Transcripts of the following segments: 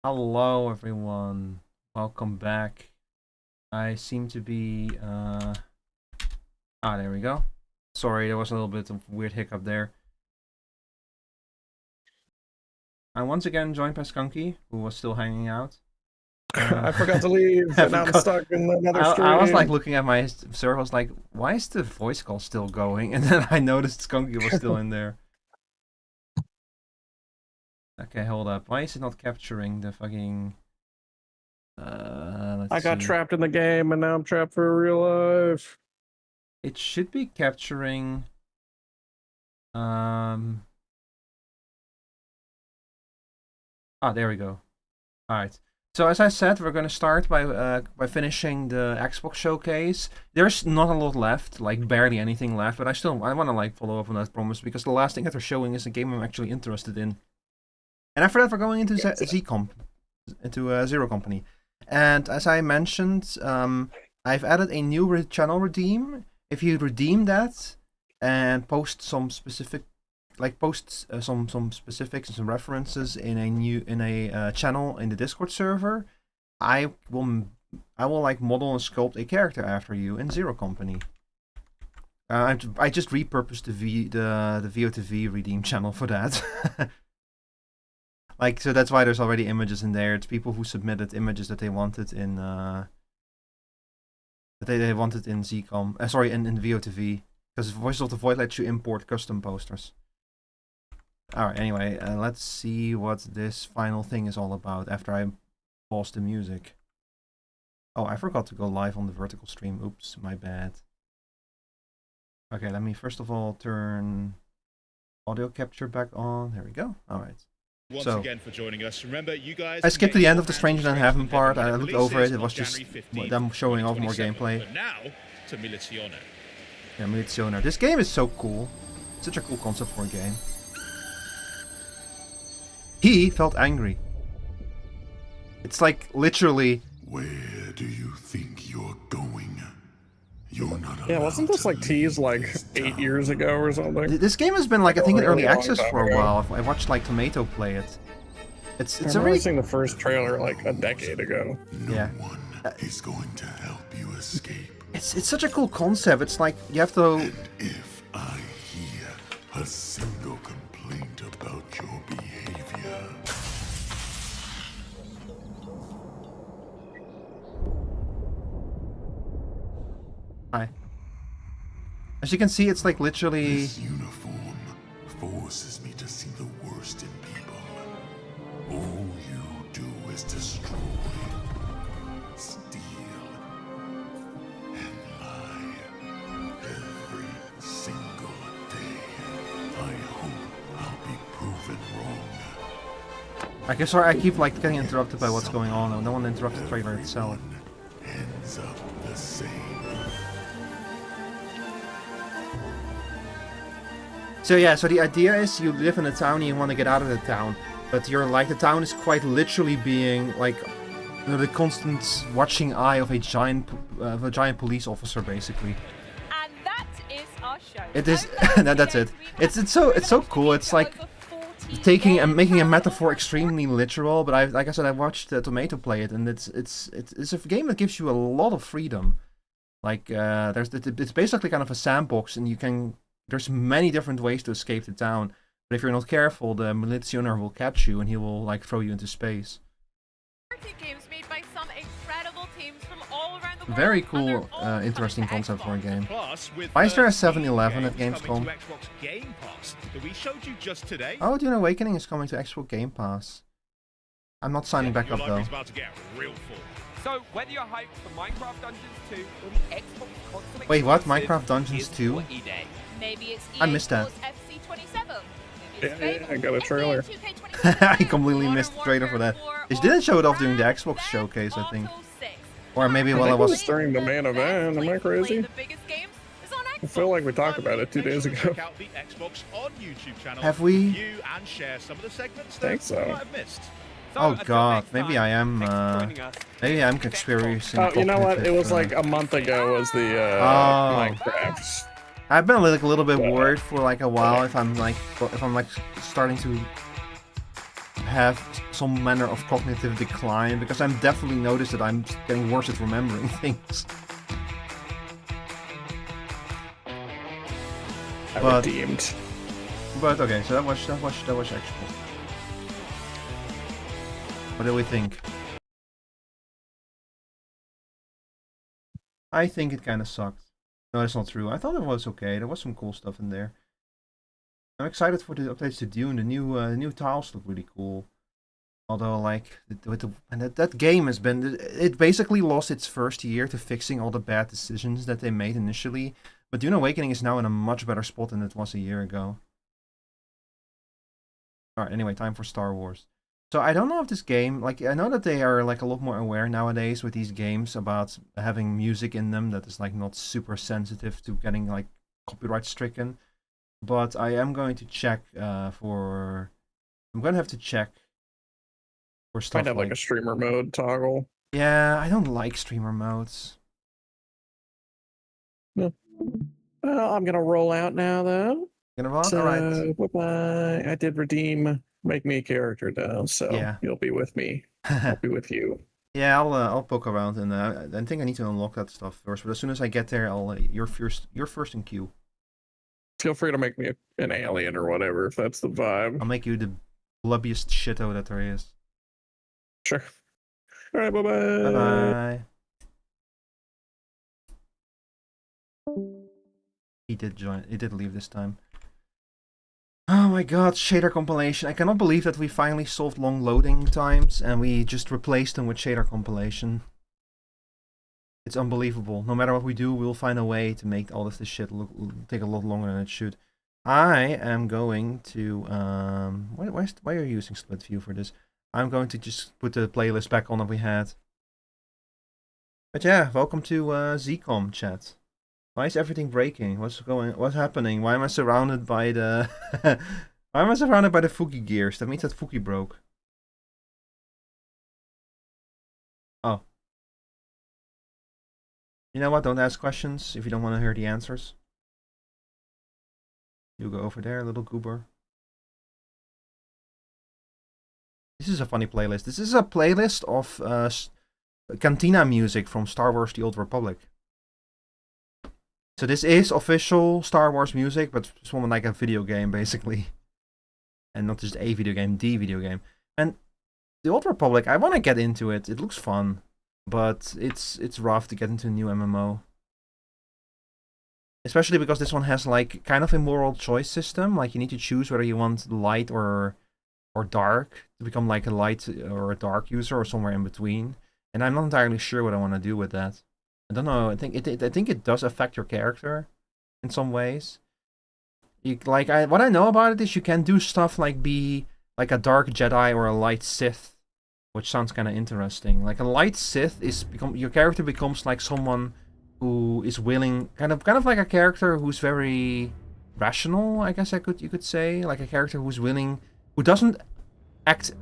Hello everyone, welcome back. I seem to be, there we go. Sorry, there was a little bit of weird hiccup there. I'm once again joined by Skunky, who was still hanging out. I forgot to leave, and I'm stuck in another stream. I was like looking at my server, I was like, why is the voice call still going? And then I noticed Skunky was still in there. Okay, hold up. Why is it not capturing the fucking... I got trapped in the game, and now I'm trapped for real life. It should be capturing... there we go. Alright. So as I said, we're going to start by finishing the Xbox showcase. There's not a lot left, like barely anything left, but I want to like follow up on that promise, because the last thing that they're showing is a game I'm actually interested in. And after that, we're going into Zero Company. And as I mentioned, I've added a new channel redeem. If you redeem that and post some specific, some specifics and some references in a channel in the Discord server, I will like model and sculpt a character after you in Zero Company. I just repurposed the VO2V redeem channel for that. Like, so that's why there's already images in there. It's people who submitted images that they wanted in ZCom. Sorry, in VO2V, because Voice of the Void lets you import custom posters. All right. Anyway, let's see what this final thing is all about after I pause the music. Oh, I forgot to go live on the vertical stream. Oops, my bad. Okay, let me first of all turn audio capture back on. There we go. All right. Once again for joining us. Remember, you guys. I skipped the end of the Stranger Than Heaven part. I looked over it. It was just them showing off more gameplay. But now to Milizioner. Yeah, Milizioner. This game is so cool. Such a cool concept for a game. He felt angry. It's like literally. Where do you think you're going? You're not Yeah, wasn't this like teased like this 8 town. years ago or something? This game has been like I think in really early long access time for a ago. while. I watched like Tomato play it. It's I a remember really seeing the first trailer like a decade ago. yeah. One is going to help you escape. It's such a cool concept. It's like you have to. And if I hear a single complaint about your behavior, Hi. As you can see, it's like literally. this uniform forces me to see the worst in people. All you do is destroy, steal, and lie every single day. I hope I'll be proven wrong. I guess sorry, I keep like getting interrupted by what's going on. No one interrupts the trailer itself. Ends up the same. So yeah, so the idea is you live in a town and you want to get out of the town, but you're like the town is quite literally being like the constant watching eye of a giant police officer, basically. And that is our show. It is. Over That's it. we It's so cool. It's like over 40 taking and making a games. metaphor extremely literal. But like I said, I watched Tomato play it, and it's a game that gives you a lot of freedom. Like it's basically kind of a sandbox, and you can. There's many different ways to escape the town, but if you're not careful, the militioner will catch you and he will like throw you into space. Games made by some incredible teams from all around the world, Very and cool, they're all interesting coming to concept for a Xbox. game. Plus, with Why is there a 13 7-Eleven at games coming Gamescom? to Xbox Game Pass that we showed you just today. Oh, Dune Awakening is coming to Xbox Game Pass. I'm not signing back Your up though. library's about to get real full. So, whether you're hyped for Minecraft Dungeons 2 or the Xbox console Wait, what? exclusive, Minecraft Dungeons is 2? your E-Day. Maybe it's I missed that. FC27. Yeah, I got a trailer. I completely missed the trailer for that. They didn't show it off during the Xbox showcase, I think. Or maybe while I think it was was. during the main event. Am I crazy? I feel like we talked about it 2 days Make sure ago. to check out the Xbox on YouTube channel. Have we? Review and share some of the segments Think that so. you might have missed. So, Oh until god, next maybe time, I am. thanks for joining us. Maybe I'm experiencing. Oh, you know what? It was cognitive, like a month ago was the Oh. Minecraft. I've been like a little bit worried for like a while if I'm like starting to have some manner of cognitive decline, because I'm definitely noticed that I'm getting worse at remembering things. I But- redeemed. But okay, so that was actual. What do we think? I think it kind of sucked. No, that's not true. I thought it was okay. There was some cool stuff in there. I'm excited for the updates to Dune. The new tiles look really cool. Although, like, that game has been, it basically lost its first year to fixing all the bad decisions that they made initially. But Dune Awakening is now in a much better spot than it was a year ago. Alright, anyway, time for Star Wars. So I don't know if this game, like, I know that they are like a lot more aware nowadays with these games about having music in them that is like not super sensitive to getting like copyright stricken. But I am going to check I'm gonna have to check for stuff Might have like a streamer mode toggle. Yeah, I don't like streamer modes. Well, I'm gonna roll out now though. Gonna rock? So, Alright. bye-bye. I did redeem. Make me a character now, so Yeah. you'll be with me. I'll be with you. Yeah, I'll poke around, and I think I need to unlock that stuff first. But as soon as I get there, I'll you're first in queue. Feel free to make me an alien or whatever if that's the vibe. I'll make you the blubbiest shito that there is. Sure. All right. Bye bye. Bye bye. He did join. He did leave this time. Oh my god, shader compilation. I cannot believe that we finally solved long loading times and we just replaced them with shader compilation. It's unbelievable. No matter what we do, we'll find a way to make all of this shit take a lot longer than it should. I am going to why are you using split view for this? I'm going to just put the playlist back on that we had. But yeah, welcome to ZCom chat. Why is everything breaking? What's happening? Why am I surrounded by the why am I surrounded by the Fuki gears? That means that Fuki broke. Oh. You know what? Don't ask questions if you don't want to hear the answers. You go over there, little goober. This is a funny playlist. This is a playlist of cantina music from Star Wars The Old Republic. So this is official Star Wars music, but it's from like a video game, basically. And not just a video game, the video game. And The Old Republic, I want to get into it. It looks fun. But it's rough to get into a new MMO. Especially because this one has like kind of a moral choice system. Like you need to choose whether you want light or dark to become like a light or a dark user or somewhere in between. And I'm not entirely sure what I want to do with that. I don't know. I think it does affect your character in some ways. What I know about it is you can do stuff like be like a dark Jedi or a light Sith, which sounds kind of interesting. Like a light Sith your character becomes like someone who is willing, kind of like a character who's very rational, I guess you could say, like a character who's willing, who doesn't act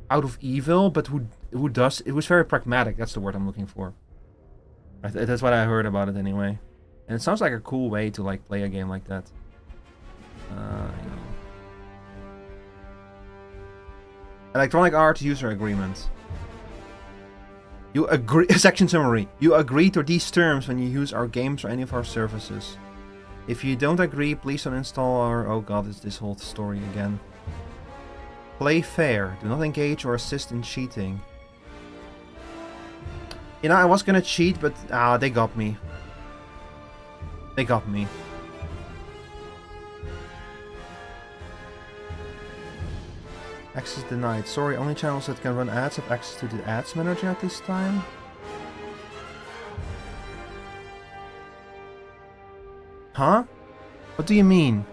out of evil, but who's very pragmatic. That's the word I'm looking for. That's what I heard about it anyway, and it sounds like a cool way to like play a game like that. You know. Electronic Arts User Agreement. You agree. Section summary. You agree to these terms when you use our games or any of our services. If you don't agree, please don't install our. Oh god, it's this whole story again. Play fair. Do not engage or assist in cheating. You know, I was gonna cheat, but they got me. They got me. Access denied. Sorry, only channels that can run ads have access to the ads manager at this time. Huh? What do you mean?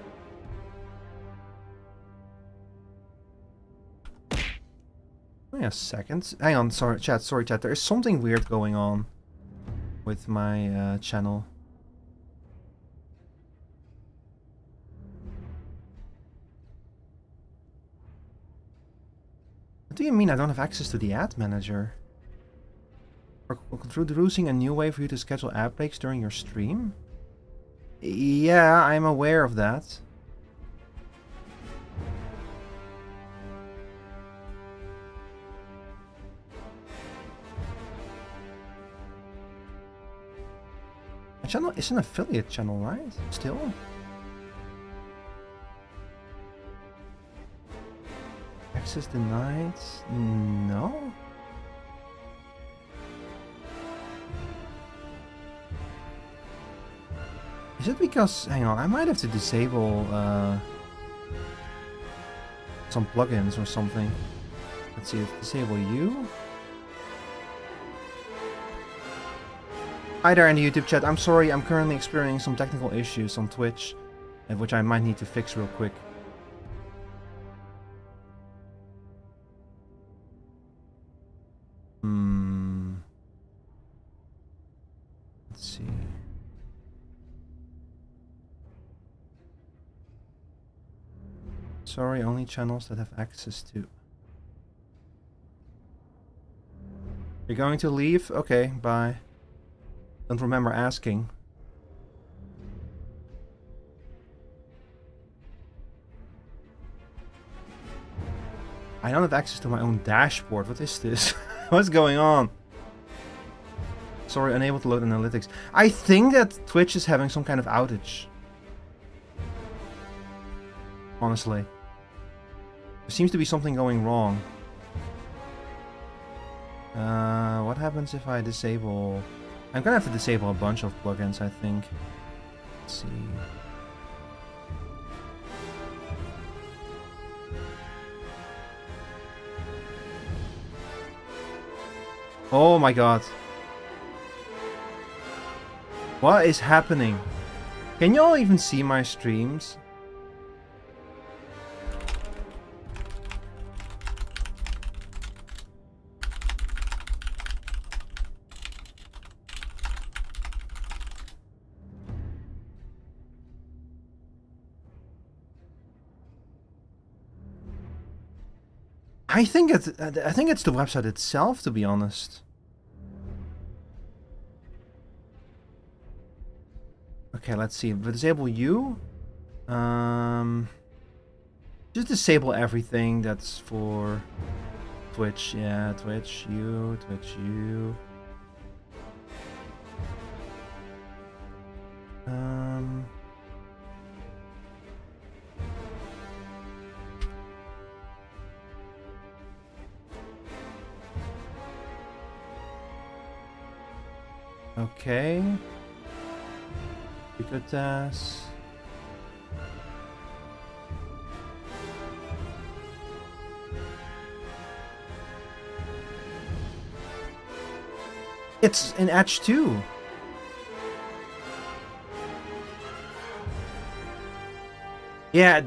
Wait a second. Hang on, sorry chat. There is something weird going on with my channel. What do you mean I don't have access to the ad manager? We're introducing a new way for you to schedule ad breaks during your stream? Yeah, I'm aware of that. My channel is an affiliate channel, right? Still? Access denied? No? Is it because... Hang on, I might have to disable some plugins or something. Let's see, disable you? Hi there in the YouTube chat. I'm sorry, I'm currently experiencing some technical issues on Twitch, which I might need to fix real quick. Let's see. Sorry, only channels that have access to. You're going to leave? Okay, bye. Don't remember asking. I don't have access to my own dashboard. What is this? What's going on? Sorry, unable to load analytics. I think that Twitch is having some kind of outage. Honestly. There seems to be something going wrong. What happens if I disable... I'm gonna have to disable a bunch of plugins, I think. Let's see. Oh my god. What is happening? Can y'all even see my streams? I think it's the website itself, to be honest. Okay, let's see. Disable you. Just disable everything that's for Twitch. Yeah, Twitch you, Twitch you. Okay. Bigotas. It's in Edge 2. Yeah,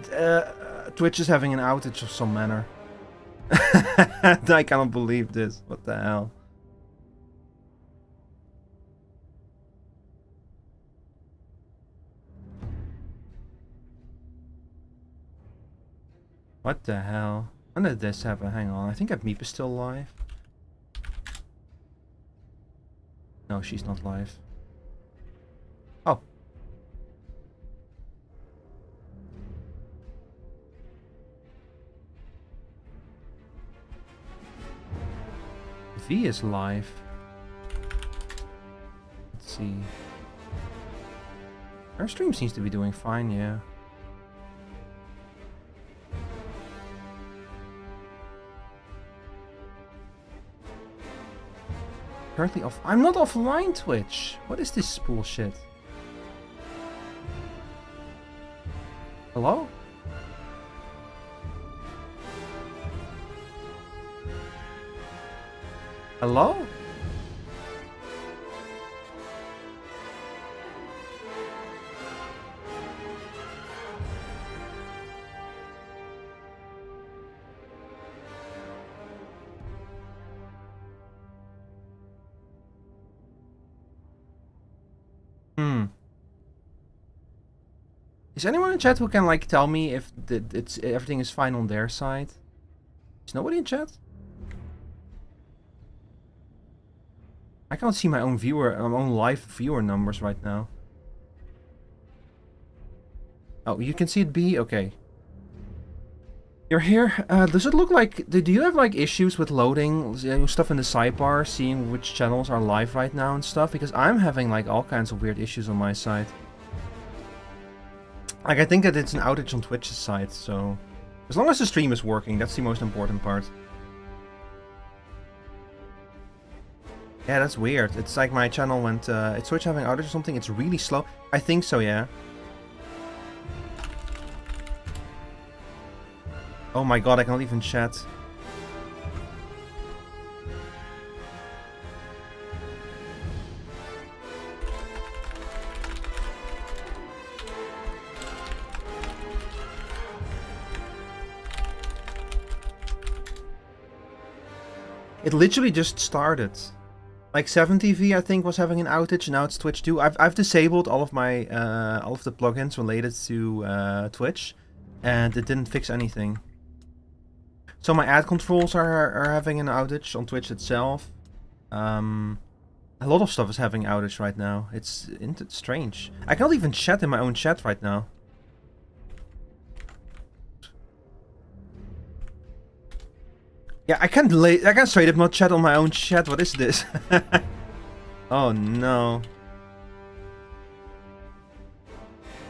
Twitch is having an outage of some manner. I cannot believe this. What the hell? What the hell? When did this happen? Hang on. I think Meep is still live. No, she's not live. Oh. V is live. Let's see. Our stream seems to be doing fine, yeah. Currently off. I'm not offline, Twitch. What is this bullshit? Hello? Hello? Is anyone in chat who can like tell me if everything is fine on their side? Is nobody in chat? I can't see my own live viewer numbers right now. Oh, you can see it B? Okay. You're here. Does it look like... Do you have like issues with loading stuff in the sidebar, seeing which channels are live right now and stuff? Because I'm having like all kinds of weird issues on my side. Like, I think that it's an outage on Twitch's side, so... As long as the stream is working, that's the most important part. Yeah, that's weird. It's like my channel went... it's Twitch having outage or something? It's really slow. I think so, yeah. Oh my god, I cannot even chat. It literally just started. Like 7TV, I think, was having an outage. Now it's Twitch too. I've disabled all of my all of the plugins related to Twitch, and it didn't fix anything. So my ad controls are having an outage on Twitch itself. A lot of stuff is having outage right now. It's strange. I can't even chat in my own chat right now. Yeah, I can't straight up not chat on my own chat. What is this? Oh no.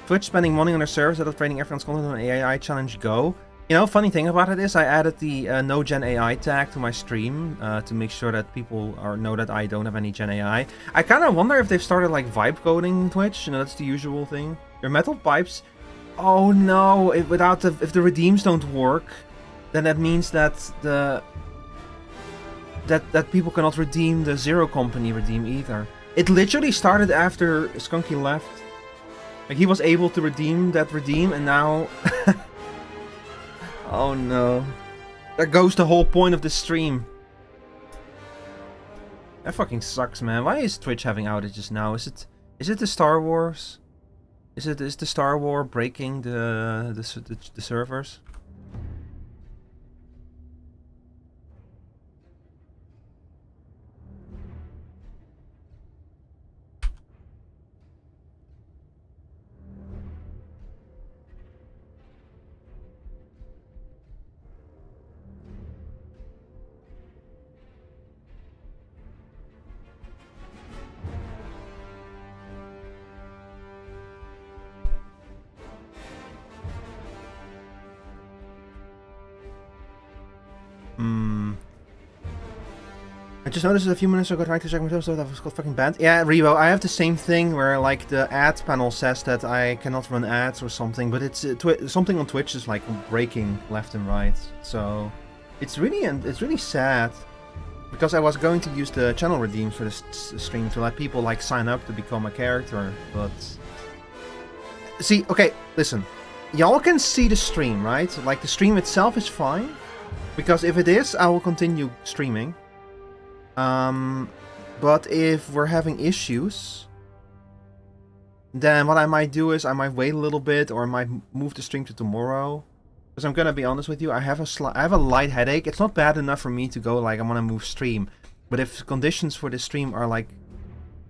Twitch spending money on their service instead of training everyone's content on AI challenge Go. You know, funny thing about it is I added the no gen AI tag to my stream to make sure that people know that I don't have any gen AI. I kind of wonder if they've started like vibe coding Twitch. You know, that's the usual thing. Your metal pipes. Oh no! If the redeems don't work, then that means that that people cannot redeem the Zero Company redeem either. It literally started after Skunky left. Like, he was able to redeem that redeem, and now... Oh no. There goes the whole point of the stream. That fucking sucks, man. Why is Twitch having outages now? Is it the Star Wars? Is the Star War breaking the servers? I just noticed a few minutes ago trying to check myself, so that was called fucking banned. Yeah, Rebo, I have the same thing where like the ad panel says that I cannot run ads or something, but it's something on Twitch is like breaking left and right. So it's really sad because I was going to use the channel redeem for this stream to let people like sign up to become a character, but see, okay, listen, y'all can see the stream, right? Like the stream itself is fine because if it is, I will continue streaming. But if we're having issues, then what I might do is I might wait a little bit, or I might move the stream to tomorrow. Because I'm gonna be honest with you, I have a light headache. It's not bad enough for me to go like I want to move stream, but if conditions for the stream are like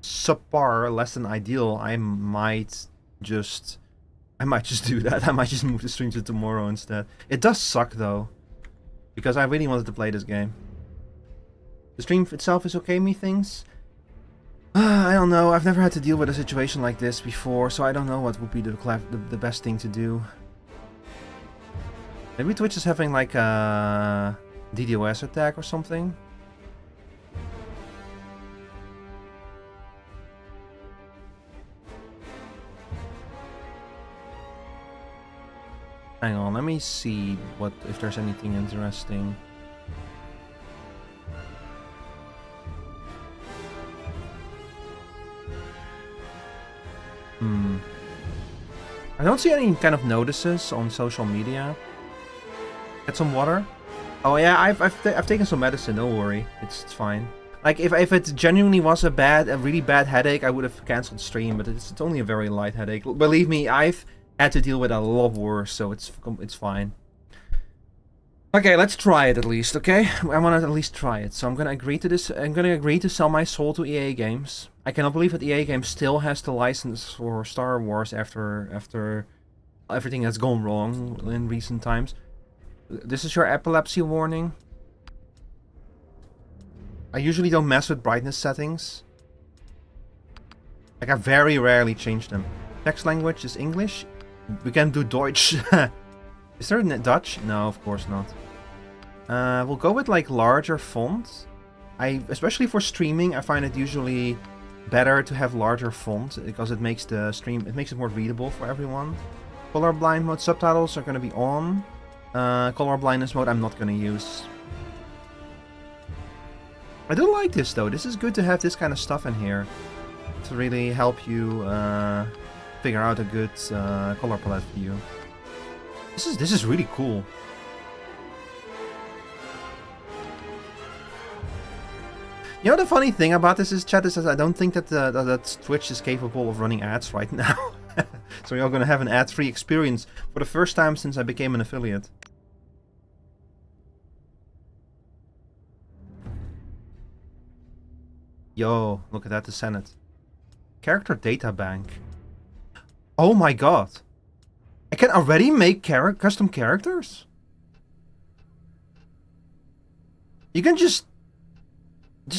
subpar, less than ideal, I might just do that. I might just move the stream to tomorrow instead. It does suck though, because I really wanted to play this game. The stream itself is okay, methinks. I don't know, I've never had to deal with a situation like this before, so I don't know what would be the best thing to do. Maybe Twitch is having like a DDoS attack or something? Hang on, let me see if there's anything interesting. I don't see any kind of notices on social media. Get some water? Oh yeah, I've taken some medicine. Don't worry, it's fine. Like if it genuinely was a really bad headache, I would have cancelled stream. But it's only a very light headache. Believe me, I've had to deal with a lot worse, so it's fine. Okay, let's try it at least. Okay, I want to at least try it. So I'm gonna agree to this. I'm gonna agree to sell my soul to EA Games. I cannot believe that EA Games still has the license for Star Wars after everything has gone wrong in recent times. This is your epilepsy warning. I usually don't mess with brightness settings. Like I very rarely change them. Text language is English. We can do Deutsch. Is there Dutch? No, of course not. We'll go with like larger font. Especially for streaming, I find it usually better to have larger font because it makes it more readable for everyone. Colorblind mode subtitles are going to be on. Color blindness mode I'm not going to use. I do like this though. This is good to have this kind of stuff in here to really help you figure out a good color palette for you. This is really cool. You know the funny thing about this is, chat, is that I don't think that that Twitch is capable of running ads right now. So you're gonna have an ad-free experience for the first time since I became an affiliate. Yo, look at that, the Senate. Character data bank. Oh my god. I can already make custom characters? You can just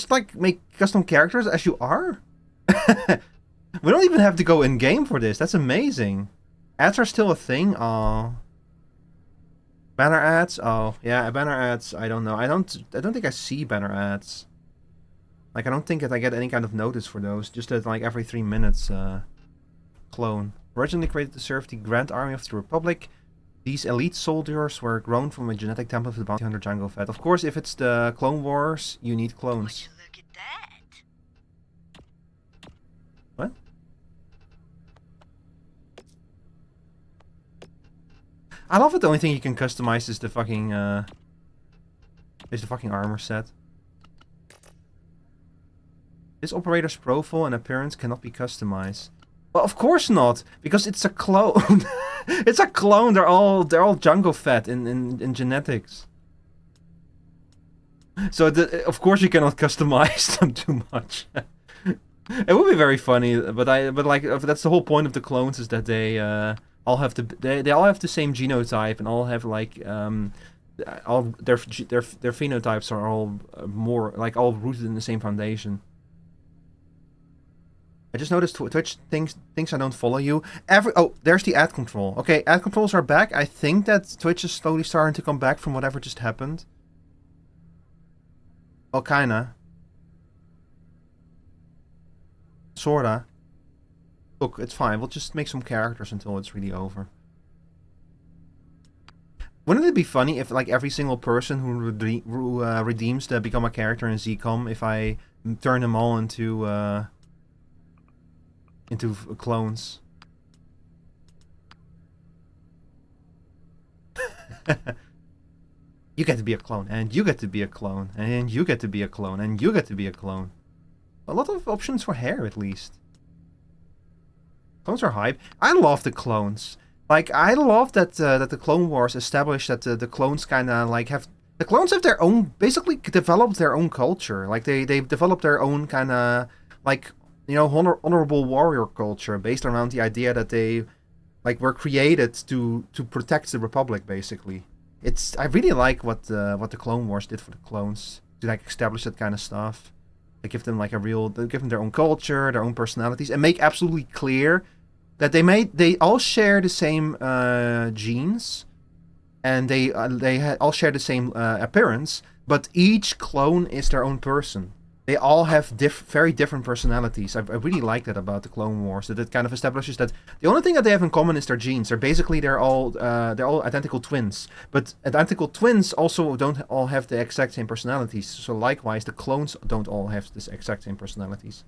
like make custom characters as you are? We don't even have to go in game for this. That's amazing. Ads are still a thing. Oh. Banner ads? Oh, yeah, banner ads. I don't know. I don't think I see banner ads. Like I don't think that I get any kind of notice for those. Just that like every 3 minutes clone. Originally created to serve the Grand Army of the Republic, these elite soldiers were grown from a genetic template of the bounty hunter Jango Fett. Of course, if it's the Clone Wars, you need clones. Would you look at that? What? I love it. The only thing you can customize is the fucking armor set. This operator's profile and appearance cannot be customized. Well, of course not, because it's a clone. It's a clone. They're all Jango Fett in genetics. So of course you cannot customize them too much. It would be very funny, but like that's the whole point of the clones, is that they all have they all have the same genotype and all have like all their phenotypes are all more like all rooted in the same foundation. I just noticed Twitch thinks I don't follow you. Oh, there's the ad control. Okay, ad controls are back. I think that Twitch is slowly starting to come back from whatever just happened. Well, kinda. Sorta. Look, it's fine. We'll just make some characters until it's really over. Wouldn't it be funny if, like, every single person who redeems to become a character in ZCOM, if I turn them all into clones? You get to be a clone, and you get to be a clone, and you get to be a clone, and you get to be a clone. A lot of options for hair, at least. Clones are hype. I love the clones. Like, I love that that the Clone Wars established that the clones kind of like have... The clones have their own, basically developed their own culture. Like, they've developed their own kind of, like, you know, honorable warrior culture based around the idea that they, like, were created to protect the Republic, basically. I really like what the Clone Wars did for the clones. To, like, establish that kind of stuff. They give them, like, they give them their own culture, their own personalities, and make absolutely clear that they all share the same genes, and they all share the same appearance, but each clone is their own person. They all have very different personalities. I really like that about the Clone Wars. That it kind of establishes that the only thing that they have in common is their genes. They're all identical twins, but identical twins also don't all have the exact same personalities. So likewise, the clones don't all have the exact same personalities.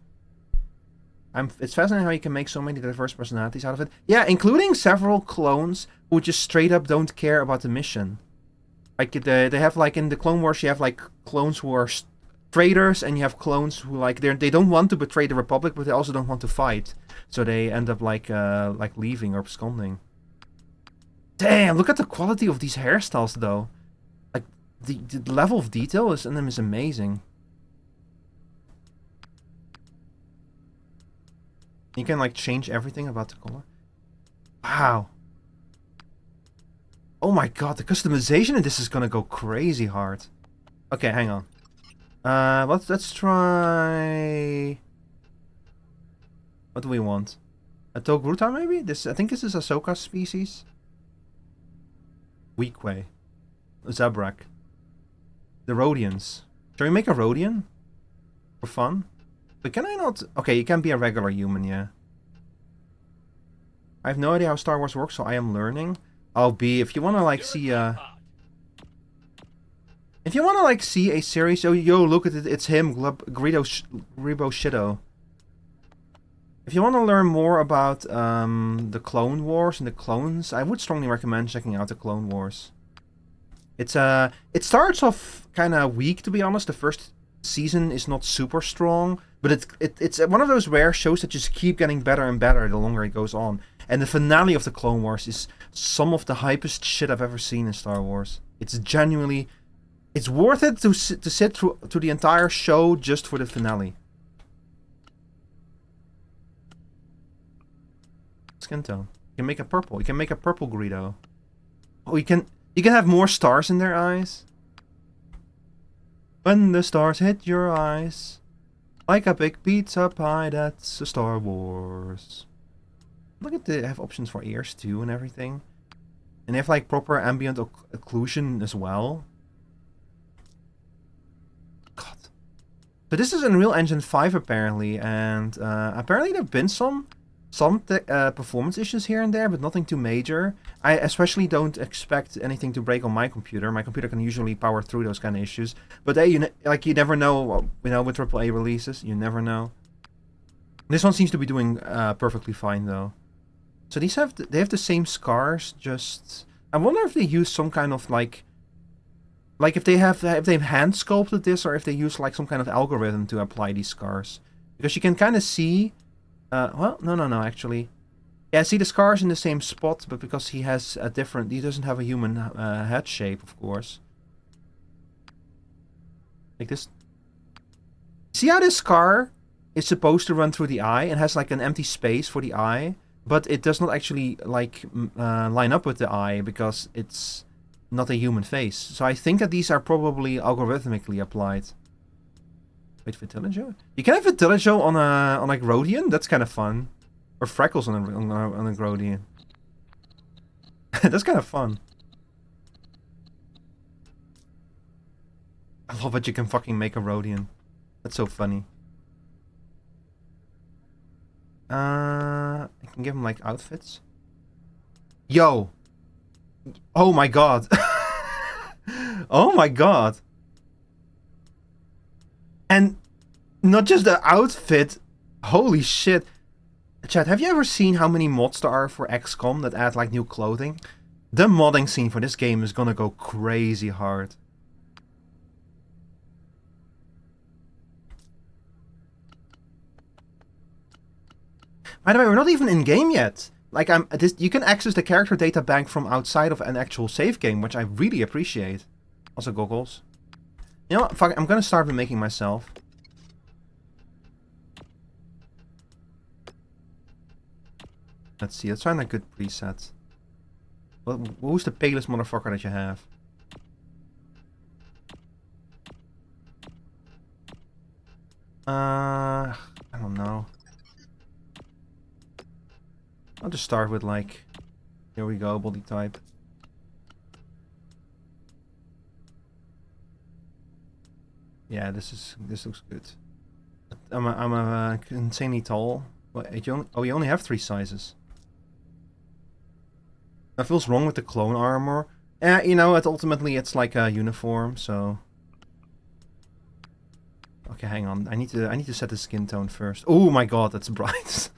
It's fascinating how you can make so many diverse personalities out of it. Yeah, including several clones who just straight up don't care about the mission. Like they have, like, in the Clone Wars, you have, like, clones who are traitors, and you have clones who, like, they don't want to betray the Republic, but they also don't want to fight. So they end up like leaving or absconding. Damn, look at the quality of these hairstyles, though. Like, the level of detail in them is amazing. You can, like, change everything about the color. Wow. Oh my god, the customization in this is gonna go crazy hard. Okay, hang on. Let's try... What do we want? A Togruta, maybe? I think this is Ahsoka's species. Weequay. Zabrak. The Rhodians. Shall we make a Rhodian? For fun? But can I not... Okay, you can be a regular human, yeah. I have no idea how Star Wars works, so I am learning. If you want to, like, see if you want to, like, see a series... Oh, yo, look at it. It's him, Gribo Shido. If you want to learn more about the Clone Wars and the clones, I would strongly recommend checking out the Clone Wars. It starts off kind of weak, to be honest. The first season is not super strong, but it's one of those rare shows that just keep getting better and better the longer it goes on. And the finale of the Clone Wars is some of the hypest shit I've ever seen in Star Wars. It's genuinely... It's worth it to sit through the entire show just for the finale. Skin tone. You can make a purple. You can make a purple Greedo. Oh, you can have more stars in their eyes. When the stars hit your eyes, like a big pizza pie, that's a Star Wars. Look at they have options for ears too and everything. And they have, like, proper ambient occlusion as well. God. But this is Unreal Engine 5 apparently, and apparently there have been some performance issues here and there, but nothing too major. I especially don't expect anything to break on my computer. My computer can usually power through those kind of issues. But hey, you never know. You know, with AAA releases, you never know. This one seems to be doing perfectly fine though. So they have the same scars. Just I wonder if they use some kind of like if they've hand sculpted this, or if they use, like, some kind of algorithm to apply these scars, because you can kind of see. Well, no, actually. Yeah, see the scars in the same spot, but because he doesn't have a human head shape, of course. Like this. See how this scar is supposed to run through the eye and has, like, an empty space for the eye, but it does not actually, like, line up with the eye because it's not a human face. So I think that these are probably algorithmically applied. Wait, Vitiligio? You can have Vitiligio on a Grodian? That's kind of fun. Or freckles on a Grodian. That's kind of fun. I love that you can fucking make a Rhodian. That's so funny. I can give him like outfits. Yo! Oh my god! Oh my god! And not just the outfit. Holy shit! Chat, have you ever seen how many mods there are for XCOM that add like new clothing? The modding scene for this game is gonna go crazy hard. By the way, we're not even in game yet. Like you can access the character data bank from outside of an actual save game, which I really appreciate. Also goggles. You know what? Fuck, I'm gonna start with making myself. Let's see. Let's find a good preset. Who's the palest motherfucker that you have? I don't know. I'll just start with like, here we go, body type. Yeah, this looks good. I'm insanely tall. Oh, you only have 3 sizes. That feels wrong with the clone armor. You know, ultimately it's like a uniform, so. Okay, hang on. I need to set the skin tone first. Oh my god, that's bright.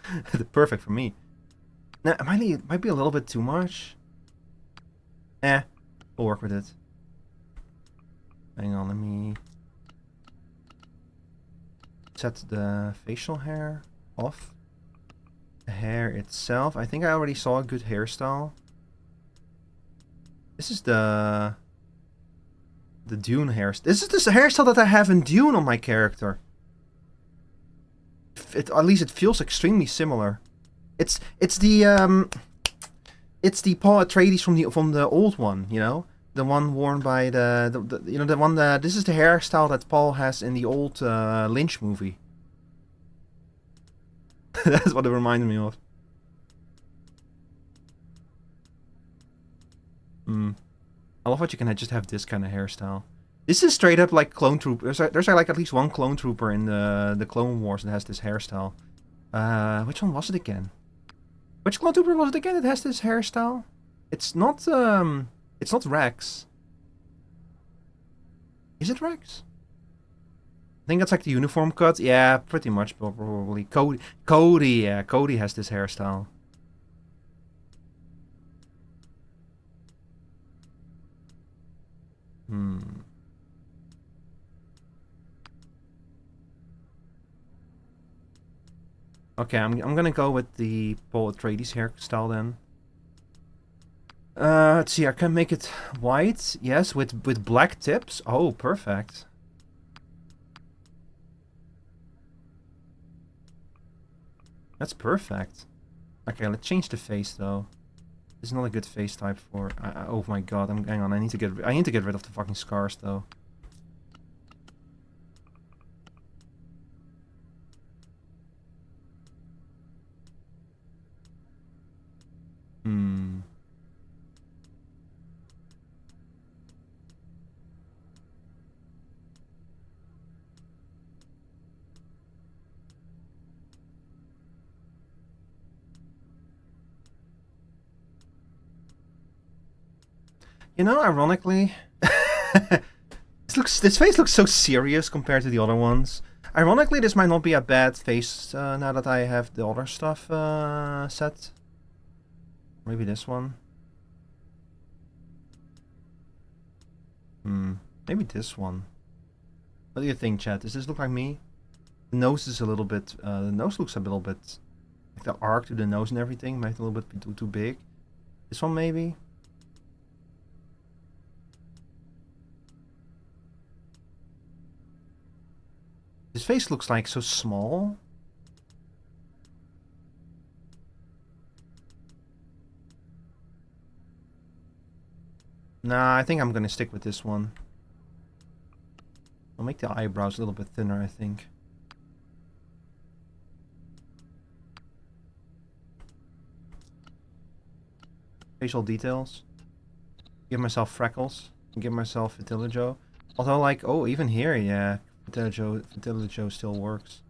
Perfect for me. Nah, it might be a little bit too much. We'll work with it. Hang on, let me set the facial hair off. The hair itself, I think I already saw a good hairstyle. This is the Dune hairstyle. This is the hairstyle that I have in Dune on my character. At least it feels extremely similar. It's the Paul Atreides from the old one, you know, the one worn by this is the hairstyle that Paul has in the old Lynch movie. That's what it reminded me of. I love what you can just have this kind of hairstyle. This is straight up like Clone Trooper. There's like at least one Clone Trooper in the Clone Wars that has this hairstyle. Which one was it again? Which Clone Trooper was it again that has this hairstyle? It's not Rex. Is it Rex? I think that's like the uniform cut. Yeah, pretty much probably. Cody, yeah, Cody has this hairstyle. Okay, I'm gonna go with the Paul Atreides hairstyle then. Let's see, I can make it white, yes, with black tips. Oh, perfect. That's perfect. Okay, let's change the face though. This is not a good face type for. Oh my god! Hang on. I need to get rid of the fucking scars though. You know, ironically, this face looks so serious compared to the other ones. Ironically, this might not be a bad face now that I have the other stuff set. Maybe this one. Maybe this one. What do you think, chat? Does this look like me? The nose is a little bit. The nose looks a little bit like the arc to the nose and everything might a little bit be too big. This one maybe. His face looks like so small. Nah, I think I'm gonna stick with this one. I'll make the eyebrows a little bit thinner, I think. Facial details. Give myself freckles. Give myself vitiligo. Although, like, oh, even here, yeah. Vitiligo still works.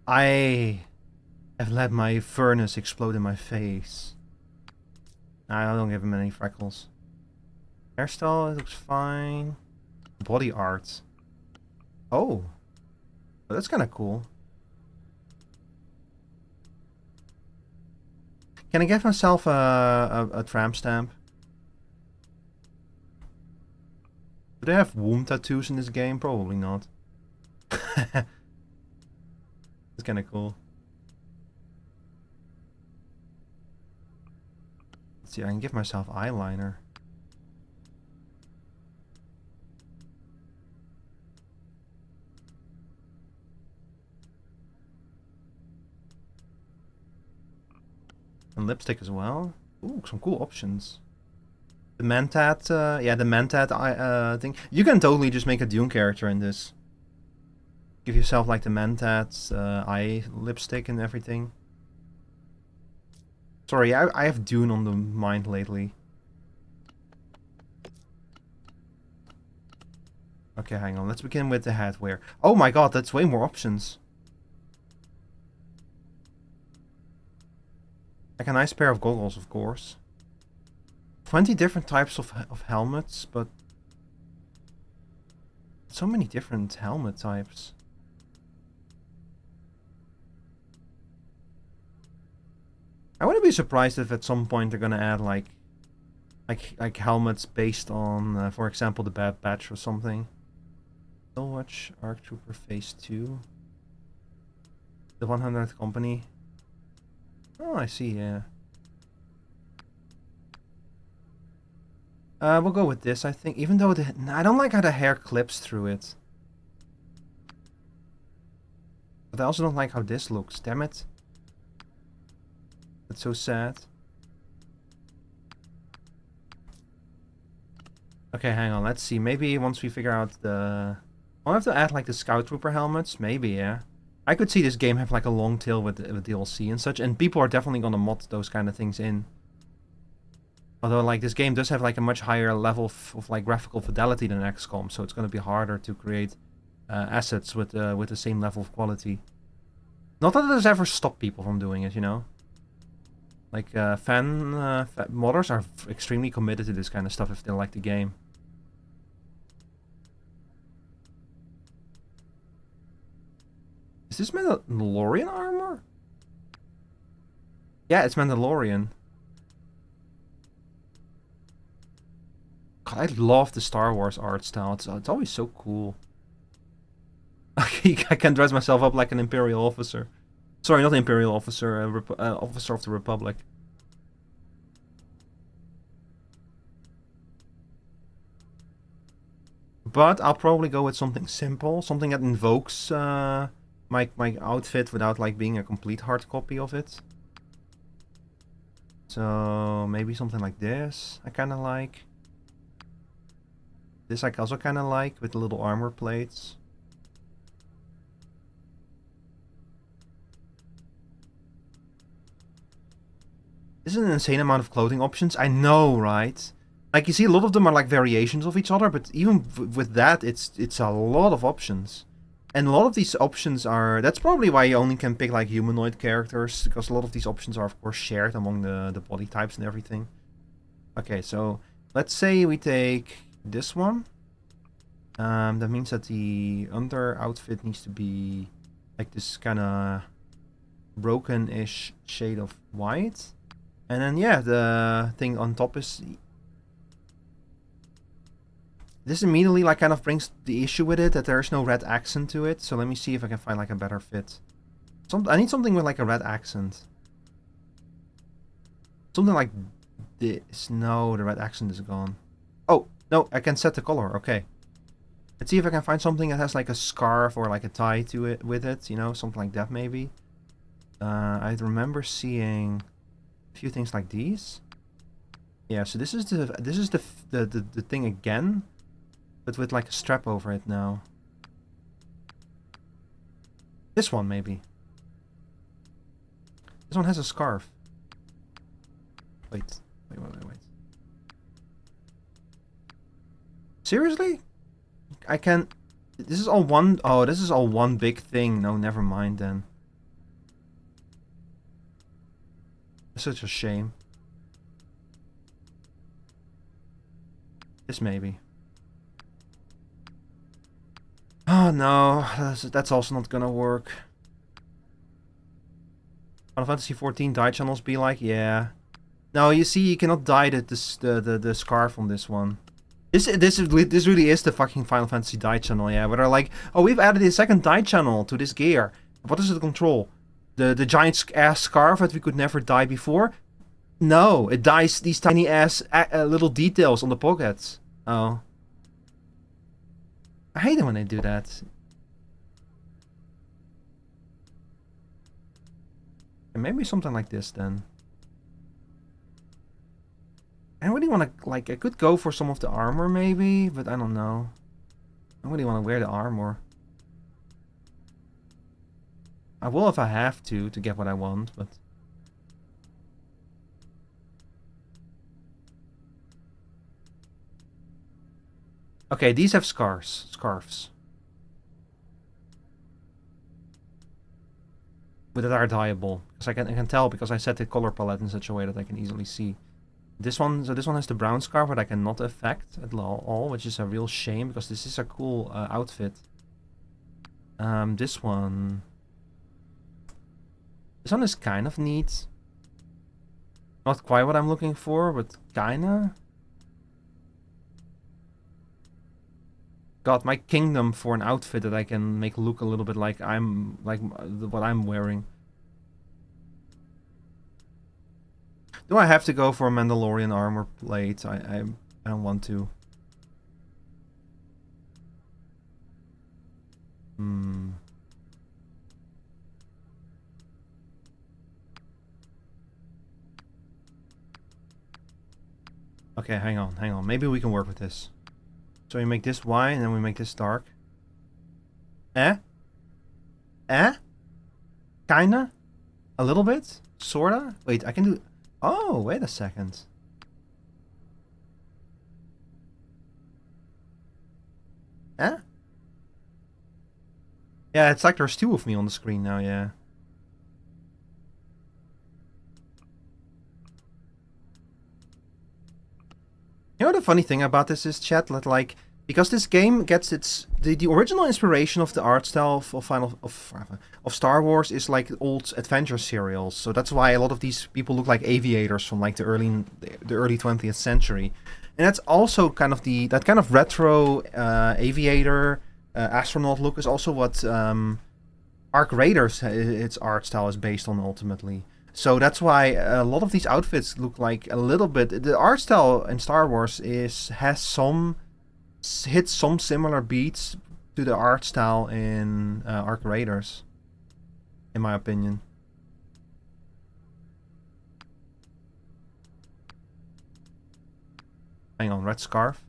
I have let my furnace explode in my face. I don't give him any freckles. Hairstyle, it looks fine. Body art. Oh. That's kind of cool. Can I get myself a tramp stamp? Do they have womb tattoos in this game? Probably not. It's kind of cool. Let's see, I can give myself eyeliner. And lipstick as well. Ooh, some cool options. The Mentat, yeah, the Mentat thing. You can totally just make a Dune character in this. Give yourself like the Mentat eye lipstick and everything. Sorry, I have Dune on the mind lately. Okay, hang on. Let's begin with the headwear. Oh my god, that's way more options. Like a nice pair of goggles, of course. 20 different types of helmets, but so many different helmet types. I wouldn't be surprised if at some point they're gonna add like helmets based on, for example, the Bad Batch or something. Still watch Arc Trooper Phase 2. The 100th Company. Oh, I see, yeah. We'll go with this, I think. Even though I don't like how the hair clips through it. But I also don't like how this looks. Damn it. That's so sad. Okay, hang on. Let's see. Maybe once we figure out the... I'll have to add like the Scout Trooper helmets. Maybe, yeah. I could see this game have like a long tail with DLC and such. And people are definitely gonna mod those kind of things in. Although, like, this game does have, like, a much higher level of like, graphical fidelity than XCOM, so it's going to be harder to create assets with the same level of quality. Not that it has ever stopped people from doing it, you know? Like, modders are extremely committed to this kind of stuff if they like the game. Is this Mandalorian armor? Yeah, it's Mandalorian. God, I love the Star Wars art style. It's always so cool. I can dress myself up like an Imperial officer. Sorry, not an Imperial officer, officer of the Republic. But I'll probably go with something simple, something that invokes my outfit without like being a complete hard copy of it. So maybe something like this. I kind of like. This I also kind of like, with the little armor plates. This is an insane amount of clothing options. I know, right? Like, you see, a lot of them are like variations of each other, but even with that, it's a lot of options. And a lot of these options are... That's probably why you only can pick like humanoid characters, because a lot of these options are, of course, shared among the body types and everything. Okay, so let's say we take... this one. That means that the under outfit needs to be like this kind of broken-ish shade of white. And then, yeah, the thing on top is... This immediately like kind of brings the issue with it, that there's no red accent to it. So let me see if I can find like a better fit. I need something with like a red accent. Something like this. No, the red accent is gone. Oh, no, I can set the color. Okay. Let's see if I can find something that has like a scarf or like a tie to it with it, you know, something like that maybe. I remember seeing a few things like these. Yeah, so this is the thing again, but with like a strap over it now. This one maybe. This one has a scarf. Wait. Seriously? I can... This is all one... Oh, this is all one big thing. No, never mind then. It's such a shame. This maybe. Oh no, that's also not gonna work. Final Fantasy 14 dye channels be like, yeah. No, you see, you cannot dye the scarf on this one. This really is the fucking Final Fantasy dye channel, yeah. Where they're like, oh, we've added a second dye channel to this gear. What does it control? The giant ass scarf that we could never dye before? No, it dyes these tiny ass little details on the pockets. Oh. I hate it when they do that. And maybe something like this then. I really want to, like, I could go for some of the armor maybe, but I don't know. I really want to wear the armor. I will if I have to get what I want, but... Okay, these have scarves. But that are dyeable. Because I can tell because I set the color palette in such a way that I can easily see. This one has the brown scarf that I cannot affect at all, which is a real shame because this is a cool outfit. This one is kind of neat. Not quite what I'm looking for, but kinda. God, my kingdom for an outfit that I can make look a little bit like what I'm wearing. Do I have to go for a Mandalorian armor plate? I don't want to. Okay, hang on. Maybe we can work with this. So we make this white and then we make this dark. Kinda? A little bit? Sorta? Wait, I can do... Oh, wait a second. Yeah, it's like there's two of me on the screen now, yeah. You know the funny thing about this is, chat, that like, because this game gets its... The original inspiration of the art style of Star Wars is like old adventure serials. So that's why a lot of these people look like aviators from like the early 20th century. And that's also kind of that kind of retro aviator astronaut look is also what Arc Raiders, its art style is based on ultimately. So that's why a lot of these outfits look like a little bit... The art style in Star Wars hits some similar beats to the art style in Arc Raiders, in my opinion. Hang on, red scarf.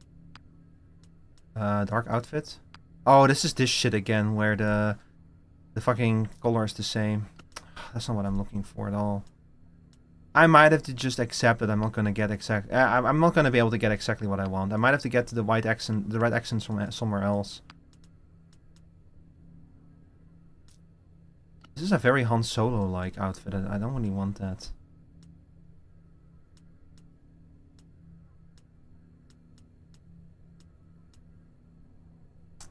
Dark outfit. Oh, this is this shit again, where the fucking color is the same. That's not what I'm looking for at all. I might have to just accept that I'm not gonna get I'm not gonna be able to get exactly what I want. I might have to get the red accents from somewhere else. This is a very Han Solo-like outfit. I don't really want that.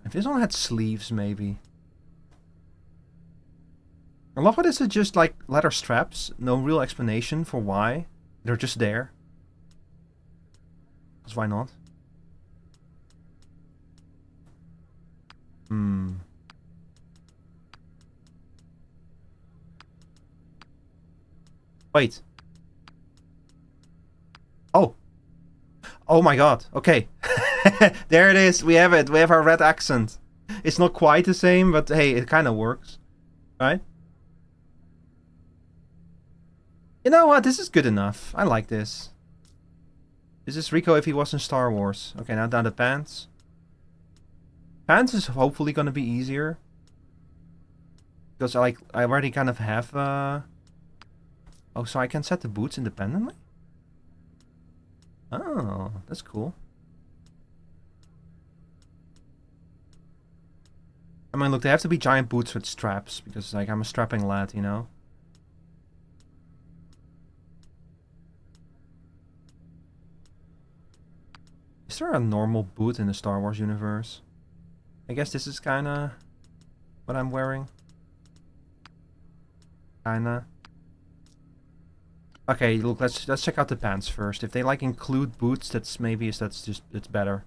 If this one had sleeves, maybe. I love how this is just like leather straps, no real explanation for why. They're just there. Because why not? Wait. Oh. Oh my god. Okay. There it is. We have it. We have our red accent. It's not quite the same, but hey, it kind of works. Right? You know what? This is good enough. I like this. This is Rico if he was in Star Wars. Okay, now down to pants. Pants is hopefully gonna be easier. Because I already kind of have Oh, so I can set the boots independently? Oh, that's cool. I mean, look, they have to be giant boots with straps, because, like, I'm a strapping lad, you know? Is there a normal boot in the Star Wars universe? I guess this is kinda what I'm wearing. Kinda. Okay, look, let's check out the pants first. If they like include boots, that's it's better.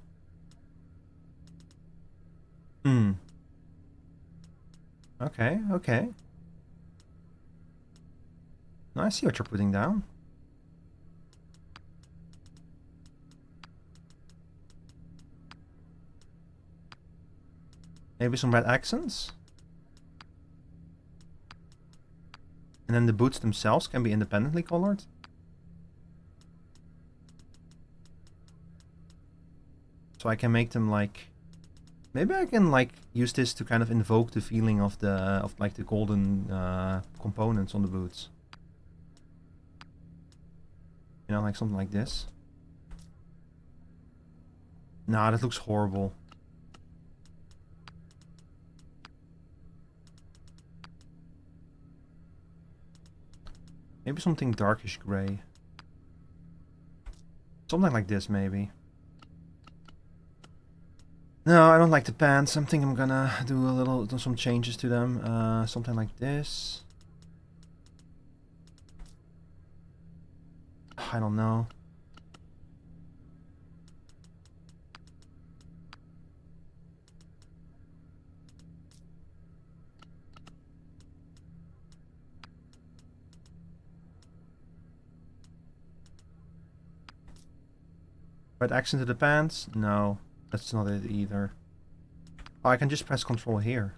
Hmm. Okay, okay. No, I see what you're putting down. Maybe some red accents? And then the boots themselves can be independently colored? So I can make them like... Maybe I can like use this to kind of invoke the feeling of the golden components on the boots. You know, like something like this. Nah, that looks horrible. Maybe something darkish gray. Something like this, maybe. No, I don't like the pants. I think I'm gonna do some changes to them. Something like this. I don't know. Red accent to the pants? No, that's not it either. Oh, I can just press Control here.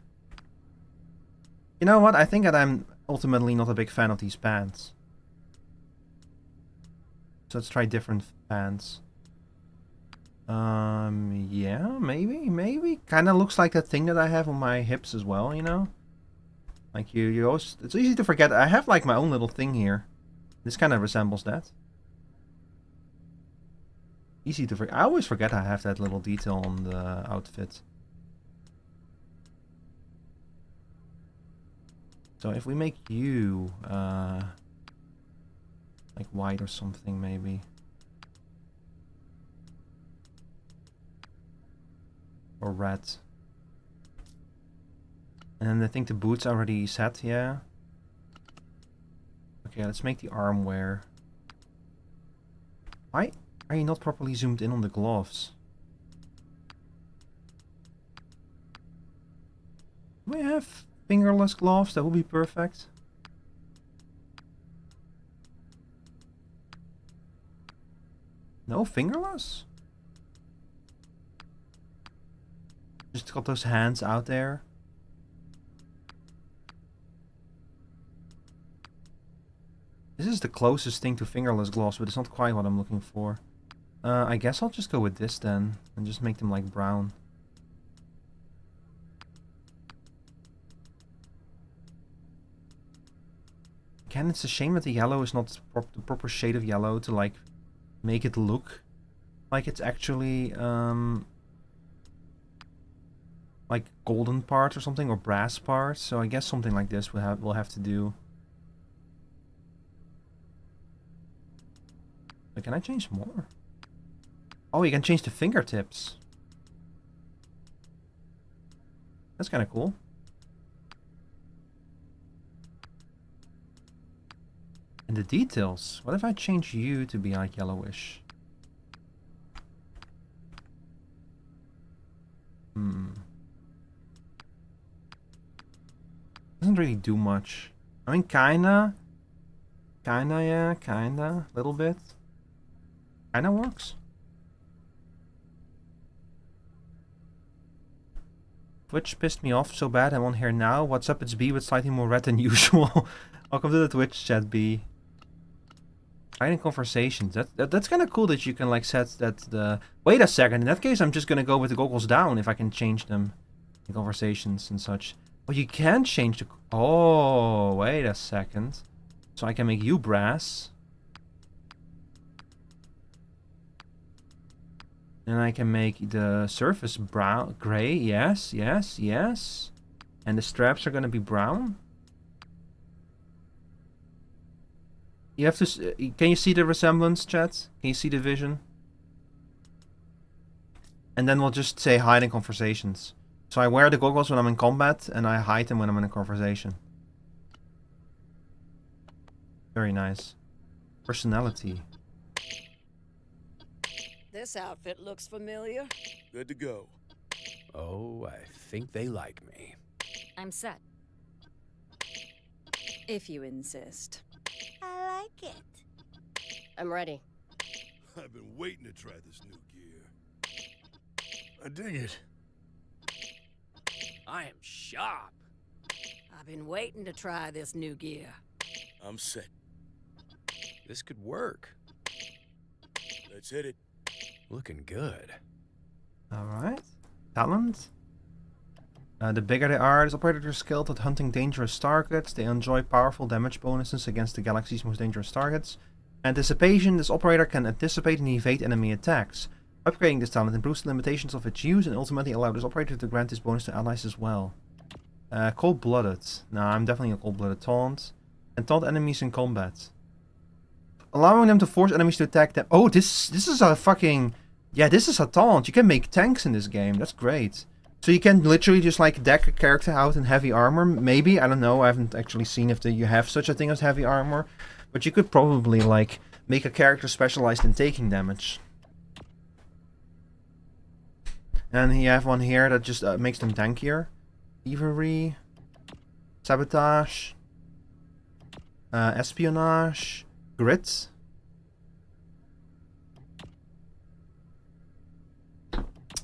You know what? I think that I'm ultimately not a big fan of these pants. So let's try different pants. Yeah, maybe. Kind of looks like that thing that I have on my hips as well, you know? Like you always, it's easy to forget. I have like my own little thing here. This kind of resembles that. Easy to forget. I always forget I have that little detail on the outfit. So if we make you like white or something, maybe. Or red. And I think the boots already set, yeah. Okay, let's make the arm wear. Why are you not properly zoomed in on the gloves? Do we have fingerless gloves? That would be perfect. No fingerless? Just got those hands out there. This is the closest thing to fingerless gloves, but it's not quite what I'm looking for. I guess I'll just go with this then, and just make them like brown. Again, it's a shame that the yellow is not the proper shade of yellow to like make it look like it's actually like golden parts or something, or brass parts. So I guess something like this we'll have to do. But can I change more? Oh, you can change the fingertips. That's kind of cool. And the details. What if I change you to be like yellowish? Doesn't really do much. I mean, kinda. Kinda, yeah, kinda. Little bit. Kinda works. Twitch pissed me off so bad I'm on here now. What's up, it's B with slightly more red than usual. Welcome to the Twitch chat, B. Hiding conversations. That's kind of cool that you can like set that the... Wait a second, in that case I'm just gonna go with the goggles down if I can change them in conversations and such. Oh, you can change the... Oh, wait a second. So I can make you brass. And I can make the surface brown, gray, yes, yes, yes. And the straps are gonna be brown. You have to, can you see the resemblance, chat? Can you see the vision? and then we'll just say hide in conversations. So I wear the goggles when I'm in combat, and I hide them when I'm in a conversation. Very nice. Personality. This outfit looks familiar. Good to go. Oh, I think they like me. I'm set. If you insist. I like it. I'm ready. I've been waiting to try this new gear. I dig it. I am sharp. I've been waiting to try this new gear. I'm set. This could work. Let's hit it. Looking good. Alright. Talent. The bigger they are, these operators are skilled at hunting dangerous targets. They enjoy powerful damage bonuses against the galaxy's most dangerous targets. Anticipation. This operator can anticipate and evade enemy attacks. Upgrading this talent improves the limitations of its use and ultimately allows this operator to grant this bonus to allies as well. Cold-blooded. Nah, I'm definitely a cold-blooded taunt. And taunt enemies in combat. Allowing them to force enemies to attack them. Oh, this is a fucking... Yeah, this is a taunt. You can make tanks in this game. That's great. So you can literally just like deck a character out in heavy armor. Maybe, I don't know. I haven't actually seen if you have such a thing as heavy armor. But you could probably like make a character specialized in taking damage. And you have one here that just makes them tankier. Thievery. Sabotage. Espionage. Grit.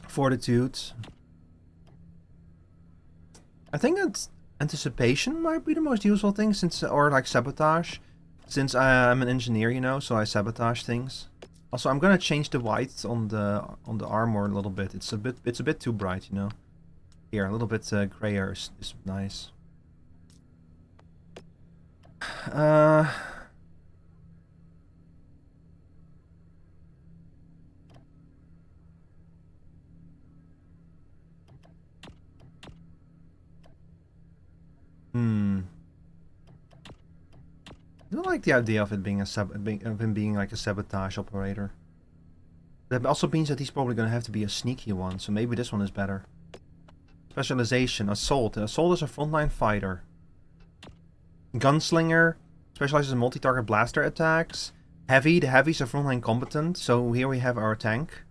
Fortitude. I think that anticipation might be the most useful thing, since, or like sabotage, since I'm an engineer, you know, so I sabotage things. Also, I'm gonna change the white on the armor a little bit. It's a bit too bright, you know. Here, a little bit grayer is nice. I don't like the idea of it being being like a sabotage operator. That also means that he's probably gonna have to be a sneaky one, so maybe this one is better. Specialization, assault. Assault is a frontline fighter. Gunslinger specializes in multi-target blaster attacks. Heavy, the heavy's a frontline combatant, so here we have our tank.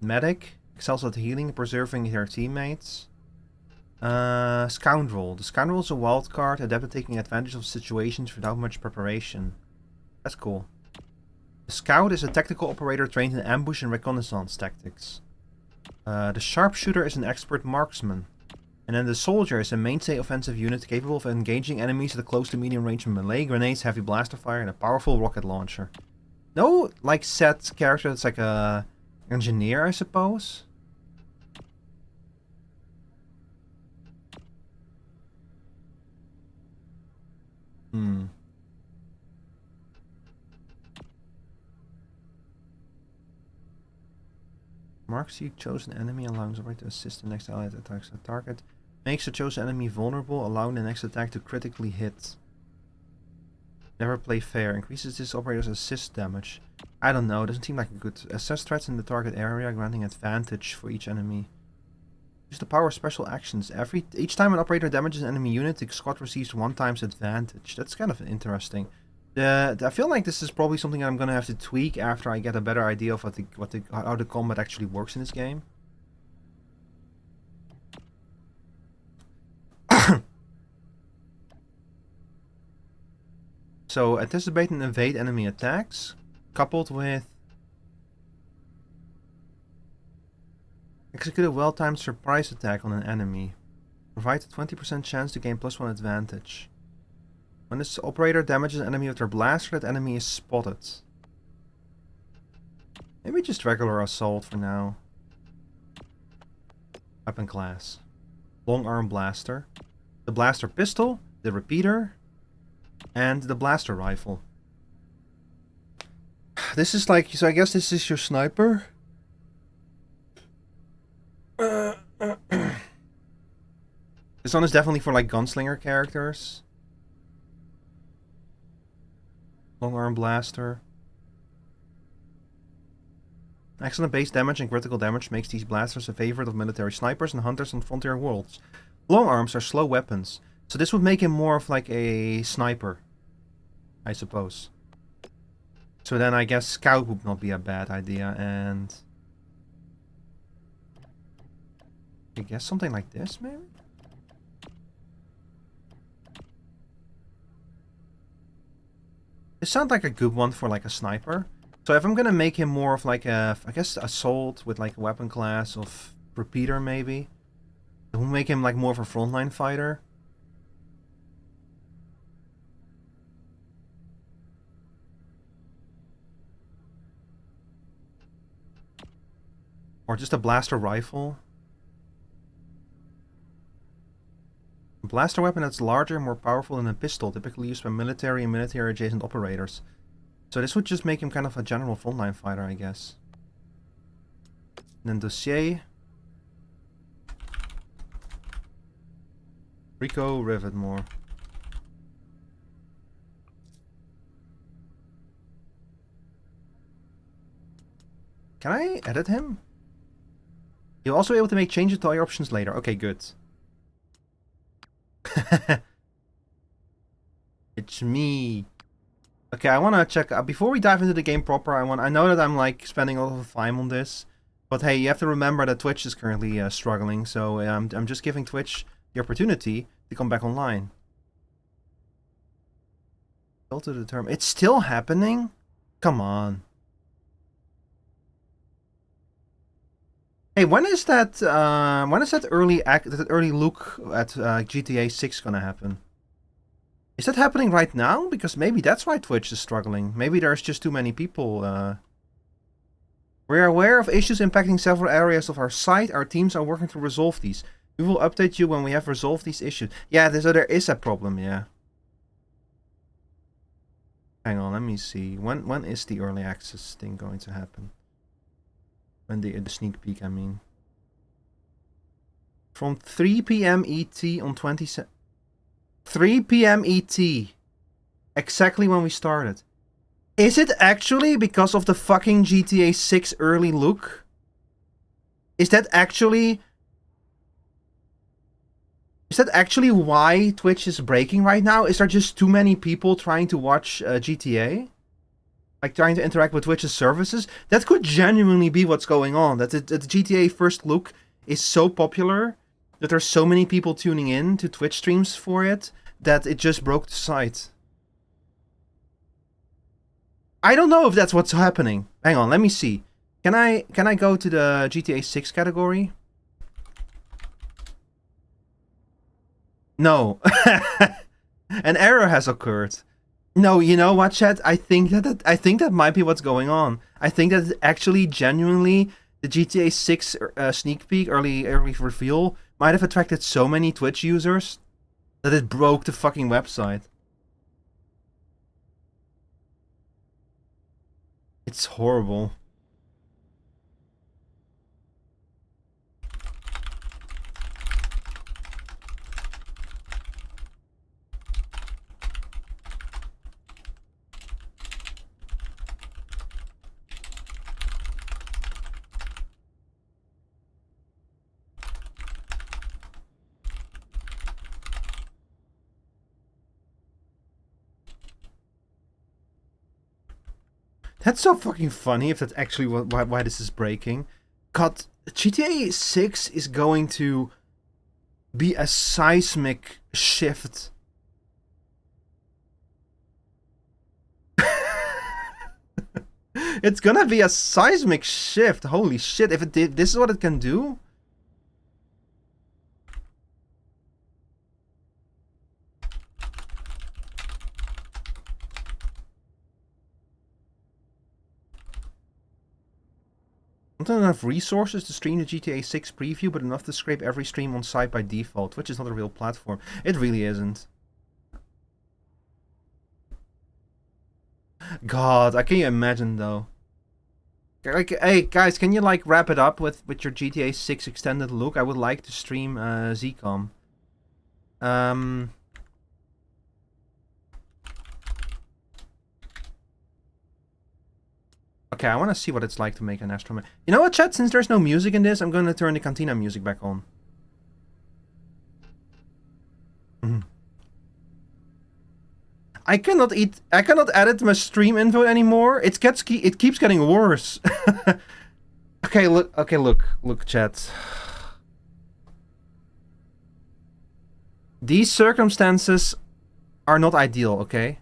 Medic excels at healing, preserving their teammates. Scoundrel. The Scoundrel is a wild card, adept at taking advantage of situations without much preparation. That's cool. The Scout is a tactical operator trained in ambush and reconnaissance tactics. The Sharpshooter is an expert marksman. And then the Soldier is a mainstay offensive unit capable of engaging enemies at a close to medium range with melee grenades, heavy blaster fire, and a powerful rocket launcher. No, like, set character that's like a engineer, I suppose? Marks the chosen enemy, allowing the operator to assist the next allied attacks the target. Makes the chosen enemy vulnerable, allowing the next attack to critically hit. Never play fair. Increases this operator's assist damage. I don't know, doesn't seem like a good... Assess threats in the target area, granting advantage for each enemy. Use the power of special actions. Each time an operator damages an enemy unit, the squad receives 1 times advantage. That's kind of interesting. I feel like this is probably something I'm gonna have to tweak after I get a better idea of how the combat actually works in this game. So, anticipate and evade enemy attacks, coupled with execute a well-timed surprise attack on an enemy. Provides a 20% chance to gain +1 advantage. When this operator damages an enemy with their blaster, that enemy is spotted. Maybe just regular assault for now. Weapon class. Long arm blaster. The blaster pistol. The repeater. And the blaster rifle. This is like, so I guess this is your sniper. This one is definitely for like gunslinger characters. Long arm blaster. Excellent base damage and critical damage makes these blasters a favorite of military snipers and hunters on frontier worlds. Long arms are slow weapons, so this would make him more of like a sniper, I suppose. So then I guess scout would not be a bad idea, and I guess something like this maybe? This sounds like a good one for like a sniper. So if I'm gonna make him more of like a, I guess assault with like a weapon class of repeater maybe. We'll make him like more of a frontline fighter. Or just a blaster rifle. A blaster weapon that's larger and more powerful than a pistol, typically used by military and military adjacent operators. So this would just make him kind of a general frontline fighter, I guess. And then dossier. Rico Rivetmore. Can I edit him? You're also able to make changes to all your options later. Okay, good. It's me. Okay, I want to check before we dive into the game proper. I know that I'm like spending a lot of time on this, but hey, you have to remember that Twitch is currently struggling. So I'm just giving Twitch the opportunity to come back online. Filter the term. It's still happening? Come on. Hey, when is that early look at GTA 6 gonna happen? Is that happening right now? Because maybe that's why Twitch is struggling. Maybe there's just too many people. We're aware of issues impacting several areas of our site. Our teams are working to resolve these. We will update you when we have resolved these issues. Yeah, so there is a problem, yeah. Hang on, let me see. When is the early access thing going to happen? When the sneak peek, I mean. From 3 PM ET on 27... 3 PM ET. Exactly when we started. Is it actually because of the fucking GTA 6 early look? Is that actually why Twitch is breaking right now? Is there just too many people trying to watch GTA? Like trying to interact with Twitch's services? That could genuinely be what's going on. That the GTA first look is so popular that there's so many people tuning in to Twitch streams for it that it just broke the site. I don't know if that's what's happening. Hang on, let me see. Can I go to the GTA 6 category? No. An error has occurred. No, you know what, chat? I think that might be what's going on. I think that actually genuinely the GTA 6 sneak peek early reveal might have attracted so many Twitch users that it broke the fucking website. It's horrible. That's so fucking funny if that's actually why this is breaking. God, GTA 6 is going to be a seismic shift. It's gonna be a seismic shift. Holy shit, if it did, this is what it can do? Not enough resources to stream the GTA 6 preview, but enough to scrape every stream on site by default, which is not a real platform. It really isn't. God, can you imagine though? Like, hey guys, can you like wrap it up with your GTA 6 extended look? I would like to stream ZCOM. Okay, I want to see what it's like to make an astromech. You know what, chat? Since there's no music in this, I'm going to turn the Cantina music back on. I cannot edit my stream info anymore. It keeps getting worse. Okay, look, chat. These circumstances are not ideal, okay?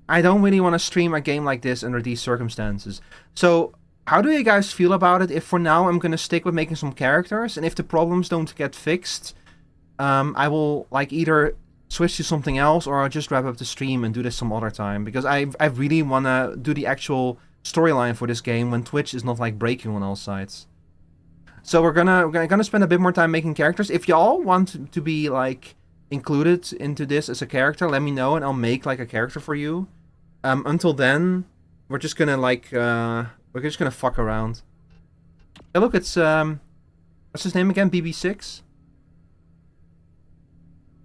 I don't really want to stream a game like this under these circumstances. So, how do you guys feel about it if for now I'm gonna stick with making some characters, and if the problems don't get fixed, I will like either switch to something else or I'll just wrap up the stream and do this some other time, because I really want to do the actual storyline for this game when Twitch is not like breaking on all sides. So we're gonna spend a bit more time making characters. If y'all want to be like included into this as a character, let me know and I'll make like a character for you. Until then, we're just gonna like we're just gonna fuck around. Hey, look, it's what's his name again? BB6.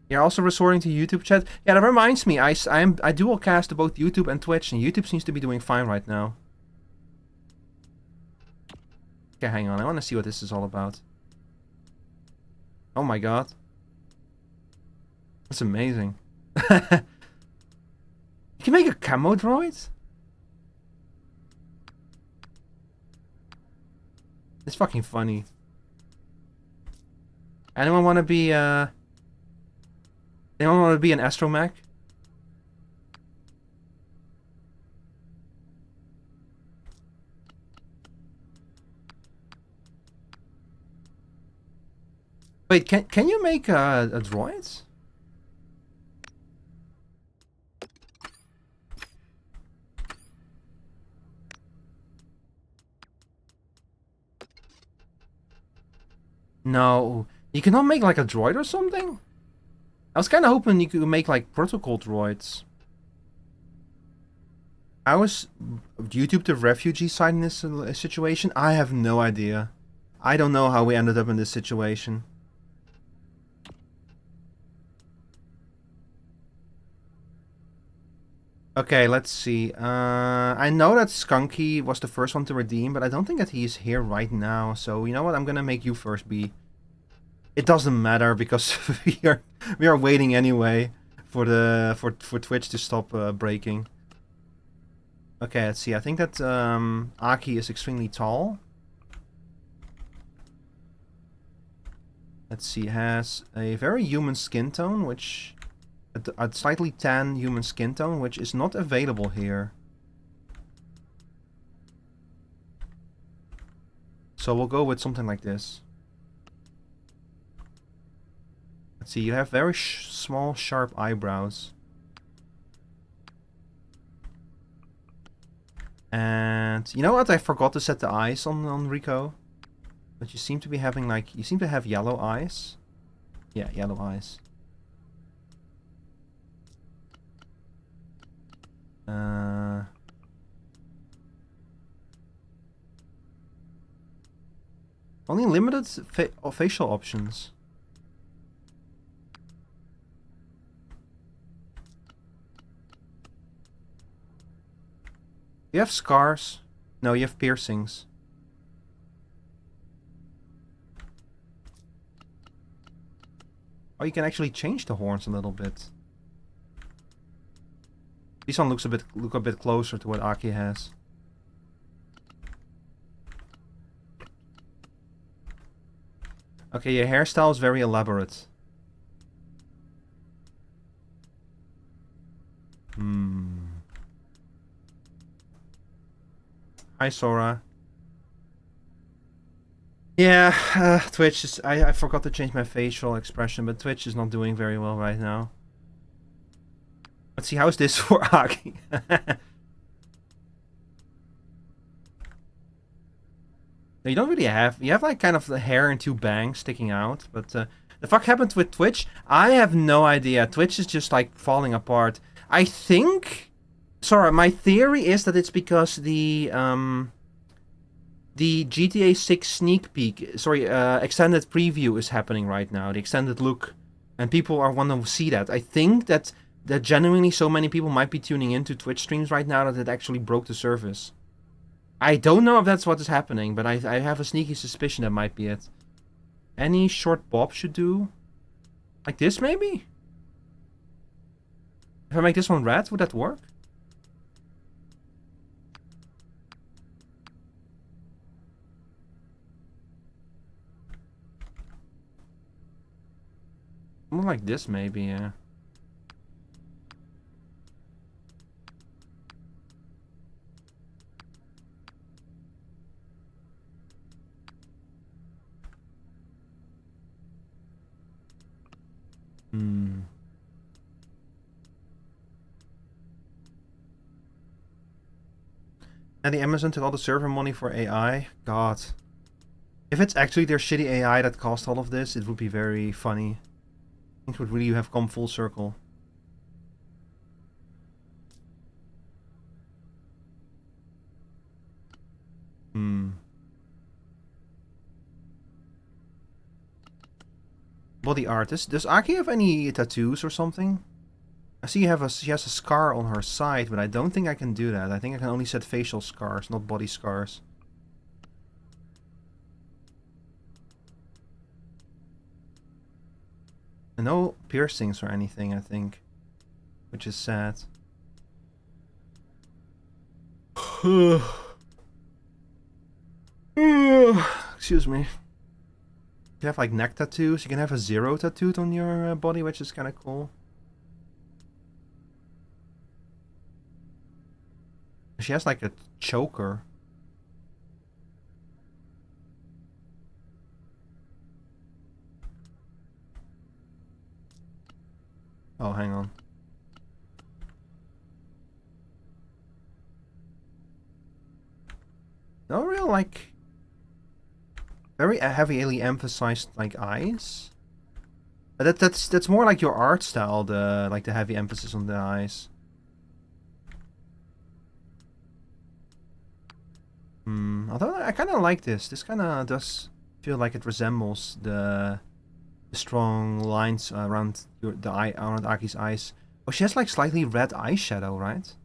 You're also resorting to YouTube chat. Yeah, that reminds me. I dual cast to both YouTube and Twitch, and YouTube seems to be doing fine right now. Okay, hang on. I want to see what this is all about. Oh my god. That's amazing. You can make a camo droid? It's fucking funny. Anyone want to be an astromech? Wait, can you make a droid? No, you cannot make like a droid or something? I was kind of hoping you could make like protocol droids. How is YouTube the refugee side in this situation? I have no idea. I don't know how we ended up in this situation. Okay, let's see. I know that Skunky was the first one to redeem, but I don't think that he's here right now. So you know what? I'm gonna make you first, B. It doesn't matter because we are waiting anyway for Twitch to stop breaking. Okay, let's see. I think that Aki is extremely tall. Let's see. Has a very human skin tone, which a slightly tan human skin tone, which is not available here. So we'll go with something like this. Let's see, you have very small, sharp eyebrows. And you know what? I forgot to set the eyes on Rico. But you seem to be having like, you seem to have yellow eyes. Yeah, yellow eyes. Only limited facial options. You have scars? No, you have piercings. Oh, you can actually change the horns a little bit. This one look a bit closer to what Aki has. Okay, your hairstyle is very elaborate. Hi, Sora. Yeah, Twitch is... I forgot to change my facial expression, but Twitch is not doing very well right now. Let's see, how's this for Aki? You don't really have... You have like kind of the hair and two bangs sticking out, but the fuck happened with Twitch? I have no idea. Twitch is just like falling apart. I think... Sorry, my theory is that it's because the GTA 6 sneak peek, extended preview is happening right now, the extended look, and people are wanting to see that. I think that genuinely so many people might be tuning into Twitch streams right now that it actually broke the service. I don't know if that's what is happening, but I have a sneaky suspicion that might be it. Any short bob should do. Like this, maybe? If I make this one red, would that work? More like this, maybe, yeah. Hmm. And the Amazon took all the server money for AI? God. If it's actually their shitty AI that caused all of this, it would be very funny. Things would really have come full circle. Hmm. Body art. Does Aki have any tattoos or something? I see she has a scar on her side, but I don't think I can do that. I think I can only set facial scars, not body scars. And no piercings or anything, I think. Which is sad. Excuse me. You have like neck tattoos. You can have a 0 tattooed on your body, which is kind of cool. She has like a choker. Oh, hang on. No real like very heavily emphasized like eyes. That's more like your art style, the like the heavy emphasis on the eyes. Although I kind of like this. This kind of does feel like it resembles the strong lines around around Aki's eyes. Oh, she has like slightly red eyeshadow, right?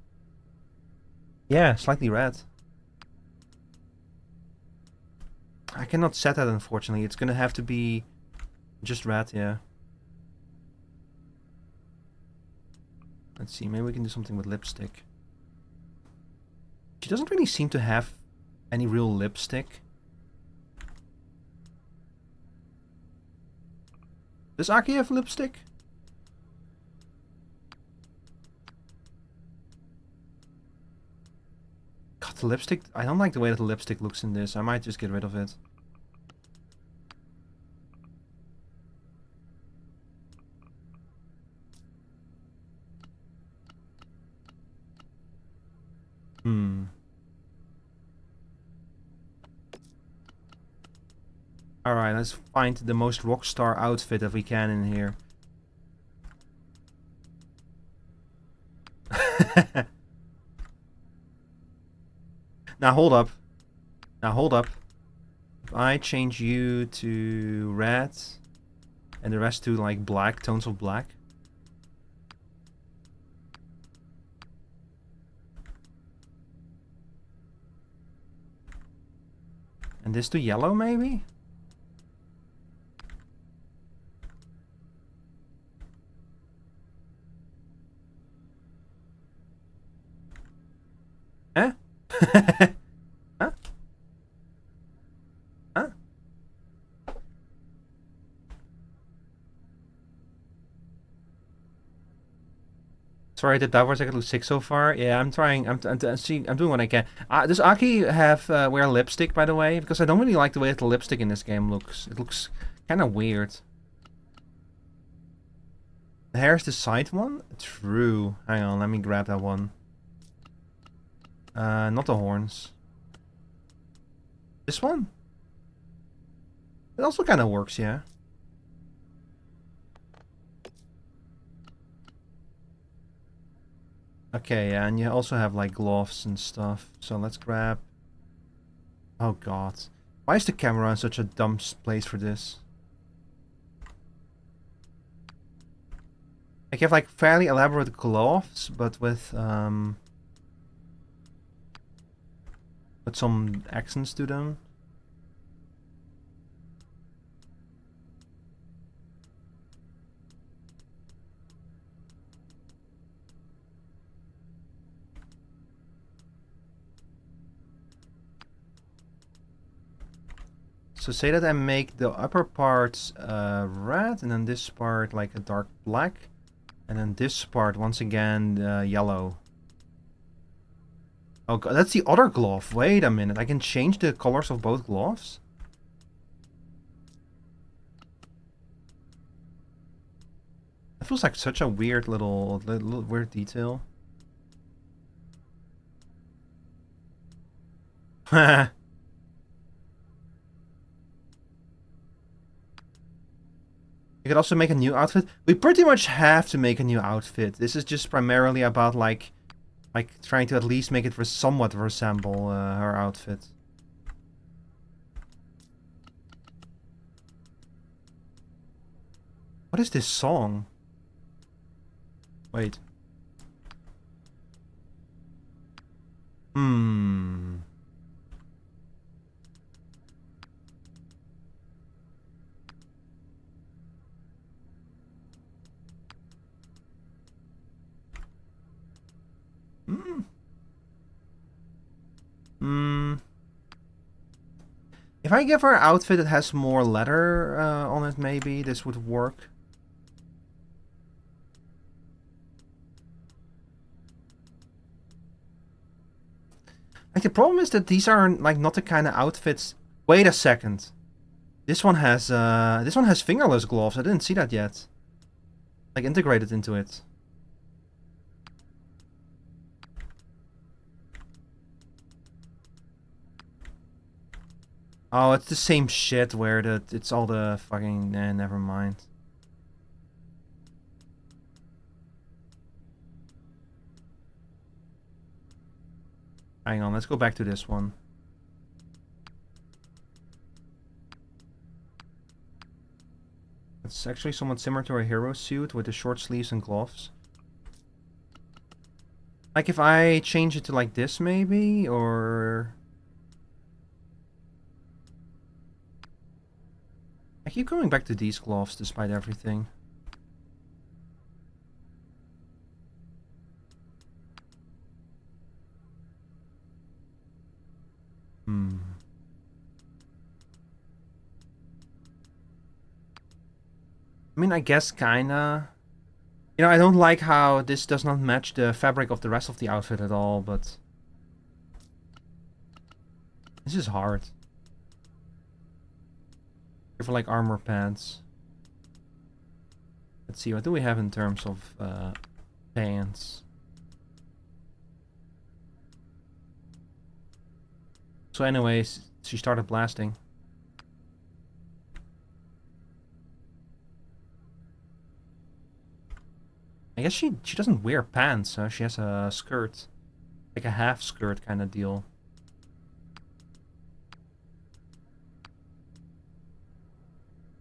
Yeah, slightly red. I cannot set that, unfortunately. It's gonna have to be just red, yeah. Let's see, maybe we can do something with lipstick. She doesn't really seem to have any real lipstick. Does Aki have lipstick? God, the lipstick... I don't like the way that the lipstick looks in this. I might just get rid of it. Alright, let's find the most rockstar outfit that we can in here. Now hold up. Now hold up. If I change you to red and the rest to like black, tones of black. And this to yellow maybe? Huh? Huh? Huh? Sorry, that was like 6 so far. Yeah, I'm trying. I'm doing what I can. Does Aki have wear lipstick, by the way? Because I don't really like the way that the lipstick in this game looks. It looks kind of weird. The hair is the side one? True. Hang on, let me grab that one. Not the horns. This one? It also kind of works, yeah. Okay, yeah, and you also have like gloves and stuff. So let's grab... Oh god. Why is the camera in such a dumb place for this? Like you have like fairly elaborate gloves, but with Put some accents to them. So say that I make the upper part red, and then this part like a dark black, and then this part once again yellow. Oh god, that's the other glove. Wait a minute, I can change the colors of both gloves? That feels like such a weird little weird detail. Haha. You could also make a new outfit. We pretty much have to make a new outfit. This is just primarily about like trying to at least make it somewhat resemble her outfit. What is this song? Wait. If I give her an outfit that has more leather on it, maybe this would work. Like the problem is that these are like not the kind of outfits. Wait a second. This one has fingerless gloves. I didn't see that yet. Like integrated into it. Oh, it's the same shit where it's all the fucking... never mind. Hang on, let's go back to this one. It's actually somewhat similar to a hero suit with the short sleeves and gloves. Like if I change it to like this maybe, or... I keep going back to these gloves despite everything. I mean, I guess kinda. You know, I don't like how this does not match the fabric of the rest of the outfit at all, but... This is hard. Here for like armor pants. Let's see, what do we have in terms of pants? So anyways, she started blasting. I guess she doesn't wear pants, huh? She has a skirt. Like a half skirt kind of deal.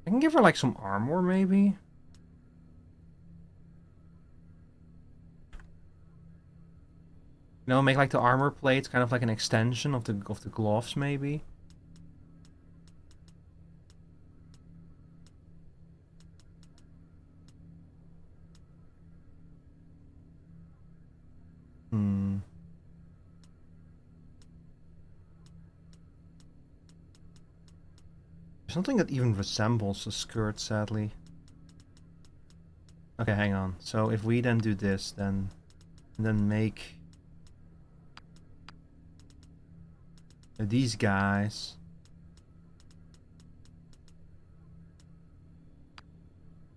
I can give her like some armor maybe. You know, make like the armor plates kind of like an extension of the gloves maybe. There's something that even resembles a skirt, sadly. Okay, hang on. So if we then do this, then make these guys.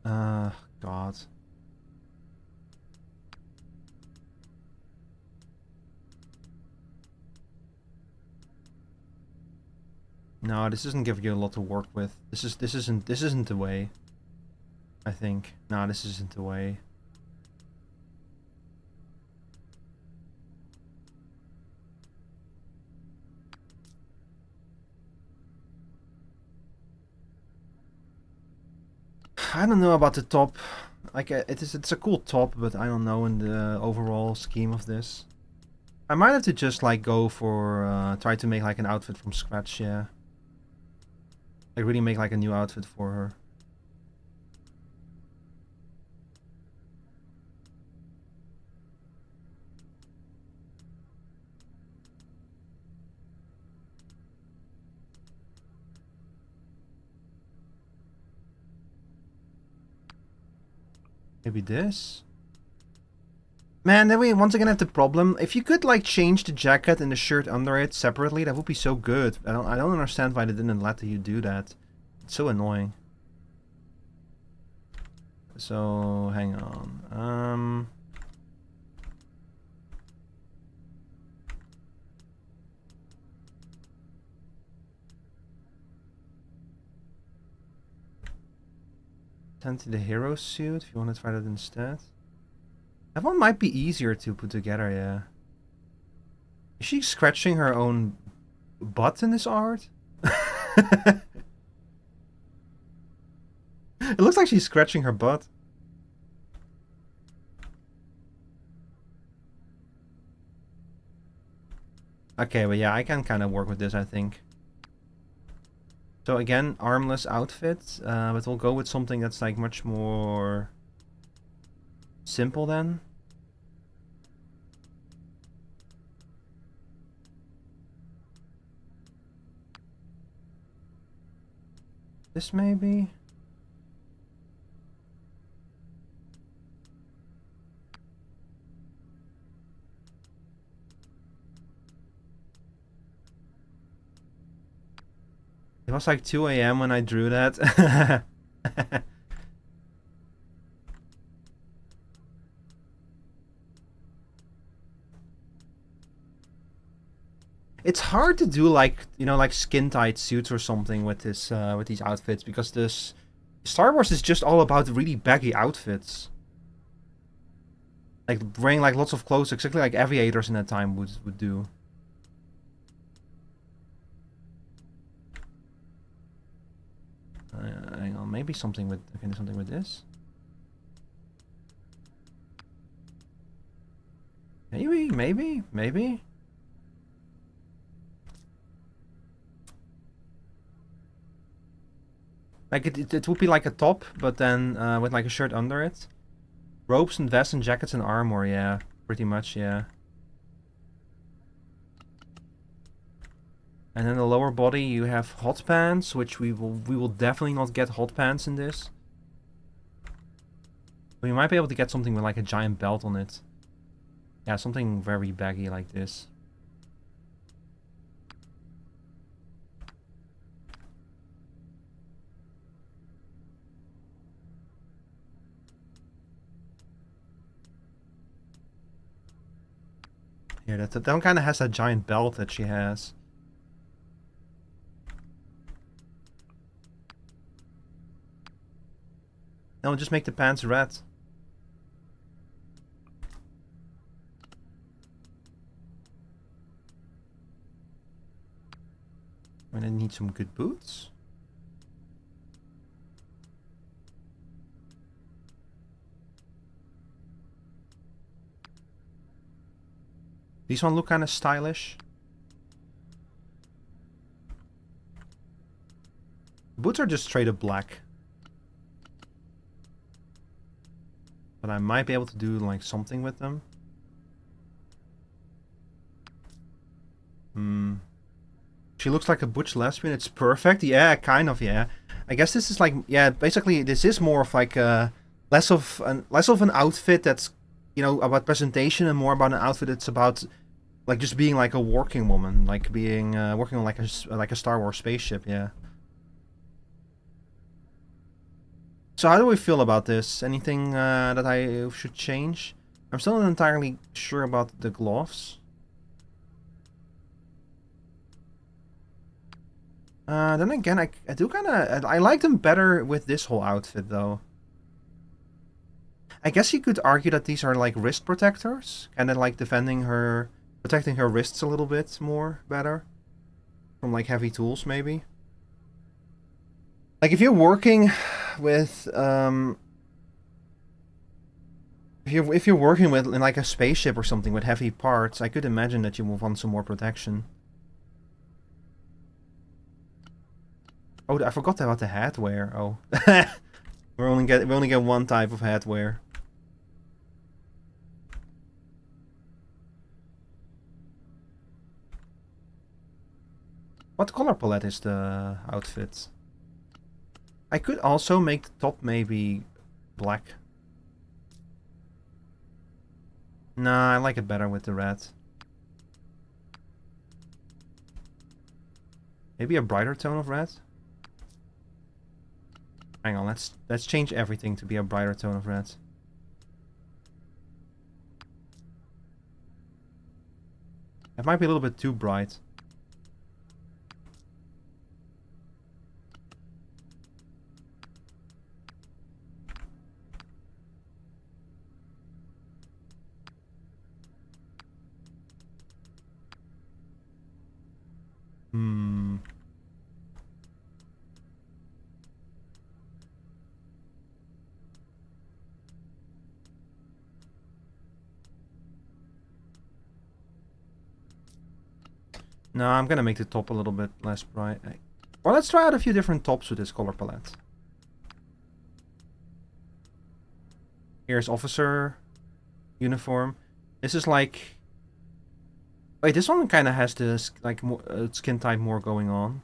God. No, this doesn't give you a lot to work with. This isn't the way. I think. No, this isn't the way. I don't know about the top. Like it's a cool top, but I don't know in the overall scheme of this. I might have to just like go for try to make like an outfit from scratch, yeah. Like really make like a new outfit for her. Maybe this? Man, then we once again have the problem. If you could like change the jacket and the shirt under it separately, that would be so good. I don't understand why they didn't let you do that. It's so annoying. So hang on. Send to the hero suit if you want to try that instead. That one might be easier to put together, yeah. Is she scratching her own butt in this art? It looks like she's scratching her butt. Okay, but yeah, I can kind of work with this, I think. So again, armless outfit, but we'll go with something that's like much more simple then. This maybe? It was like 2 AM when I drew that. It's hard to do like, you know, like skin tight suits or something with this with these outfits because this Star Wars is just all about really baggy outfits. Like wearing like lots of clothes, exactly like aviators in that time would do. Hang on, maybe something with I can do something with this. Maybe. Like it would be like a top, but then with like a shirt under it. Ropes and vests and jackets and armor, yeah, pretty much, yeah. And then the lower body, you have hot pants, which we will definitely not get hot pants in this. But you might be able to get something with like a giant belt on it. Yeah, something very baggy like this. Yeah, that one kind of has that giant belt that she has. No, just make the pants red. And I need some good boots. These one look kind of stylish. Boots are just straight up black. But I might be able to do like something with them. She looks like a butch lesbian. It's perfect. Yeah, kind of, yeah. I guess this is like, yeah, basically this is more of like less of an outfit that's, you know, about presentation and more about an outfit that's about like just being like a working woman, like being working on like a Star Wars spaceship, yeah. So how do we feel about this? Anything that I should change? I'm still not entirely sure about the gloves. Then again, I do kind of I like them better with this whole outfit though. I guess you could argue that these are like wrist protectors, and then like protecting her wrists a little bit more better from like heavy tools maybe. Like if you're working with If you're working with in like a spaceship or something with heavy parts, I could imagine that you will want some more protection. Oh, I forgot about the headwear. Oh, we only get one type of headwear. What color palette is the outfit? I could also make the top maybe black. Nah, I like it better with the red. Maybe a brighter tone of red? Hang on, let's change everything to be a brighter tone of red. It might be a little bit too bright. Hmm. No, I'm gonna make the top a little bit less bright. Well, let's try out a few different tops with this color palette. Here's officer uniform. This is like... Wait, this one kind of has this like more, skin type more going on.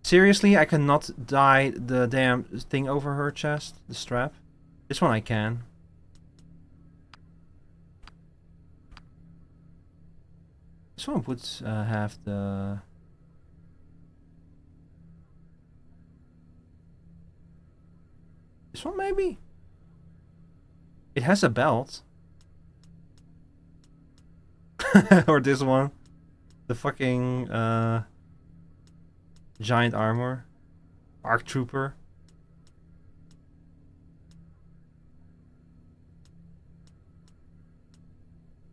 Seriously, I cannot dye the damn thing over her chest, the strap. This one I can. This one would have the... This one maybe? It has a belt. Or this one. The fucking giant armor. Arc Trooper.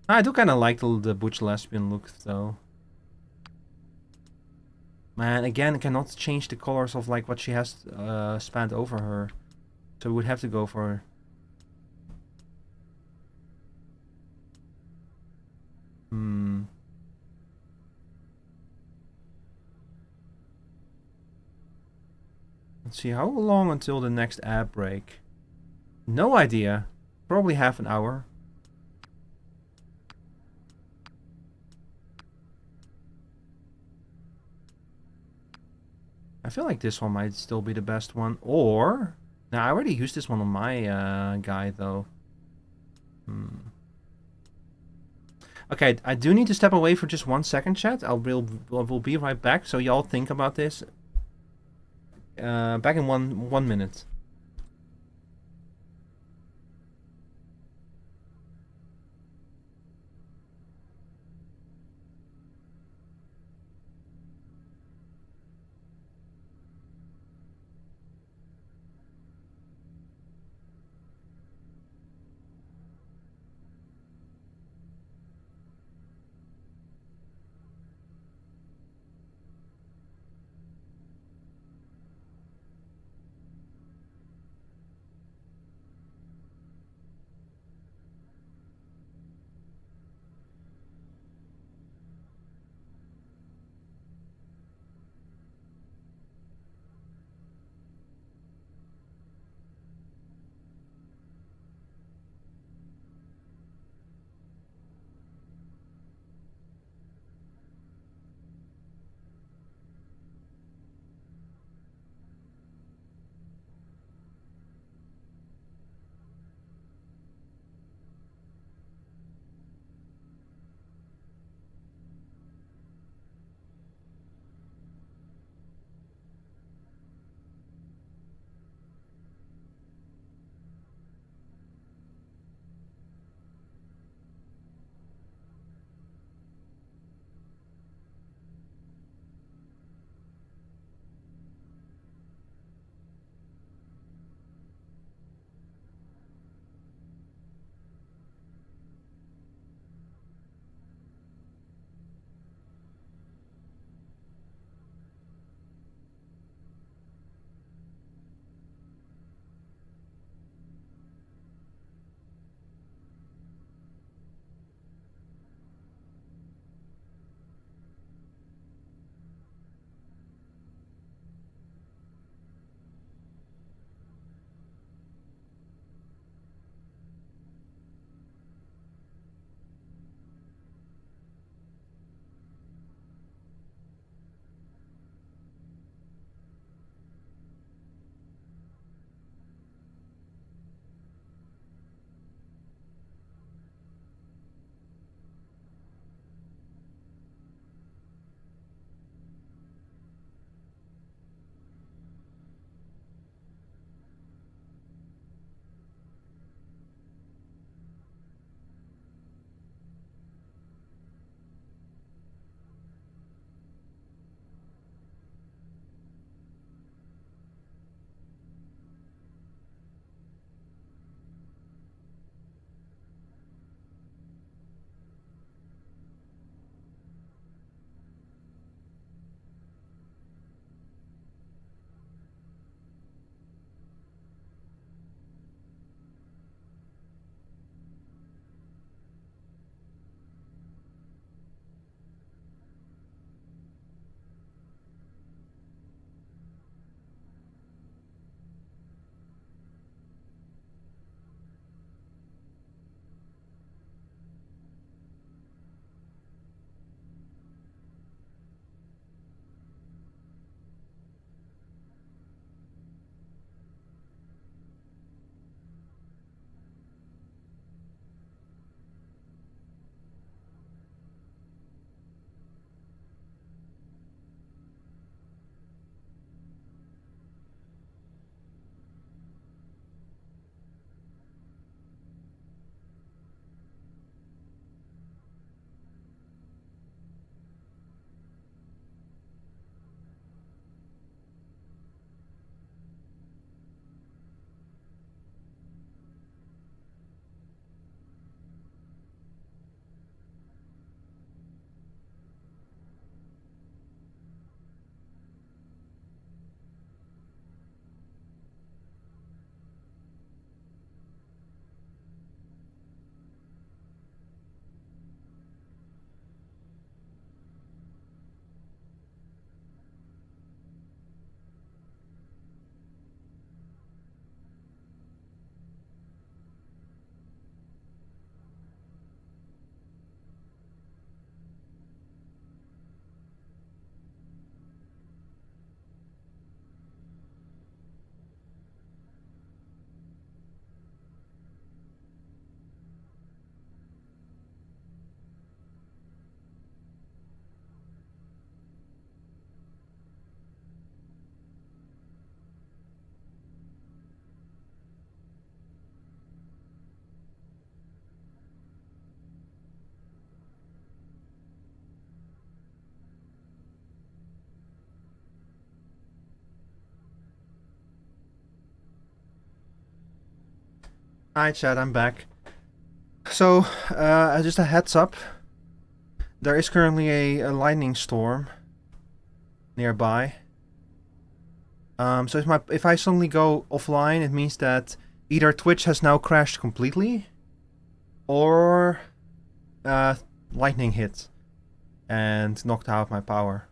I do kind of like the butch lesbian look though. Man, again, I cannot change the colors of like what she has spanned over her. So we would have to go for... Let's see, how long until the next ad break? No idea. Probably half an hour. I feel like this one might still be the best one. Or... Now, I already used this one on my guy, though. Okay, I do need to step away for just 1 second, chat. We'll be right back, so y'all think about this. Back in one minute. Hi chat, I'm back. So, just a heads up. There is currently a lightning storm nearby. So if I suddenly go offline, it means that either Twitch has now crashed completely, or lightning hit and knocked out my power.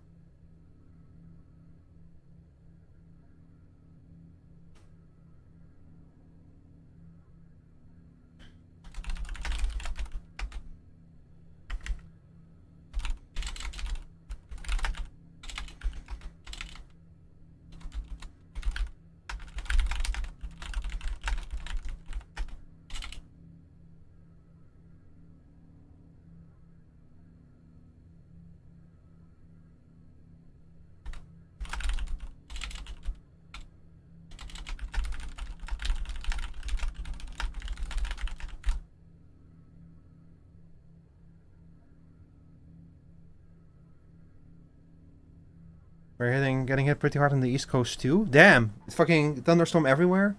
We're getting hit pretty hard on the East Coast too. Damn, it's fucking thunderstorm everywhere,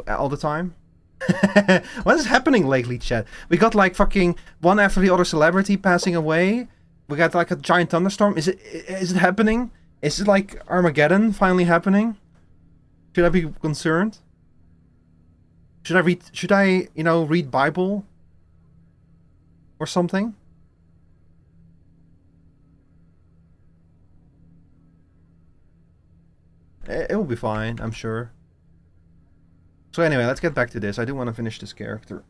all the time. What is happening lately, chat? We got like fucking one after the other celebrity passing away. We got like a giant thunderstorm. Is it happening? Is it like Armageddon finally happening? Should I be concerned? Should I read Bible or something? It will be fine, I'm sure. So anyway, let's get back to this. I do want to finish this character.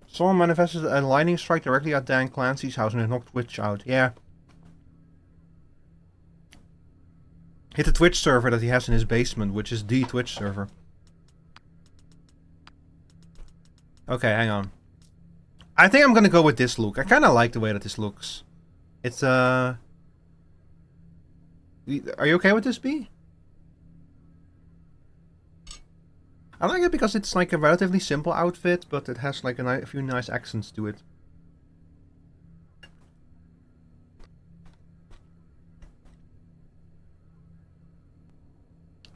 Someone manifested a lightning strike directly at Dan Clancy's house and it knocked Twitch out. Yeah. Hit the Twitch server that he has in his basement, which is the Twitch server. Okay, hang on. I think I'm gonna go with this look. I kinda like the way that this looks. It's Are you okay with this, B? I like it because it's like a relatively simple outfit, but it has like a few nice accents to it.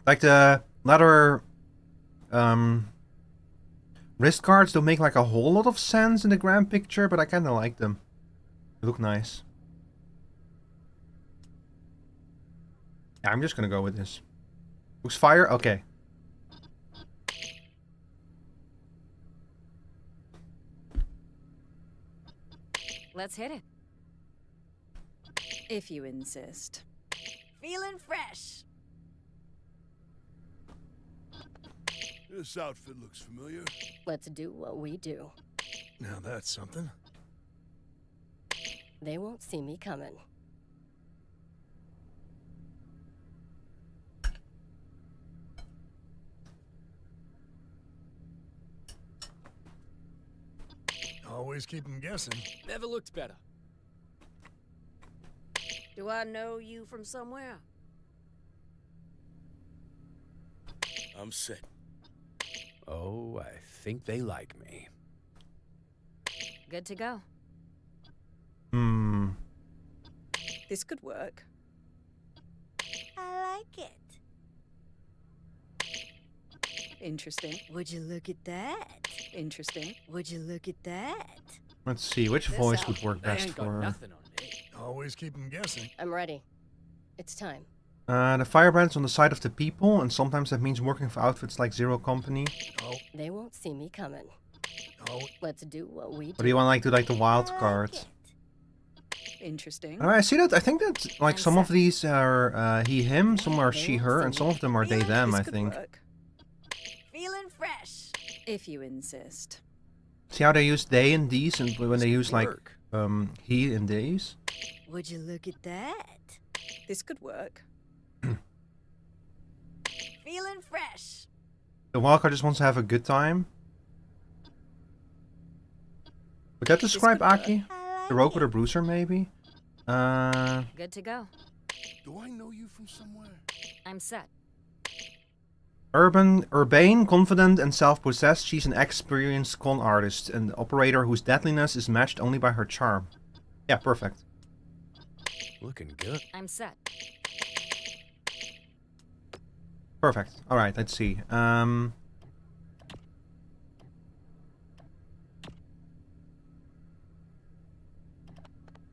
Like the leather wrist guards don't make like a whole lot of sense in the grand picture, but I kinda like them. They look nice. Yeah, I'm just gonna go with this. Looks fire? Okay. Let's hit it. If you insist. Feeling fresh. This outfit looks familiar. Let's do what we do. Now that's something. They won't see me coming. Always keep them guessing. Never looked better. Do I know you from somewhere? I'm set. Oh, I think they like me. Good to go. Hmm. This could work. I like it. Interesting. Would you look at that? Interesting. Would you look at that? Let's see, which voice would work They best ain't for got her? nothing on me. Always keep them guessing. I'm ready. It's time. The firebrand's on the side of the people, and sometimes that means working for outfits like Zero Company. Oh, They won't see me coming. oh. Let's do what we do. Or do you want to like the wild card? Interesting. I see that. I think that like I'm some of set. these are he him, some are They she won't her, see and some me. of them are they them. This I could think. work. Feeling fresh. If you insist. See how they use they and these, and when they use like Work. he and these. Would you look at that? This could work. Feeling fresh. The wild card just wants to have a good time. Would that describe could work. Aki? I The like rogue with it. a bruiser, maybe? Good to go. Do I know you from somewhere? I'm set. Urbane, confident, and self-possessed, she's an experienced con artist, an operator whose deadliness is matched only by her charm. Yeah, perfect. Looking good. I'm set. Perfect. Alright, let's see. The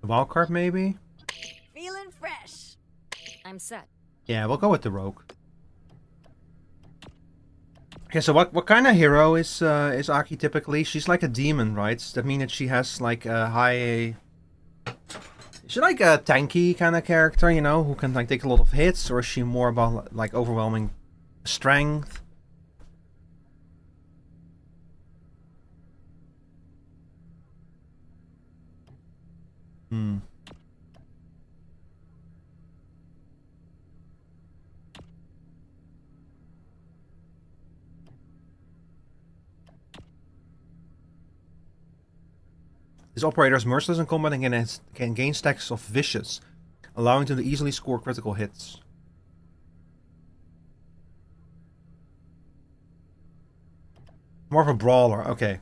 wild card, maybe? Feeling fresh. I'm set. Yeah, we'll go with the rogue. Okay, so what kind of hero is Aki typically? She's like a demon, right? Does that mean that she has like a high... Is she like a tanky kind of character, you know, who can like take a lot of hits, or is she more about like overwhelming strength? Hmm. This operator is merciless in combat and can gain stacks of vicious, allowing them to easily score critical hits. More of a brawler, okay.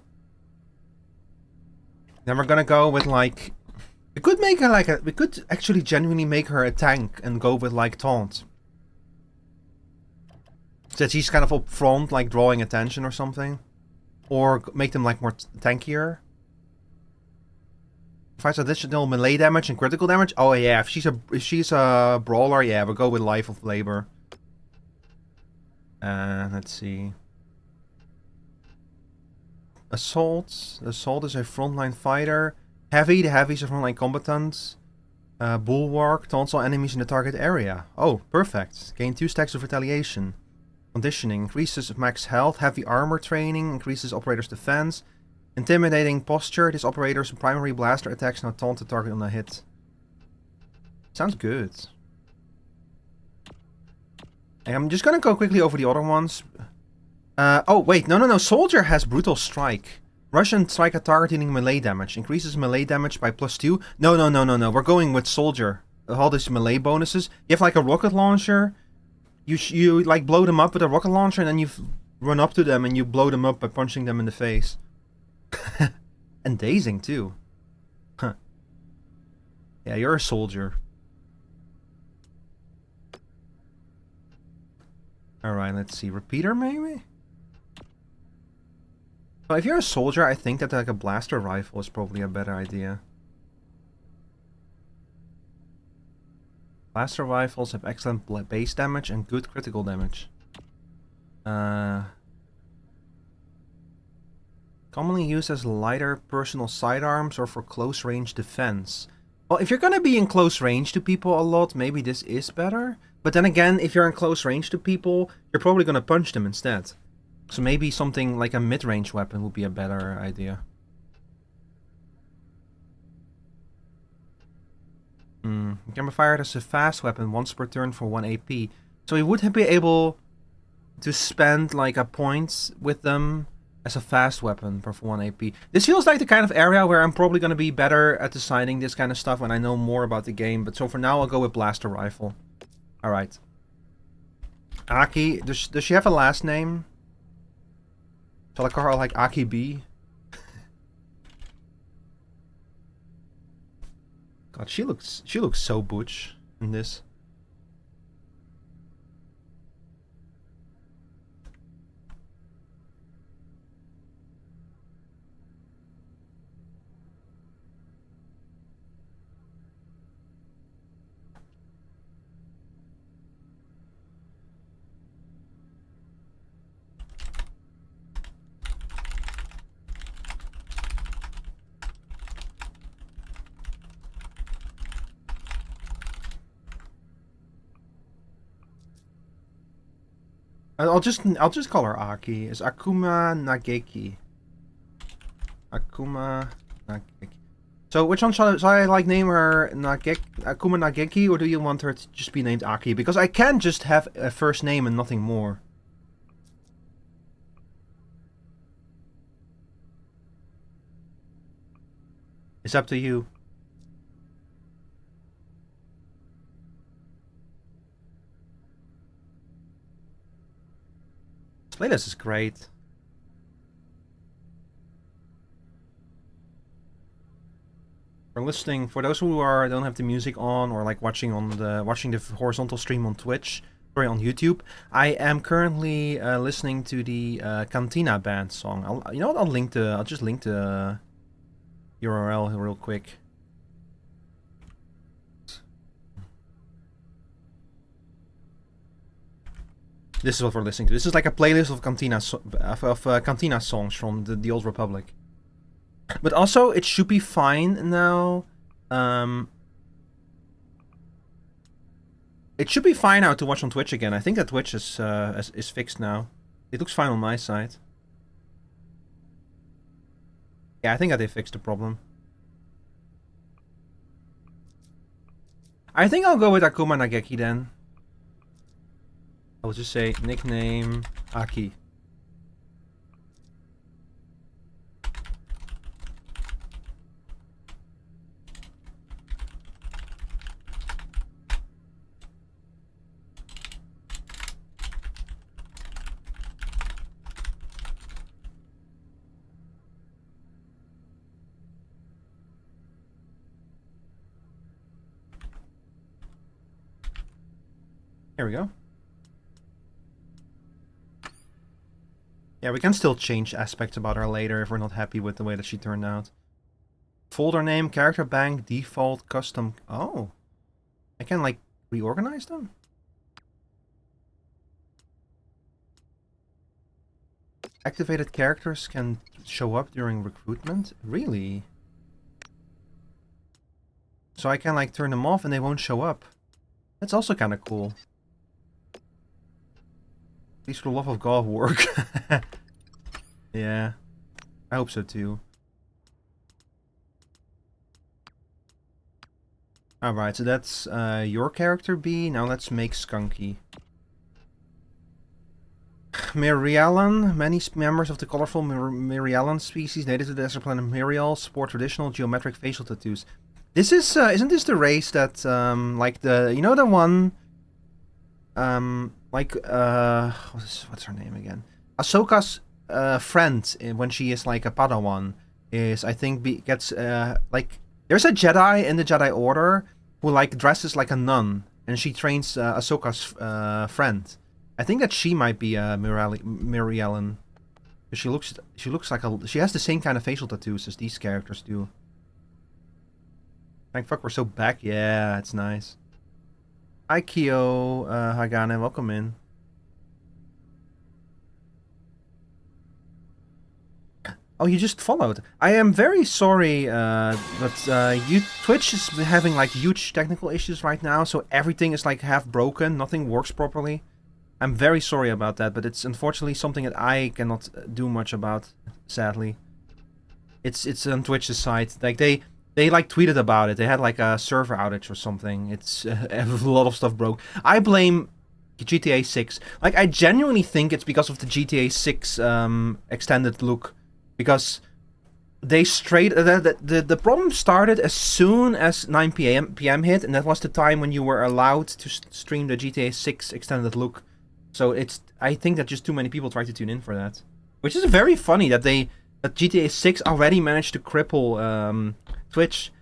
Then we're gonna go with like... We could make her like a... We could actually genuinely make her a tank and go with like taunt. So that she's kind of up front, like drawing attention or something. Or make them like more tankier. Provides additional melee damage and critical damage. Oh yeah, if she's a brawler, yeah, we'll go with Life of Labor. Let's see. Assault. Assault is a frontline fighter. Heavy. The heavy is a frontline combatant. Bulwark taunts all enemies in the target area. Oh, perfect. Gain 2 stacks of retaliation. Conditioning increases max health. Heavy armor training increases operator's defense. Intimidating posture. This operator's primary blaster attacks now taunt the target on a hit. Sounds good. I'm just gonna go quickly over the other ones. Oh, wait. No. Soldier has Brutal Strike. Russian strike at target dealing melee damage. Increases melee damage by +2. No. We're going with Soldier. All these melee bonuses. You have like a rocket launcher. You like blow them up with a rocket launcher and then you run up to them and you blow them up by punching them in the face. And dazing too. Huh. Yeah, you're a soldier. Alright, let's see. Repeater maybe? Well, if you're a soldier, I think that like a blaster rifle is probably a better idea. Blaster rifles have excellent base damage and good critical damage. Commonly used as lighter personal sidearms or for close range defense. Well, if you're gonna be in close range to people a lot, maybe this is better. But then again, if you're in close range to people, you're probably gonna punch them instead. So maybe something like a mid-range weapon would be a better idea. Can be fired as a fast weapon once per turn for 1 AP. So you would be able to spend like a point with them as a fast weapon for 1 AP. This feels like the kind of area where I'm probably going to be better at deciding this kind of stuff when I know more about the game. But so for now, I'll go with Blaster Rifle. Alright. Aki, does she have a last name? Shall I call her like Aki B? God, she looks so butch in this. I'll just call her Aki. It's Akuma Nageki. Akuma Nageki. So which one shall I like name her Akuma Nageki, or do you want her to just be named Aki? Because I can just have a first name and nothing more. It's up to you. This playlist is great. For listening, for those who don't have the music on or like watching the horizontal stream on Twitch, Sorry, on YouTube. I am currently listening to the Cantina Band song. You know what? I'll just link the URL real quick. This is what we're listening to. This is like a playlist of Cantina songs from the Old Republic. But also, it should be fine now. It should be fine now to watch on Twitch again. I think that Twitch is fixed now. It looks fine on my side. Yeah, I think that they fixed the problem. I think I'll go with Akuma Nageki then. I'll just say nickname Aki. Here we go. Yeah, we can still change aspects about her later if we're not happy with the way that she turned out. Folder name, character bank, default, custom. Oh. I can, like, reorganize them? Activated characters can show up during recruitment? Really? So I can, like, turn them off and they won't show up. That's also kind of cool. At least for the love of God work. Yeah. I hope so too. Alright, so that's your character B. Now let's make Skunky. Mirialan. Many members of the colorful Mirialan species native to the desert planet Mirial sport traditional geometric facial tattoos. This is, isn't this the race that, like the, you know the one, like, what's her name again? Ahsoka's friend, when she is like a Padawan, is, I think, gets, like, there's a Jedi in the Jedi Order who, like, dresses like a nun, and she trains Ahsoka's friend. I think that she might be Mirialan. She looks like she has the same kind of facial tattoos as these characters do. Thank fuck we're so back. Yeah, it's nice. Hi Kyo, Hagane, welcome in. Oh, you just followed. I am very sorry, but Twitch is having like huge technical issues right now, so everything is like half broken, nothing works properly. I'm very sorry about that, but it's unfortunately something that I cannot do much about, sadly. It's on Twitch's site. Like they like tweeted about it. They had like a server outage or something. It's a lot of stuff broke. I blame GTA 6. Like I genuinely think it's because of the GTA 6 extended look, because they the problem started as soon as 9 p.m. hit, and that was the time when you were allowed to stream the GTA 6 extended look. So I think that just too many people tried to tune in for that, which is very funny that GTA 6 already managed to cripple Twitch.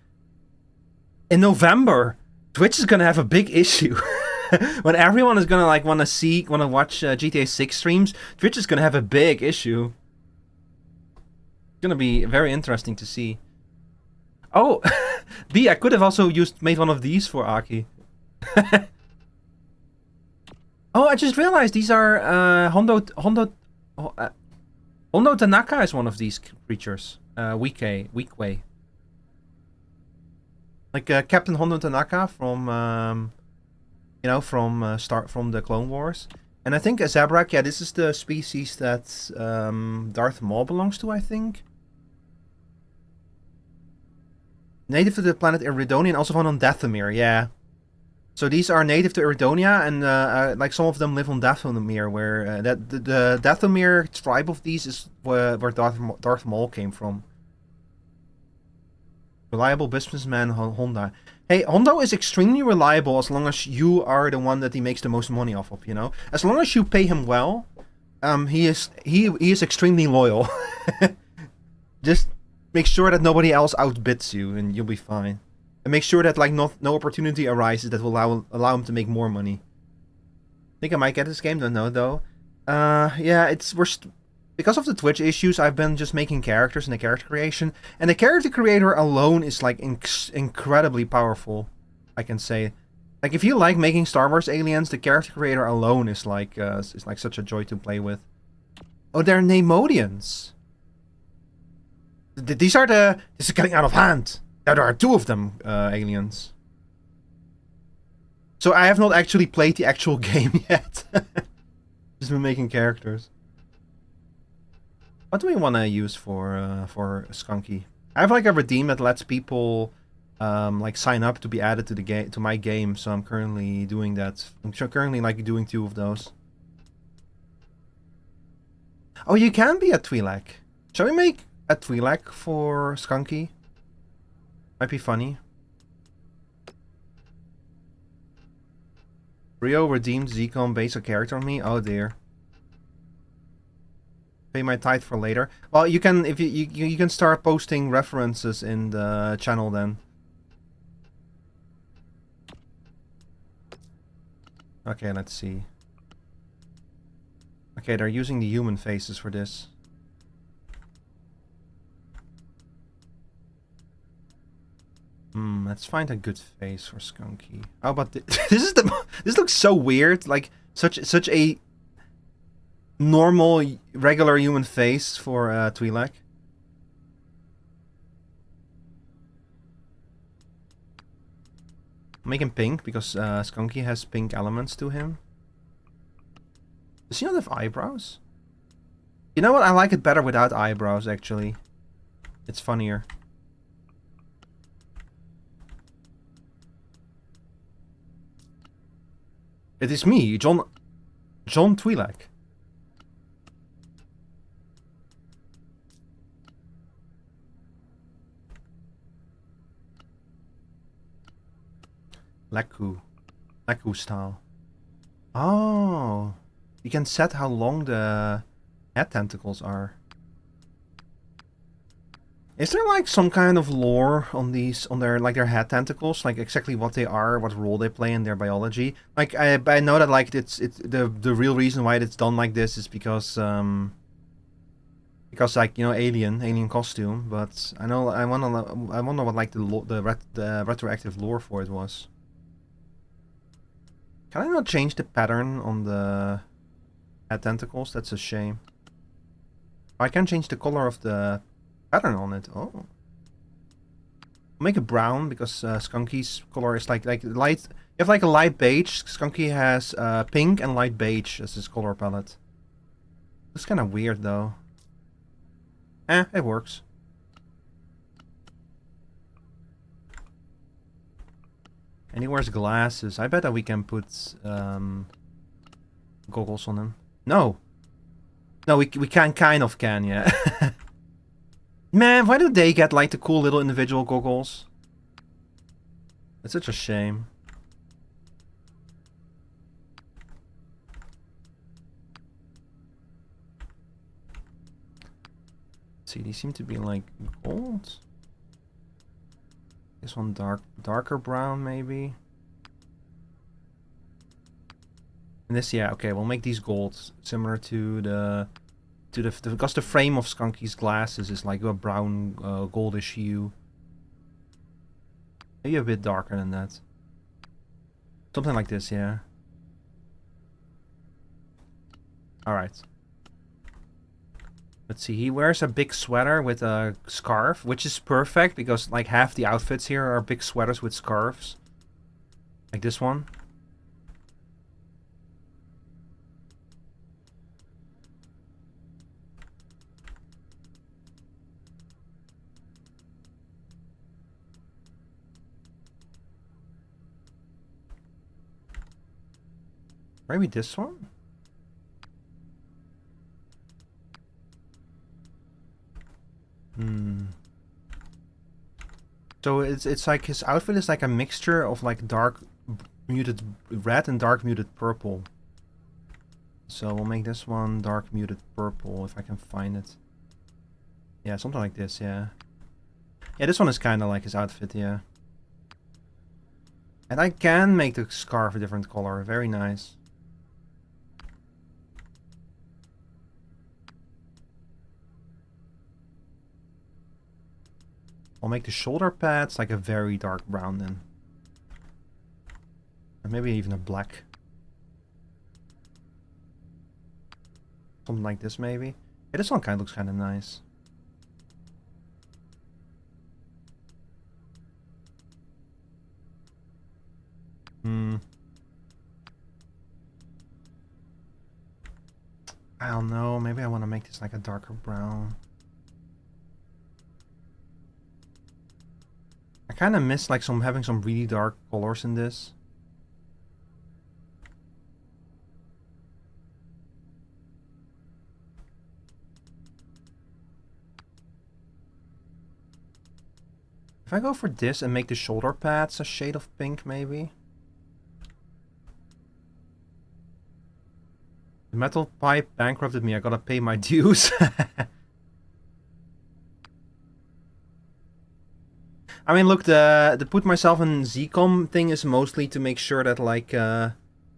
In November, Twitch is gonna have a big issue. When everyone is gonna like want to watch GTA 6 streams, Twitch is gonna have a big issue. It's gonna be very interesting to see. Oh, B, I could have also made one of these for Aki. Oh, I just realized these are Hondo Tanaka is one of these creatures. Weekway. Like Captain Hondo Tanaka from you know, from the Clone Wars. And I think Zabrak, yeah, this is the species that Darth Maul belongs to, I think. Native to the planet Iridonia and also found on Dathomir, yeah. So these are native to Iridonia, and like some of them live on Dathomir, where the Dathomir tribe of these is where Darth Maul came from. Reliable businessman Honda. Hey, Hondo is extremely reliable as long as you are the one that he makes the most money off of, you know? As long as you pay him well, he is extremely loyal. Just make sure that nobody else outbids you and you'll be fine. And make sure that like no opportunity arises that will allow him to make more money. Think I might get this game, don't know though. Yeah, because of the Twitch issues, I've been just making characters and the character creation, and the character creator alone is like incredibly powerful. I can say, like if you like making Star Wars aliens, the character creator alone is like such a joy to play with. Oh, they're Neimoidians. This is getting out of hand. There are 2 of them, aliens. So I have not actually played the actual game yet. Just been making characters. What do we want to use for Skunky? I have like a redeem that lets people like sign up to be added to the game, to my game. So I'm currently doing that. I'm currently like doing 2 of those. Oh, you can be a Twi'lek. Shall we make a Twi'lek for Skunky? Might be funny. Rio redeemed Zcon base a character on me. Oh dear. Pay my tithe for later. Well, you can if you can start posting references in the channel then. Okay, let's see. Okay, they're using the human faces for this. Let's find a good face for Skunky. How about this? This looks so weird. Like such a normal, regular human face for Twi'lek. Make him pink because Skunky has pink elements to him. Does he not have eyebrows? You know what? I like it better without eyebrows, actually. It's funnier. It is me, John Twi'lek. Leku style. Oh, you can set how long the head tentacles are. Is there like some kind of lore on their head tentacles, like exactly what they are, what role they play in their biology? Like I know that like it's the real reason why it's done like this is because like, you know, alien costume, but I wonder what like the retroactive lore for it was. Can I not change the pattern on the head tentacles? That's a shame. I can change the color of the pattern on it. Oh, I'll make it brown because Skunky's color is like light. You have like a light beige. Skunky has pink and light beige as his color palette. It's kind of weird though. It works. And he wears glasses. I bet that we can put goggles on him. No, we can kind of yeah. Man, why do they get like the cool little individual goggles? It's such a shame. See, these seem to be like gold. This one darker brown maybe. And this, yeah, okay, we'll make these gold similar to because the frame of Skunky's glasses is like a brown goldish hue. Maybe a bit darker than that. Something like this, yeah. Alright. Let's see, he wears a big sweater with a scarf, which is perfect because like half the outfits here are big sweaters with scarves. Like this one. Maybe this one? So it's like his outfit is like a mixture of like dark muted red and dark muted purple. So we'll make this one dark muted purple if I can find it. Yeah, something like this, yeah. Yeah, this one is kind of like his outfit, yeah. And I can make the scarf a different color, very nice. I'll make the shoulder pads like a very dark brown then. And maybe even a black. Something like this maybe. Yeah, this one kind of looks kind of nice. I don't know, maybe I want to make this like a darker brown. I kind of miss like having some really dark colors in this. If I go for this and make the shoulder pads a shade of pink maybe. The metal pipe bankrupted me, I gotta pay my dues. I mean, look, the put myself in ZCOM thing is mostly to make sure that, like, you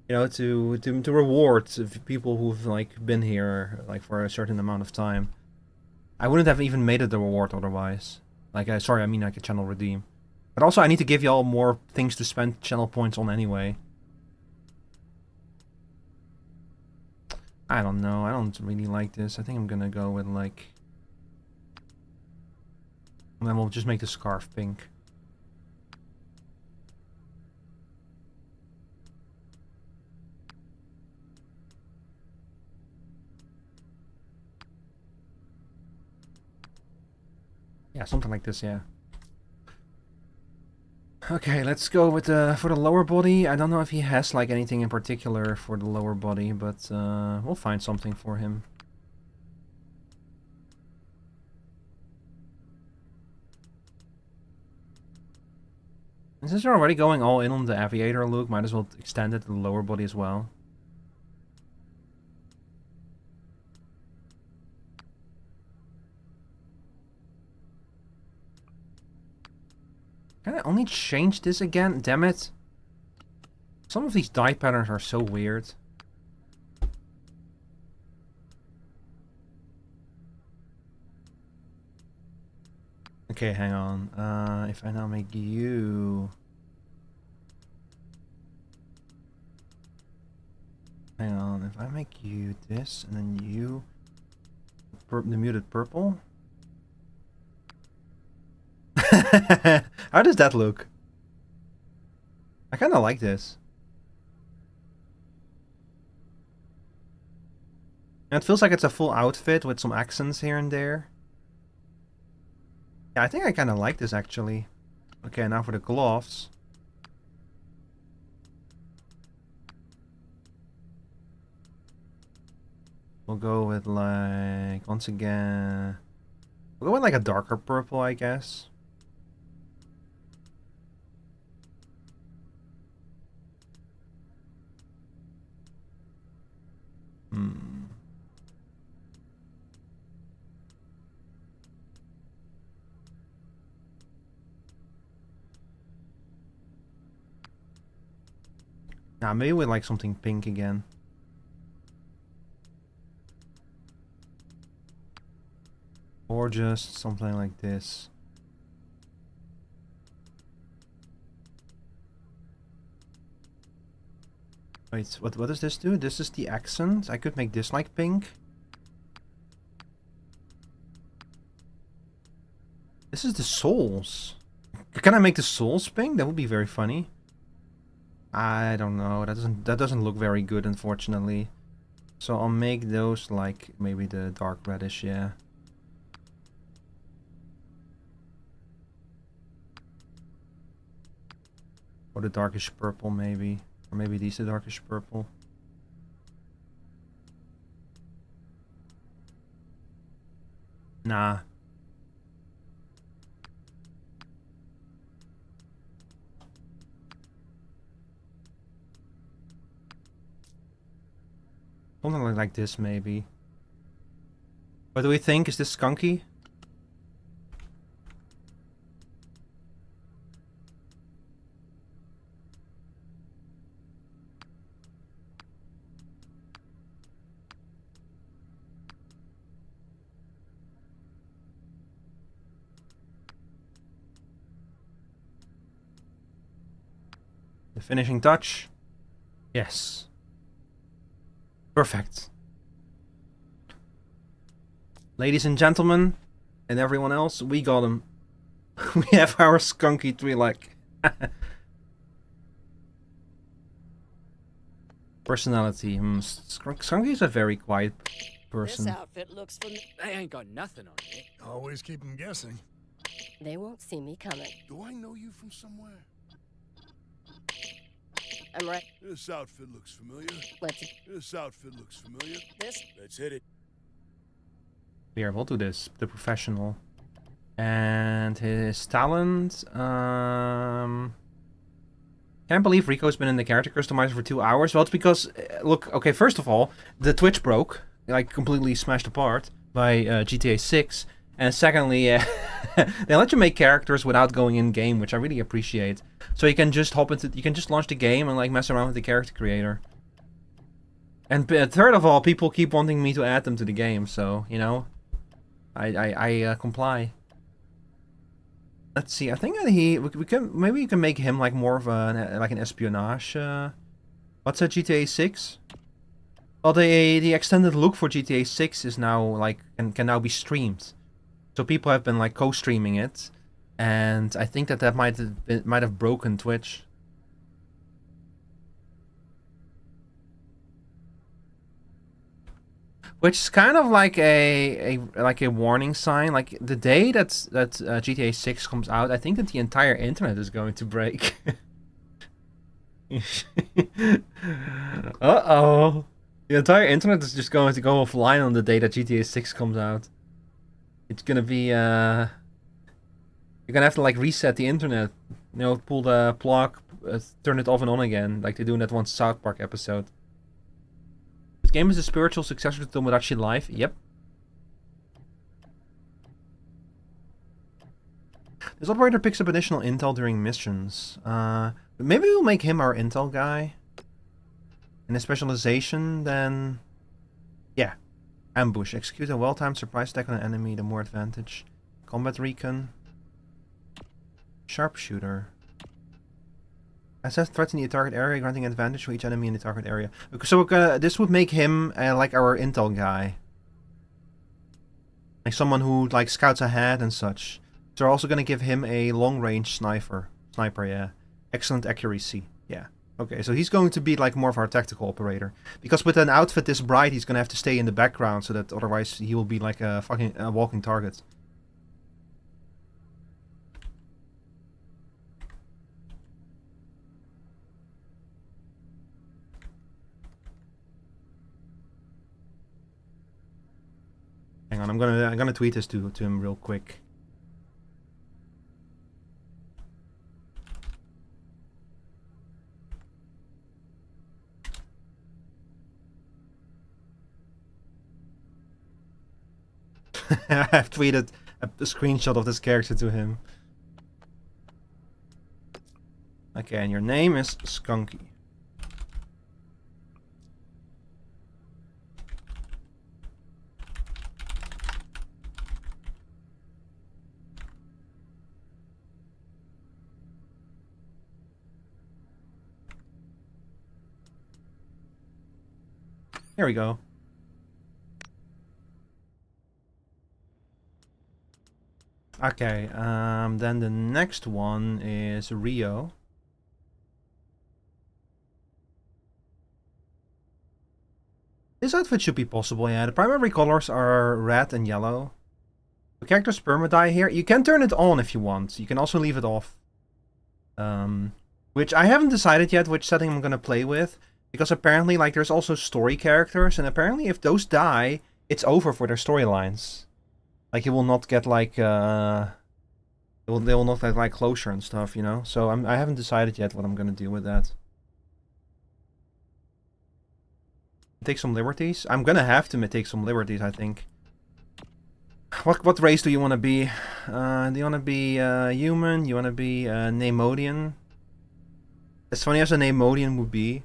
know, to reward people who've, like, been here, like, for a certain amount of time. I wouldn't have even made it a reward otherwise. Like, sorry, I mean, like, a channel redeem. But also, I need to give y'all more things to spend channel points on anyway. I don't know, I don't really like this. I think I'm gonna go with, like... And then we'll just make the scarf pink. Yeah, something like this, yeah. Okay, let's go with for the lower body. I don't know if he has like anything in particular for the lower body, but we'll find something for him. And since we're already going all in on the aviator look, might as well extend it to the lower body as well. Can I only change this again? Damn it. Some of these dye patterns are so weird. Okay, hang on. If I now make you... Hang on, if I make you this, and then you... the muted purple? How does that look? I kind of like this. And it feels like it's a full outfit with some accents here and there. Yeah, I think I kind of like this actually. Okay, now for the gloves. We'll go with like, once again... We'll go with like a darker purple, I guess. Nah, maybe with like something pink again. Or just something like this. Wait, what does this do? This is the accent. I could make this like pink. This is the soles. Can I make the soles pink? That would be very funny. I don't know. That doesn't look very good, unfortunately. So I'll make those like maybe the dark reddish, yeah. Or the darkish purple, maybe. Or maybe these the darkish purple. Nah. Something like this, maybe. What do we think? Is this skunky? The finishing touch. Yes. Perfect. Ladies and gentlemen, and everyone else, we got him. We have our skunky Twi'lek. Personality. Skunky's a very quiet person. This outfit looks familiar. They ain't got nothing on me. Always keep them guessing. They won't see me coming. Do I know you from somewhere? I'm right. This outfit looks familiar. This outfit looks familiar. Let's hit it. Here, we'll do this. The professional. And his talent. Can't believe Rico's been in the character customizer for 2 hours. Well, it's because, look, okay, first of all, the Twitch broke, like completely smashed apart by GTA 6. And secondly, they let you make characters without going in game, which I really appreciate. So you can just you can just launch the game and like mess around with the character creator. And third of all, people keep wanting me to add them to the game, so you know, I comply. Let's see. I think that maybe you can make him like more of an espionage. What's that, GTA 6? Well, the extended look for GTA 6 is now like can now be streamed. So people have been like co-streaming it, and I think that might have broken Twitch. Which is kind of like a warning sign. Like the day that GTA 6 comes out, I think that the entire internet is going to break. Uh-oh. The entire internet is just going to go offline on the day that GTA 6 comes out. It's gonna be you're gonna have to like reset the internet, you know, pull the plug, turn it off and on again, like they do in that one South Park episode. This game is a spiritual successor to Tomodachi Life. Yep. This operator picks up additional intel during missions. Maybe we'll make him our intel guy. In a specialization, then yeah. Ambush. Execute a well-timed surprise attack on an enemy, the more advantage. Combat recon. Sharpshooter. Assess threats in the target area, granting advantage to each enemy in the target area. So this would make him like our intel guy. Like someone who like scouts ahead and such. So we're also going to give him a long-range sniper. Sniper, yeah. Excellent accuracy. Yeah. Okay, so he's going to be like more of our tactical operator. Because with an outfit this bright, he's going to have to stay in the background, so that otherwise he will be like a fucking walking target. Hang on, I'm gonna tweet this to him real quick. I've tweeted a screenshot of this character to him. Okay, and your name is Skunky. Here we go. Okay, then the next one is Rio. This outfit should be possible, yeah. The primary colors are red and yellow. The character's permadye here. You can turn it on if you want. You can also leave it off. Which I haven't decided yet which setting I'm gonna play with. Because apparently, like, there's also story characters, and apparently if those die, it's over for their storylines. Like, it will not get, like, they will not get, like, closure and stuff, you know? So I haven't decided yet what I'm gonna do with that. Take some liberties? I'm gonna have to take some liberties, I think. What race do you want to be? Do you want to be human? You want to be Neimoidian? As funny as a Neimoidian would be.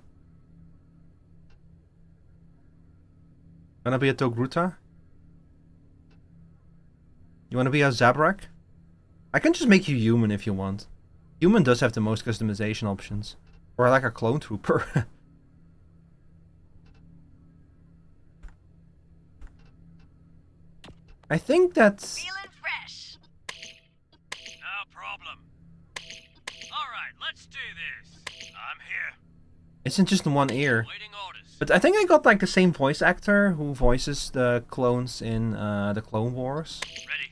Wanna be a Togruta? You wanna be a Zabrak? I can just make you human if you want. Human does have the most customization options. Or like a clone trooper. I think that's... Feeling fresh. No problem. Alright, let's do this. I'm here. It's in just one ear. Waiting orders. But I think I got like the same voice actor who voices the clones in the Clone Wars. Ready.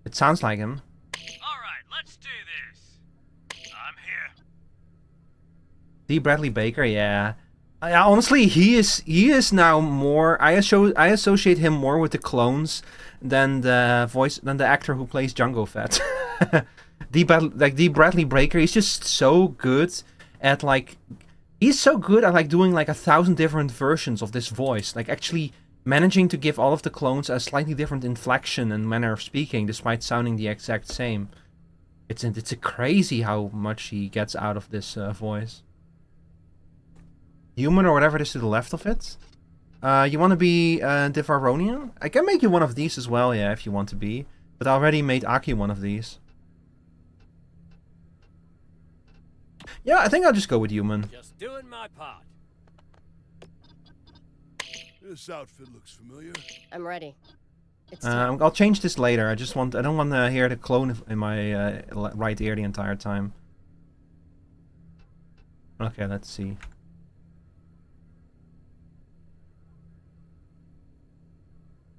It sounds like him. Alright, let's do this. I'm here. D. Bradley Baker, yeah. Honestly, he is now more. I associate him more with the clones than the actor who plays Jango Fett. D. Bradley Baker, he's just so good at like. He's so good at like doing like 1,000 different versions of this voice, like actually managing to give all of the clones a slightly different inflection and manner of speaking, despite sounding the exact same. It's a crazy how much he gets out of this voice. Human or whatever it is to the left of it. You want to be Devaronian? I can make you one of these as well, yeah, if you want to be. But I already made Aki one of these. Yeah, I think I'll just go with human. Just doing my part. This outfit looks familiar. I'm ready. I'll change this later. I don't want to hear the clone in my right ear the entire time. Okay, let's see.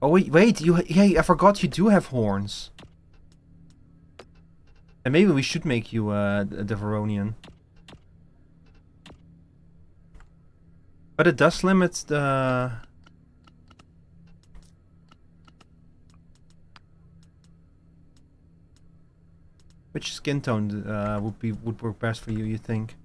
Oh wait, hey, I forgot you do have horns. And maybe we should make you the Veronian. But it does limit the... Which skin tone would work best for you, you think?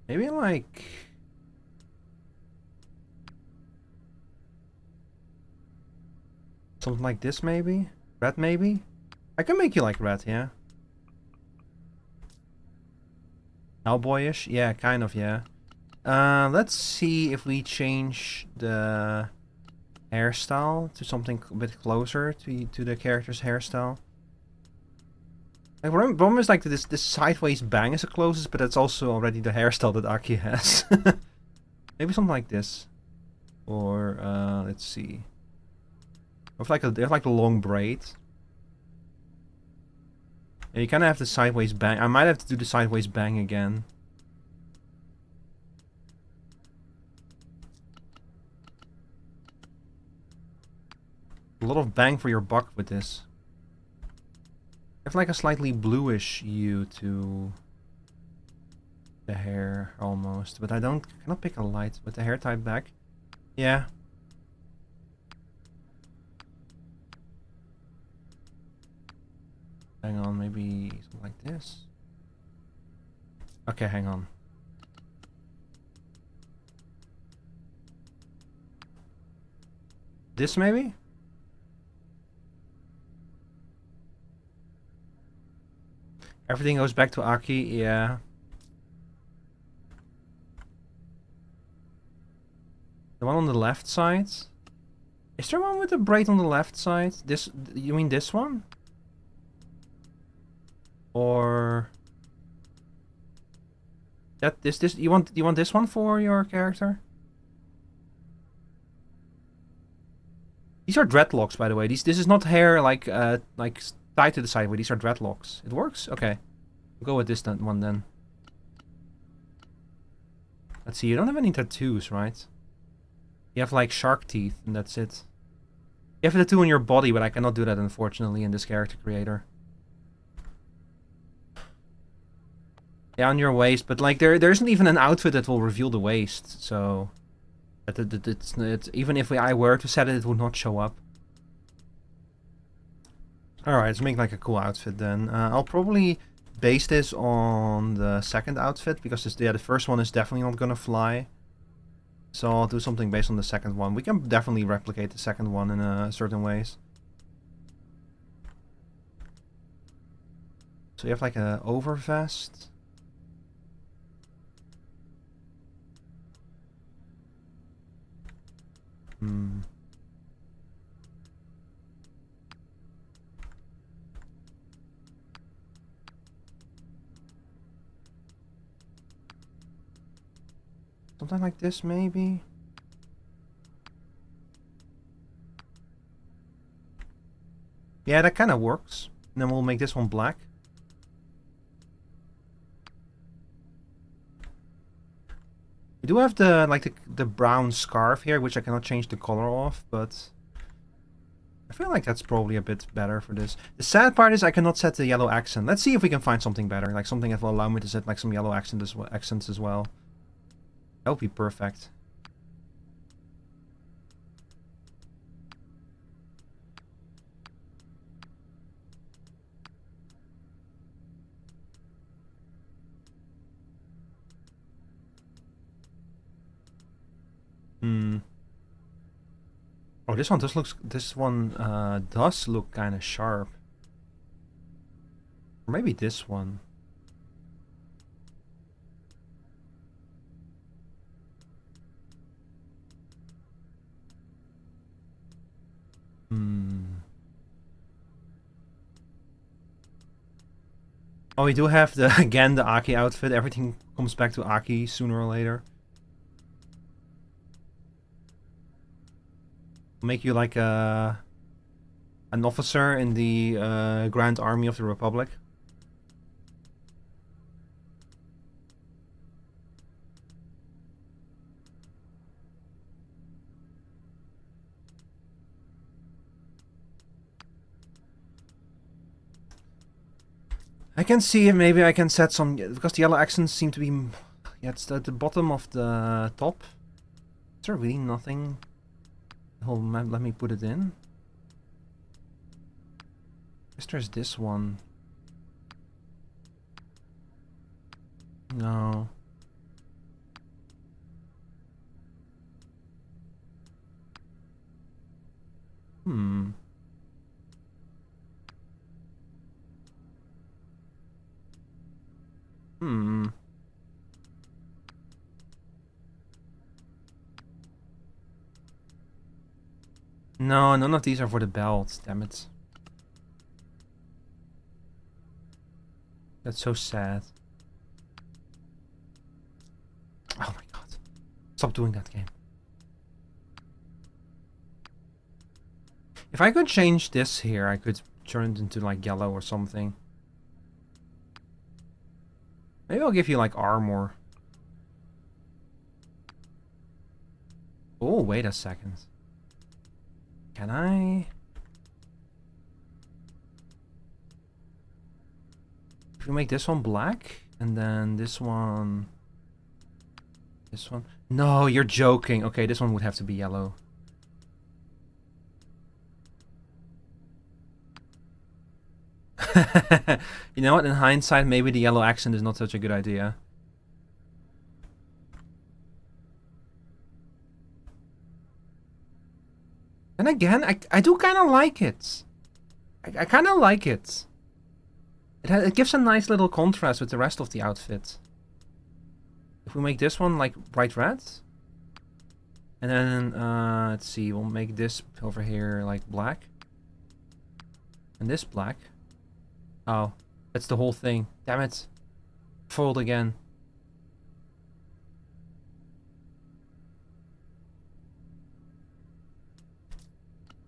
Maybe like... Something like this maybe? Red maybe? I can make you like red, yeah. Cowboyish? Yeah, kind of, yeah. Let's see if we change the hairstyle to something a bit closer to the character's hairstyle. Like, problem is like this sideways bang is the closest, but that's also already the hairstyle that Aki has. Maybe something like this. Or let's see. They have like a long braid. Yeah, you kind of have the sideways bang. I might have to do the sideways bang again. A lot of bang for your buck with this. I have like a slightly bluish hue to the hair almost, but I cannot pick a light with the hair type back. Yeah. Hang on, maybe something like this. Okay, hang on. This maybe? Everything goes back to Aki, yeah. The one on the left side? Is there one with the braid on the left side? This, you mean this one? Or that this you want this one for your character? These are dreadlocks, by the way. This is not hair like tied to the side. These are dreadlocks. It works? Okay. We'll go with this one then. Let's see, you don't have any tattoos, right? You have like shark teeth and that's it. You have a tattoo on your body, but I cannot do that unfortunately in this character creator. Yeah, on your waist, but like there isn't even an outfit that will reveal the waist, so it's even if I were to set it, it would not show up. Alright, let's make like a cool outfit then. I'll probably base this on the second outfit because the first one is definitely not gonna fly. So I'll do something based on the second one. We can definitely replicate the second one in certain ways. So you have like a over vest. Something like this, maybe? Yeah, that kind of works. And then we'll make this one black. We do have the brown scarf here, which I cannot change the color of, but I feel like that's probably a bit better for this. The sad part is I cannot set the yellow accent. Let's see if we can find something better, like something that will allow me to set like some yellow accents as well. That would be perfect. Oh, this one does look kind of sharp. Or maybe this one. Oh, we do have again the Aki outfit. Everything comes back to Aki sooner or later. Make you like an officer in the Grand Army of the Republic. I can see if maybe I can set some, because the yellow accents seem to be, yeah, it's at the bottom of the top. Is there really nothing? Hold on, let me put it in. Guess there's this one. No. No, none of these are for the belt, damn it. That's so sad. Oh my god. Stop doing that game. If I could change this here, I could turn it into like yellow or something. Maybe I'll give you like armor. Oh, wait a second. Can I? If we make this one black, and then this one... This one? No, you're joking. Okay, this one would have to be yellow. You know what, in hindsight, maybe the yellow accent is not such a good idea. And again, I do kind of like it. I kind of like it. It gives a nice little contrast with the rest of the outfit. If we make this one like bright red. And then, let's see, we'll make this over here like black. And this black. Oh, that's the whole thing. Damn it. Fold again.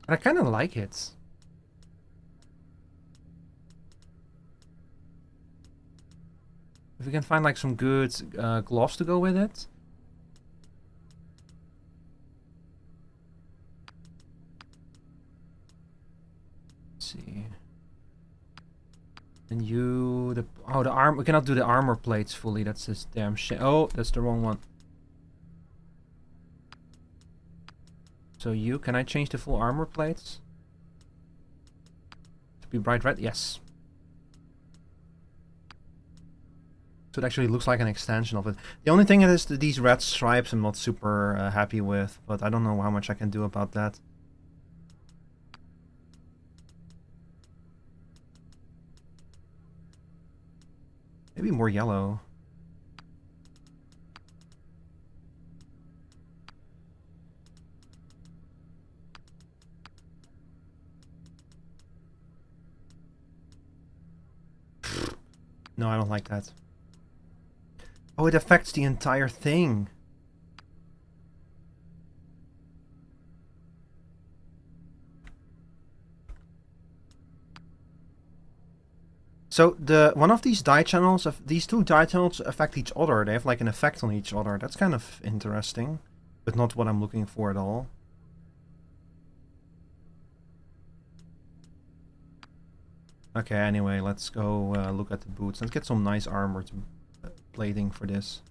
But I kind of like it. If we can find like some good gloves to go with it. Let's see. And you, the arm, we cannot do the armor plates fully. That's this damn shit. Oh, that's the wrong one. So can I change the full armor plates? be bright red. Yes. So it actually looks like an extension of it. The only thing is that these red stripes I'm not super happy with, but I don't know how much I can do about that. Maybe more yellow. No, I don't like that. Oh, it affects the entire thing. So one of these dye channels, these two dye channels affect each other. They have like an effect on each other. That's kind of interesting, but not what I'm looking for at all. Okay, anyway, let's go look at the boots. Let's get some nice armor plating for this.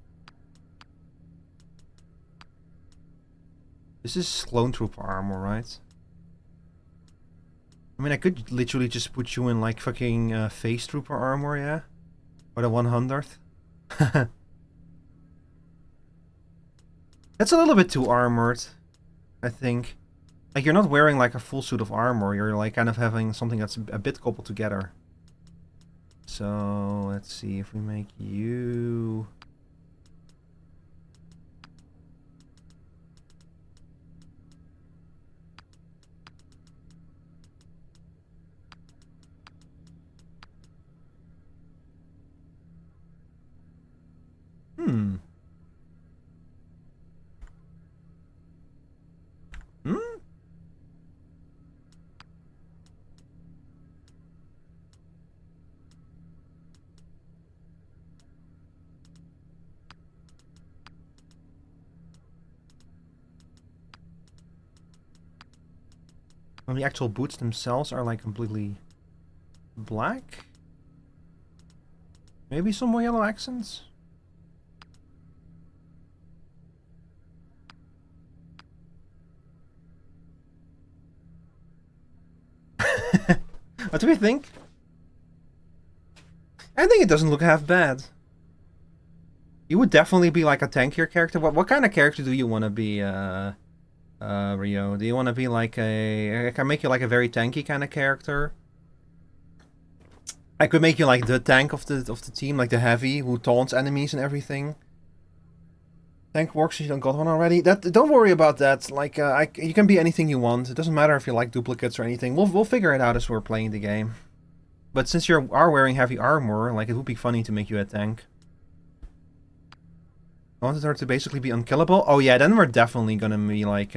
This is clone trooper armor, right? I mean, I could literally just put you in like fucking face trooper armor, yeah? Or the 100th. That's a little bit too armored, I think. Like, you're not wearing like a full suit of armor, you're like kind of having something that's a bit coupled together. So, let's see if we make you... Hmm. When the actual boots themselves are like completely black? Maybe some more yellow accents? What do we think? I think it doesn't look half bad. You would definitely be like a tankier character. What kind of character do you want to be, Rio? Do you want to be like I can make you like a very tanky kind of character. I could make you like the tank of the team, like the heavy who taunts enemies and everything. Tank works if you don't got one already. Don't worry about that. Like you can be anything you want. It doesn't matter if you like duplicates or anything. We'll figure it out as we're playing the game. But since you are wearing heavy armor, like it would be funny to make you a tank. I wanted her to basically be unkillable. Oh yeah, then we're definitely gonna be like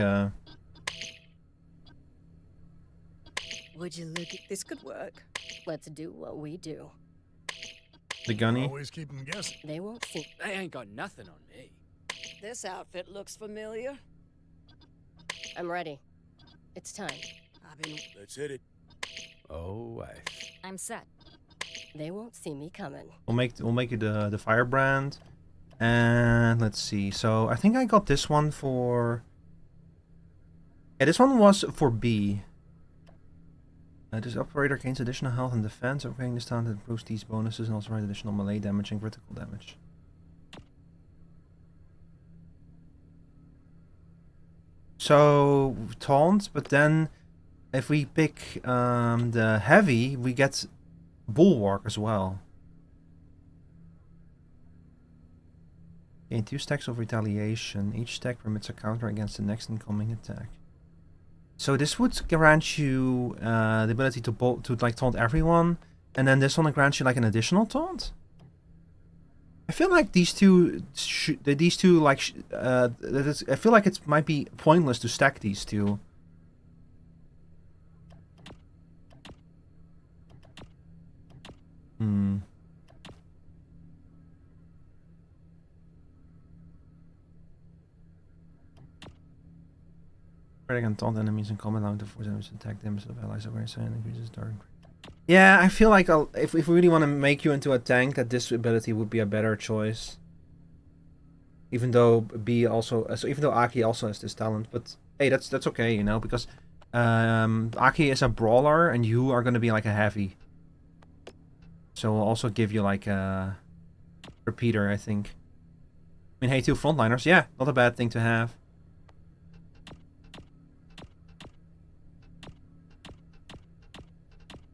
Would you look at this? Could work. Let's do what we do. The gunny. Always keep them guessing. They won't see. They ain't got nothing on me. This outfit looks familiar. I'm ready. It's time. I've been. Let's hit it. Oh, I'm set. They won't see me coming. We'll make you the firebrand. And let's see. So I think I got this one for. Yeah, this one was for B. This operator gains additional health and defense. Upgrading this talent improves these bonuses and also provides additional melee damage and critical damage. So taunt, but then if we pick the heavy, we get bulwark as well. Gain 2 stacks of retaliation. Each stack permits a counter against the next incoming attack. So this would grant you the ability to like taunt everyone, and then this one grants you like an additional taunt. I feel like these two like I feel like it might be pointless to stack these two. Hmm. I can taunt enemies in combat down to force enemies to attack them, so allies awareness and increases dark. Yeah, I feel like if we really want to make you into a tank, that this ability would be a better choice. Even though B also, so even though Aki also has this talent, but hey, that's okay, you know, because Aki is a brawler, and you are gonna be like a heavy. So we'll also give you like a repeater, I think. I mean, hey, 2 frontliners, yeah, not a bad thing to have.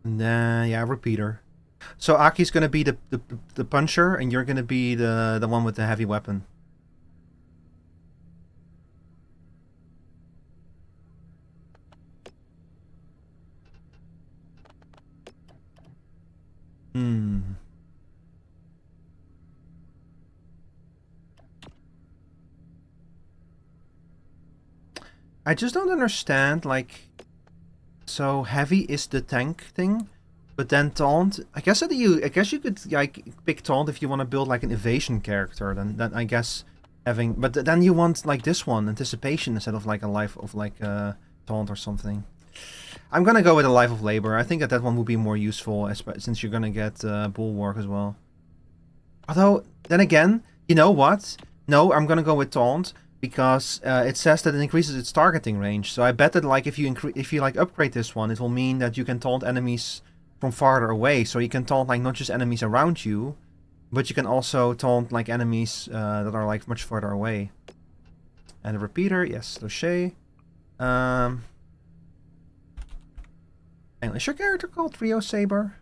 And then, yeah, repeater. So Aki's gonna be the puncher, and you're gonna be the one with the heavy weapon. I just don't understand, like, so heavy is the tank thing, but then taunt. I guess you could like pick taunt if you want to build like an evasion character. Then I guess having, but then you want like this one, anticipation, instead of like a life of like taunt or something. I'm gonna go with a life of labor. I think that one would be more useful, since you're gonna get bulwark as well. Although then again, you know what? No, I'm gonna go with taunt. Because it says that it increases its targeting range, so I bet that like if you like upgrade this one, it will mean that you can taunt enemies from farther away. So you can taunt like not just enemies around you, but you can also taunt like enemies that are like much further away. And a repeater, yes, Lochet. And is your character called Rio Saber?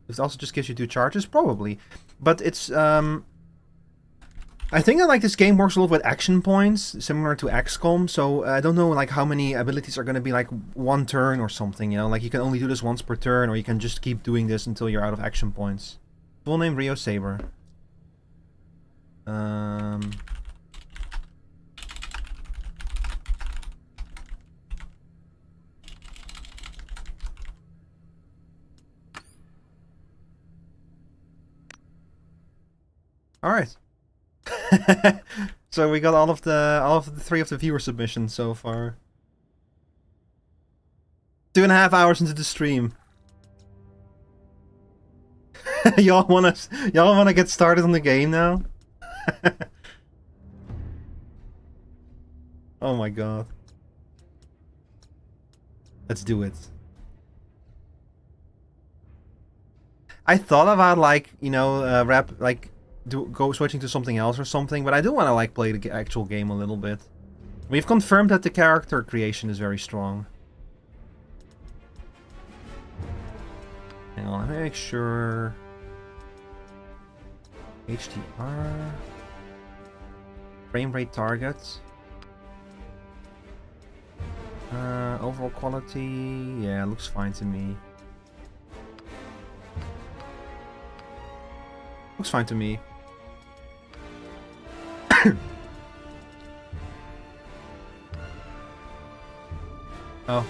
It also just gives you 2 charges, probably. But it's, I think that like this game works a lot with action points, similar to XCOM. So I don't know like how many abilities are going to be like 1 turn or something, you know? Like you can only do this once per turn, or you can just keep doing this until you're out of action points. Full name Rio Saber. All right. So we got all of the 3 of the viewer submissions so far. 2.5 hours into the stream. Y'all wanna get started on the game now? Oh my god. Let's do it. I thought about like, you know, go switching to something else or something, but I do want to like play the actual game a little bit. We've confirmed that the character creation is very strong. Hang on, let me make sure. HDR. Frame rate targets. Overall quality, yeah, looks fine to me. Looks fine to me. Oh.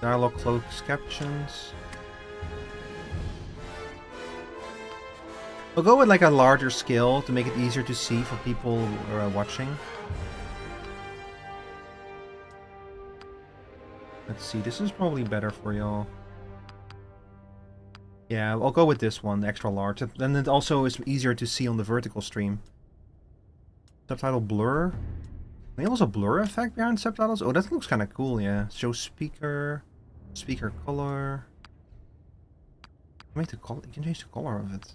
Dialogue closed captions. We'll go with like a larger scale to make it easier to see for people who are watching. Let's see, this is probably better for y'all. Yeah, I'll go with this one, the extra large. Then it also is easier to see on the vertical stream. Subtitle blur. Maybe also blur effect behind subtitles. Oh, that looks kind of cool, yeah. Show speaker. Speaker color. Make the color. You can change the color of it.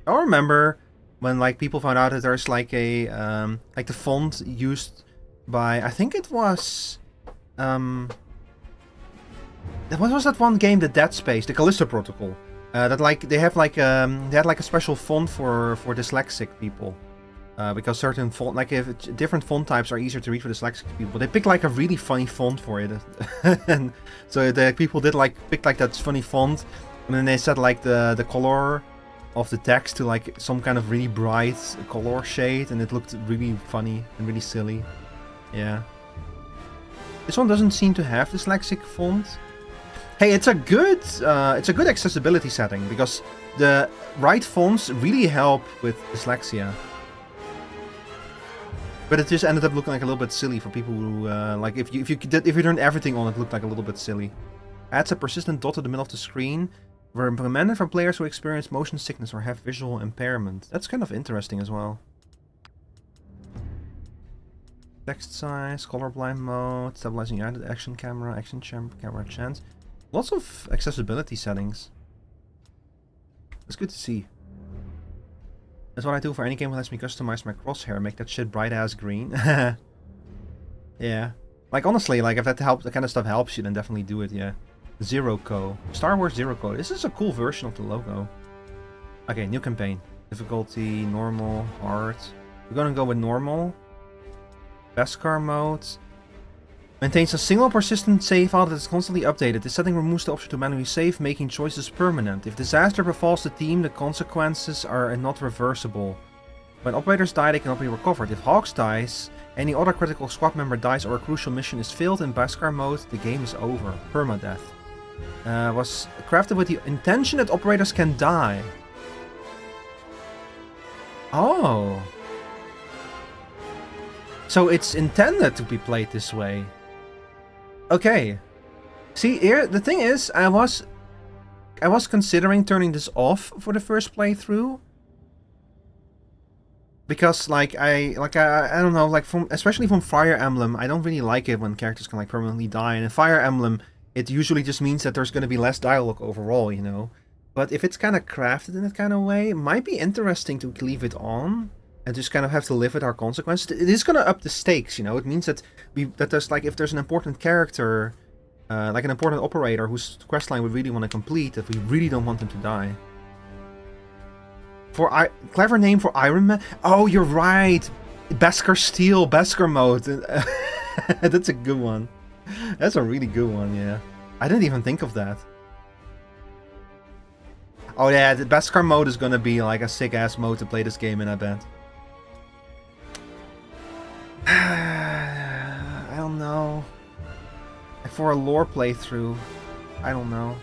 I remember when like people found out that there's like a like the font used by, I think it was what was that one game, the Dead Space, the Callisto Protocol? That like they have like they had like a special font for dyslexic people, because certain font, like if different font types are easier to read for dyslexic people. They picked like a really funny font for it, and so the people did like pick like that funny font, and then they set like the color of the text to like some kind of really bright color shade, and it looked really funny and really silly. Yeah. This one doesn't seem to have dyslexic font. Hey, it's a good accessibility setting, because the right fonts really help with dyslexia. But it just ended up looking like a little bit silly for people who like if you turned everything on, it looked like a little bit silly. Adds a persistent dot to the middle of the screen. Were implemented for players who experience motion sickness or have visual impairment. That's kind of interesting as well. Text size, colorblind mode, stabilizing your action camera, camera chance. Lots of accessibility settings. It's good to see. That's what I do for any game that lets me customize my crosshair, make that shit bright ass green. Yeah. Like honestly, like if that kind of stuff helps you, then definitely do it, yeah. Zero Co. Star Wars Zero Co. This is a cool version of the logo. Okay, new campaign. Difficulty, normal, hard. We're gonna go with normal. Beskar mode. Maintains a single persistent save file that is constantly updated. This setting removes the option to manually save, making choices permanent. If disaster befalls the team, the consequences are not reversible. When operators die, they cannot be recovered. If Hawks dies, any other critical squad member dies, or a crucial mission is failed in Beskar mode, the game is over. Permadeath. Was crafted with the intention that operators can die. Oh. So it's intended to be played this way. Okay. See, here, the thing is, I was considering turning this off for the first playthrough. Because, like, I don't know, like, especially from Fire Emblem, I don't really like it when characters can, like, permanently die. And in Fire Emblem, it usually just means that there's going to be less dialogue overall, you know? But if it's kind of crafted in that kind of way, it might be interesting to leave it on. And just kind of have to live with our consequences. It is going to up the stakes, you know? It means that there's, like, if there's an important character, like an important operator whose questline we really want to complete, that we really don't want them to die. Clever name for Iron Man. Oh, you're right. Beskar Steel, Beskar mode. That's a good one. That's a really good one, yeah. I didn't even think of that. Oh yeah, the Beskar mode is gonna be like a sick ass mode to play this game in, I bet. I don't know. Like for a lore playthrough, I don't know.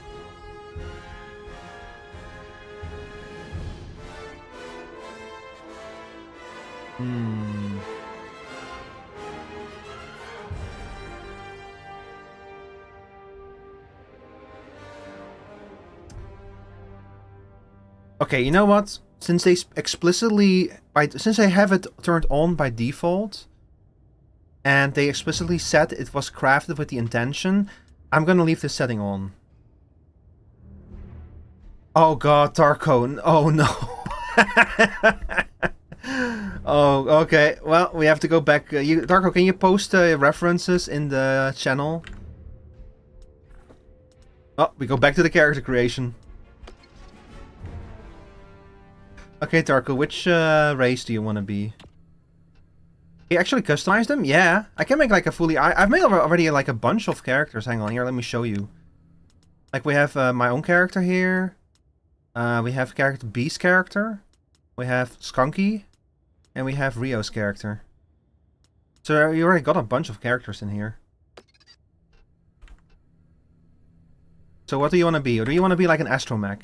Okay, you know what? Since they explicitly, since I have it turned on by default, and they explicitly said it was crafted with the intention, I'm gonna leave this setting on. Oh god, Tarko. Oh no. Oh, okay. Well, we have to go back. Darko, can you post references in the channel? Oh, we go back to the character creation. Okay, Darko, which race do you want to be? You actually customized them? Yeah. I can make like a fully... I've made already like a bunch of characters. Hang on, here, let me show you. Like we have my own character here. We have character B's character. We have Skunky. And we have Rio's character. So you already got a bunch of characters in here. So what do you want to be? Or do you want to be like an astromech?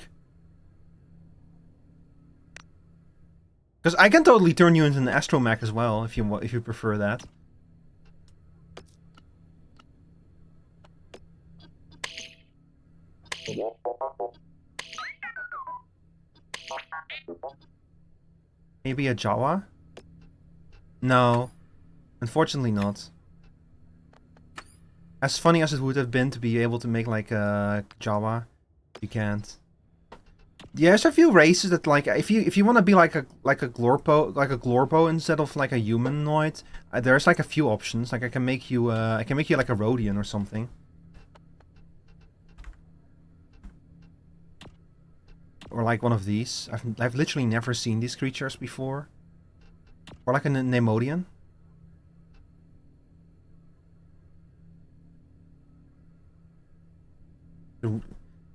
Because I can totally turn you into an astromech as well, if you prefer that. Maybe a Jawa? No, unfortunately not. As funny as it would have been to be able to make like a Jawa, you can't. Yeah, there's a few races that like if you want to be like a Glorpo instead of like a humanoid, there's like a few options. Like I can make you like a Rhodian or something. Or like one of these. I've literally never seen these creatures before. Or like a Nemodian.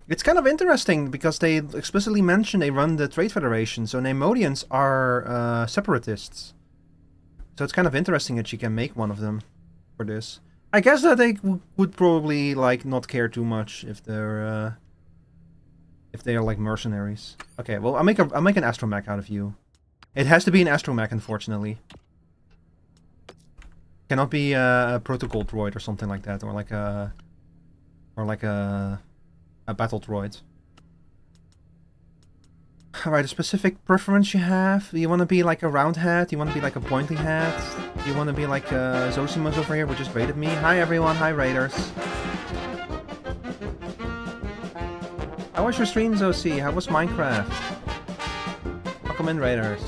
It's kind of interesting because they explicitly mention they run the Trade Federation, so Nemodians are separatists. So it's kind of interesting that you can make one of them for this. I guess that they would probably like not care too much if they're like mercenaries. Okay, well I'll make an astromech out of you. It has to be an astromech, unfortunately. Cannot be a protocol droid or something like that, or like a battle droid. Alright, a specific preference you have? Do you want to be like a round hat? Do you want to be like a pointy hat? Do you want to be like Zosimus over here, who just raided me? Hi everyone, hi raiders. How was your stream, Zosie? How was Minecraft? Welcome in, raiders.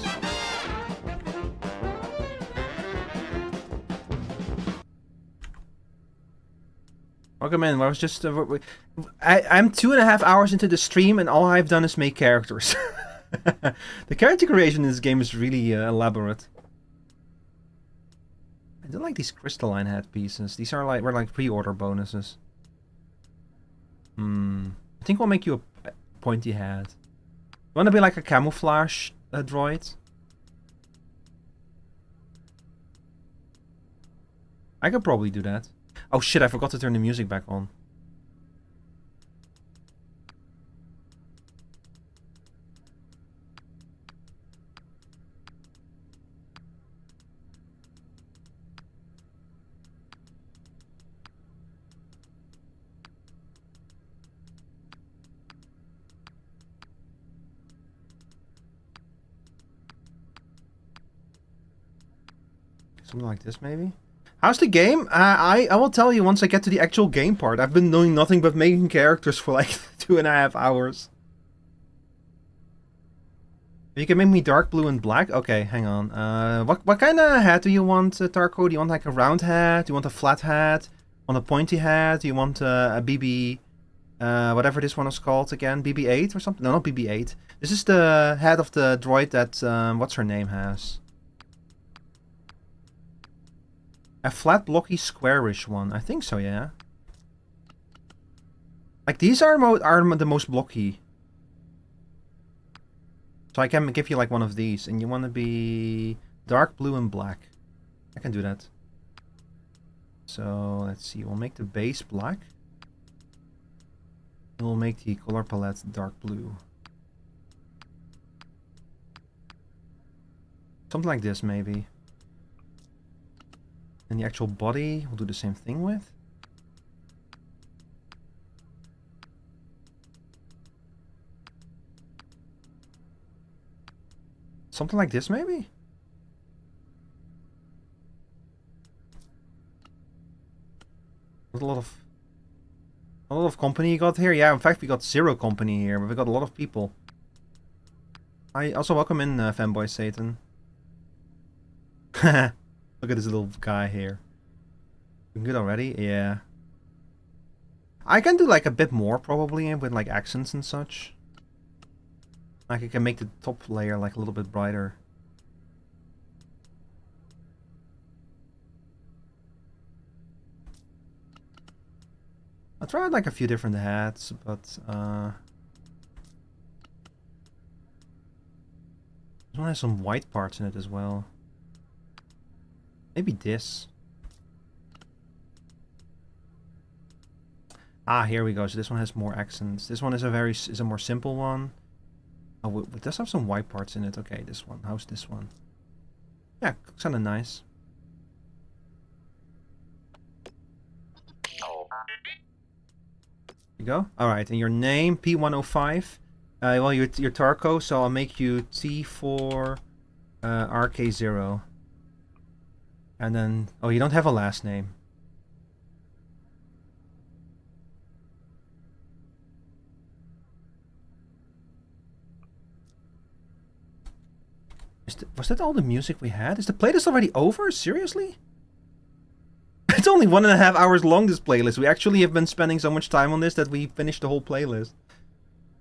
Welcome in. I was just... I'm 2.5 hours into the stream and all I've done is make characters. The character creation in this game is really elaborate. I do like these crystalline hat pieces. These are were like pre-order bonuses. I think we'll make you a pointy hat. You want to be like a camouflage droid? I could probably do that. Oh shit, I forgot to turn the music back on. Something like this, maybe? How's the game? I will tell you once I get to the actual game part. I've been doing nothing but making characters for like 2.5 hours. You can make me dark blue and black? Okay, hang on. What kind of hat do you want, Tarko? Do you want like a round hat? Do you want a flat hat? Want a pointy hat? Do you want a BB... whatever this one is called again? BB-8 or something? No, not BB-8. This is the head of the droid that... what's her name has. A flat, blocky, squarish one. I think so, yeah. Like, these are the most blocky. So I can give you, like, one of these. And you want to be dark blue and black. I can do that. So, let's see. We'll make the base black. And we'll make the color palette dark blue. Something like this, maybe. And the actual body, we'll do the same thing with. Something like this, maybe? With a lot of company you got here. Yeah, in fact, we got 0 company here, but we got a lot of people. I also welcome in Fanboy Satan. Look at this little guy here. Good already? Yeah. I can do like a bit more probably with like accents and such. Like I can make the top layer like a little bit brighter. I tried like a few different hats, but this one has some white parts in it as well. Maybe this. Ah, here we go. So this one has more accents. This one is a more simple one. Oh, it does have some white parts in it. Okay, this one. How's this one? Yeah, kind of nice. There you go. All right, and your name P105. Well, you're Tarko, so I'll make you T4 RK0. And then, oh, you don't have a last name. Was that all the music we had? Is the playlist already over? Seriously? It's only 1.5 hours long, this playlist. We actually have been spending so much time on this that we finished the whole playlist.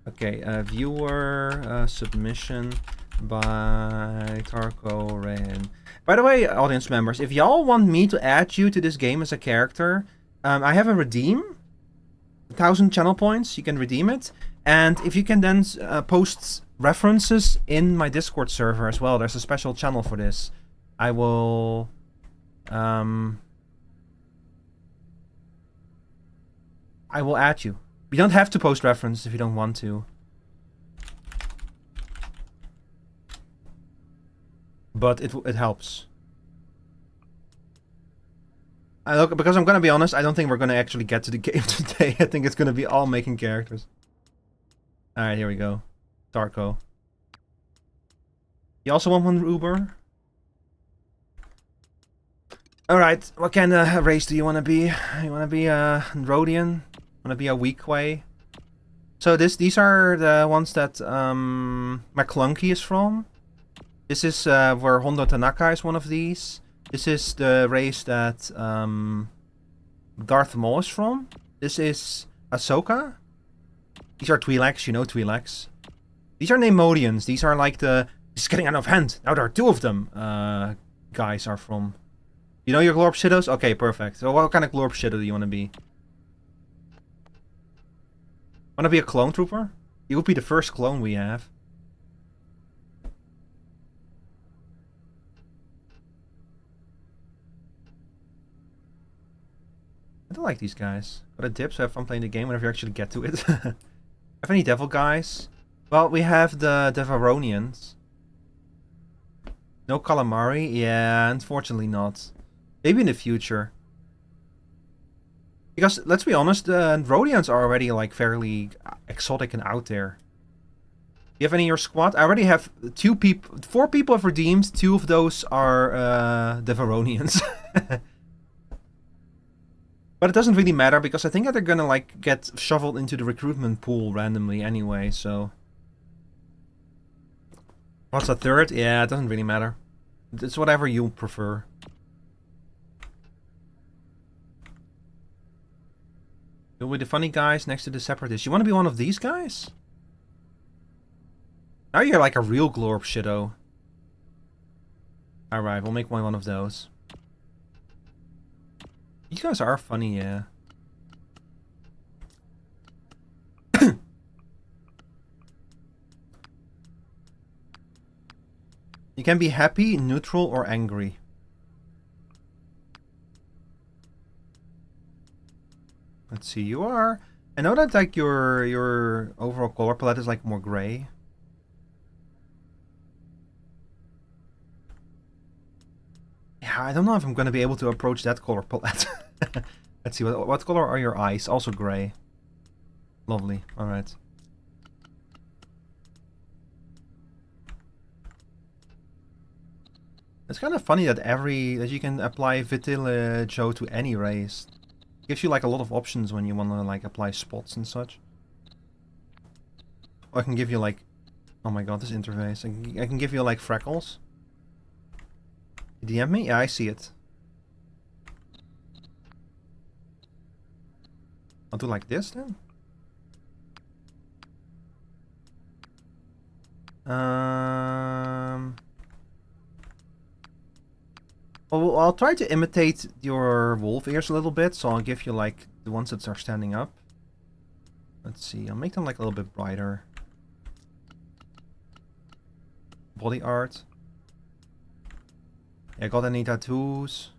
Okay, viewer submission by Tarko Rain. By the way, audience members, if y'all want me to add you to this game as a character, I have a redeem. 1,000 channel points, you can redeem it. And if you can then post references in my Discord server as well, there's a special channel for this. I will... I will add you. You don't have to post reference if you don't want to. But it helps. Look, because I'm gonna be honest, I don't think we're gonna actually get to the game today. I think it's gonna be all making characters. Alright, here we go. Tarko. You also want one Uber? Alright, what kind of race do you want to be? You want to be a Rhodian? Want to be a Weequay? So these are the ones that McClunky is from. This is where Hondo Tanaka is one of these. This is the race that Darth Maul is from. This is Ahsoka. These are Twi'leks, you know Twi'leks. These are Neimoidians. These are like the... It's getting out of hand. Now there are two of them. Guys are from... You know your Glorp Shidows? Okay, perfect. So what kind of Glorp Shido do you want to be? Want to be a clone trooper? You would be the first clone we have. I don't like these guys. But a dip, so have fun playing the game whenever you actually get to it. Have any devil guys? Well, we have the Devaronians. No calamari? Yeah, unfortunately not. Maybe in the future. Because, let's be honest, the Rhodians are already, like, fairly exotic and out there. Do you have any in your squad? I already have 4 people have redeemed. 2 of those are Devaronians. But it doesn't really matter, because I think that they're gonna, like, get shoveled into the recruitment pool randomly anyway, so... What's a third? Yeah, it doesn't really matter. It's whatever you prefer. You'll be the funny guys next to the separatists. You want to be one of these guys? Now you're like a real Glorp Shido. Alright, we'll make one of those. These guys are funny, yeah. You can be happy, neutral, or angry. Let's see, you are. I know that like your overall color palette is like more gray. Yeah, I don't know if I'm gonna be able to approach that color palette. Let's see, what color are your eyes? Also gray. Lovely. All right. It's kind of funny that you can apply Vitiligo to any race. Gives you like a lot of options when you want to like apply spots and such. Or I can give you like, oh my god, this interface. I can give you like freckles. DM me? Yeah, I see it. I'll do like this then. Well, I'll try to imitate your wolf ears a little bit, so I'll give you like the ones that are standing up. Let's see, I'll make them like a little bit brighter. Body art. Yeah, got any tattoos?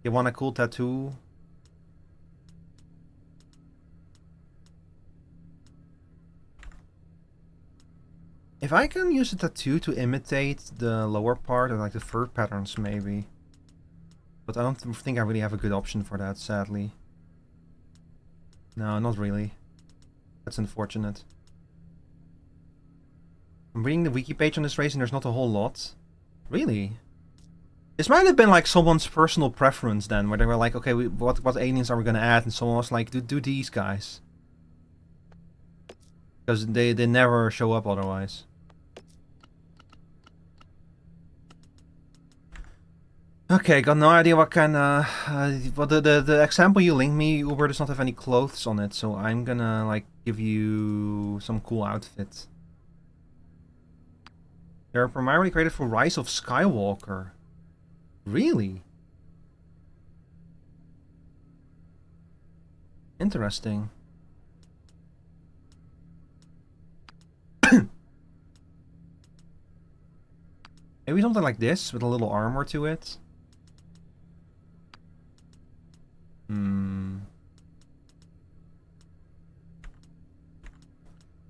You want a cool tattoo? If I can use a tattoo to imitate the lower part, or like the fur patterns maybe. But I don't think I really have a good option for that, sadly. No, not really. That's unfortunate. I'm reading the wiki page on this race and there's not a whole lot. Really? This might have been like someone's personal preference then, where they were like, okay, what aliens are we gonna add? And someone was like, do these guys. Because they never show up otherwise. Okay, got no idea what kind of... well, the example you linked me, Uber, does not have any clothes on it, so I'm gonna, like, give you some cool outfits. They're primarily created for Rise of Skywalker. Really? Interesting. Maybe something like this, with a little armor to it.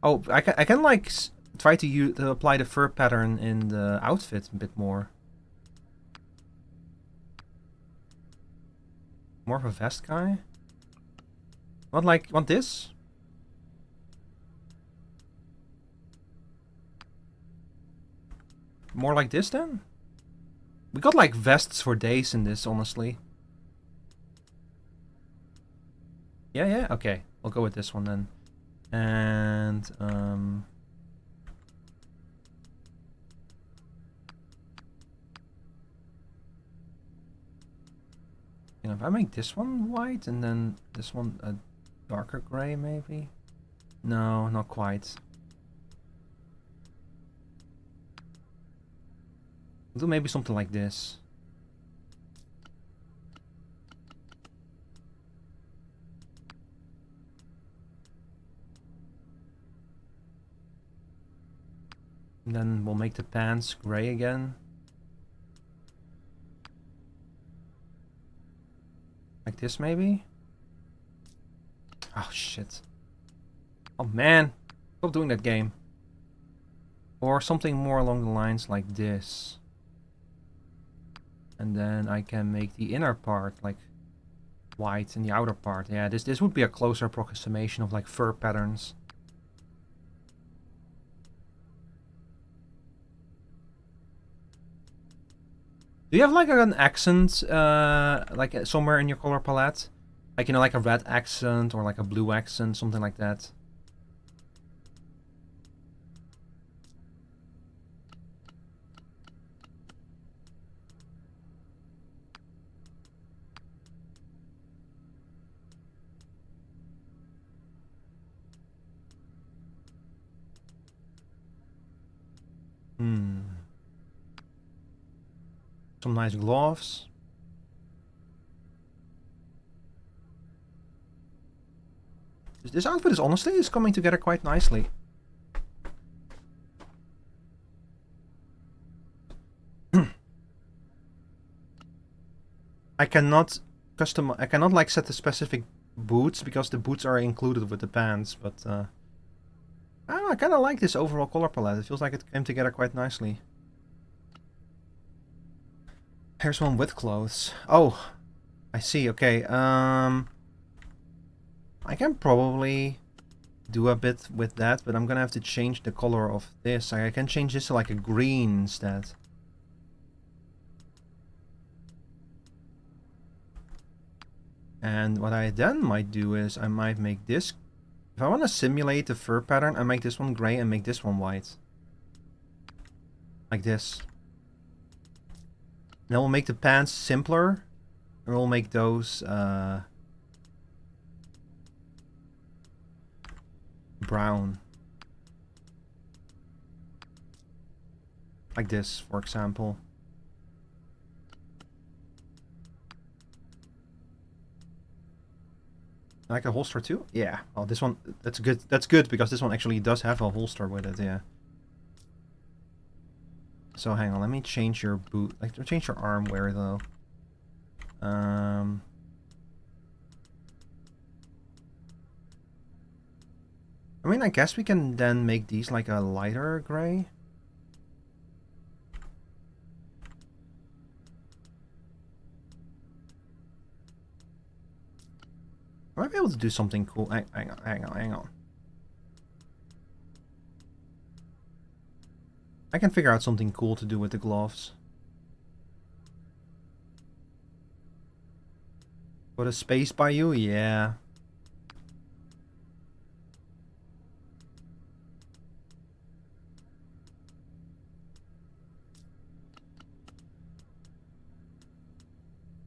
Oh, I can like try to apply the fur pattern in the outfit a bit more. More of a vest guy. Want this? more like this then? We got like vests for days in this, honestly. Yeah, okay. I'll go with this one then. And, you know, if I make this one white and then this one a darker gray, maybe? No, not quite. We'll do maybe something like this. And then we'll make the pants gray again. Like this, maybe? Oh, shit. Oh, man. Stop doing that game. Or something more along the lines like this. And then I can make the inner part like white and the outer part. Yeah, this would be a closer approximation of like fur patterns. Do you have like an accent, like somewhere in your color palette? Like, you know, like a red accent or like a blue accent, something like that? Some nice gloves. This outfit is honestly coming together quite nicely. I cannot like set the specific boots because the boots are included with the pants, but I don't know, I kind of like this overall color palette. It feels like it came together quite nicely. Here's one with clothes. Oh, I see. Okay. I can probably do a bit with that, but I'm gonna have to change the color of this. I can change this to like a green instead. And what I then might do is I might make this. If I want to simulate the fur pattern, I make this one gray and make this one white. Like this. And then we'll make the pants simpler. And we'll make those brown. Like this, for example. Like a holster too? Yeah. Oh, this one, that's good. That's good because this one actually does have a holster with it, yeah. So hang on, let me change your boot. Like, change your arm wear though. I mean, I guess we can then make these like a lighter gray. I might be able to do something cool. Hang on. I can figure out something cool to do with the gloves. Put a space by you? Yeah.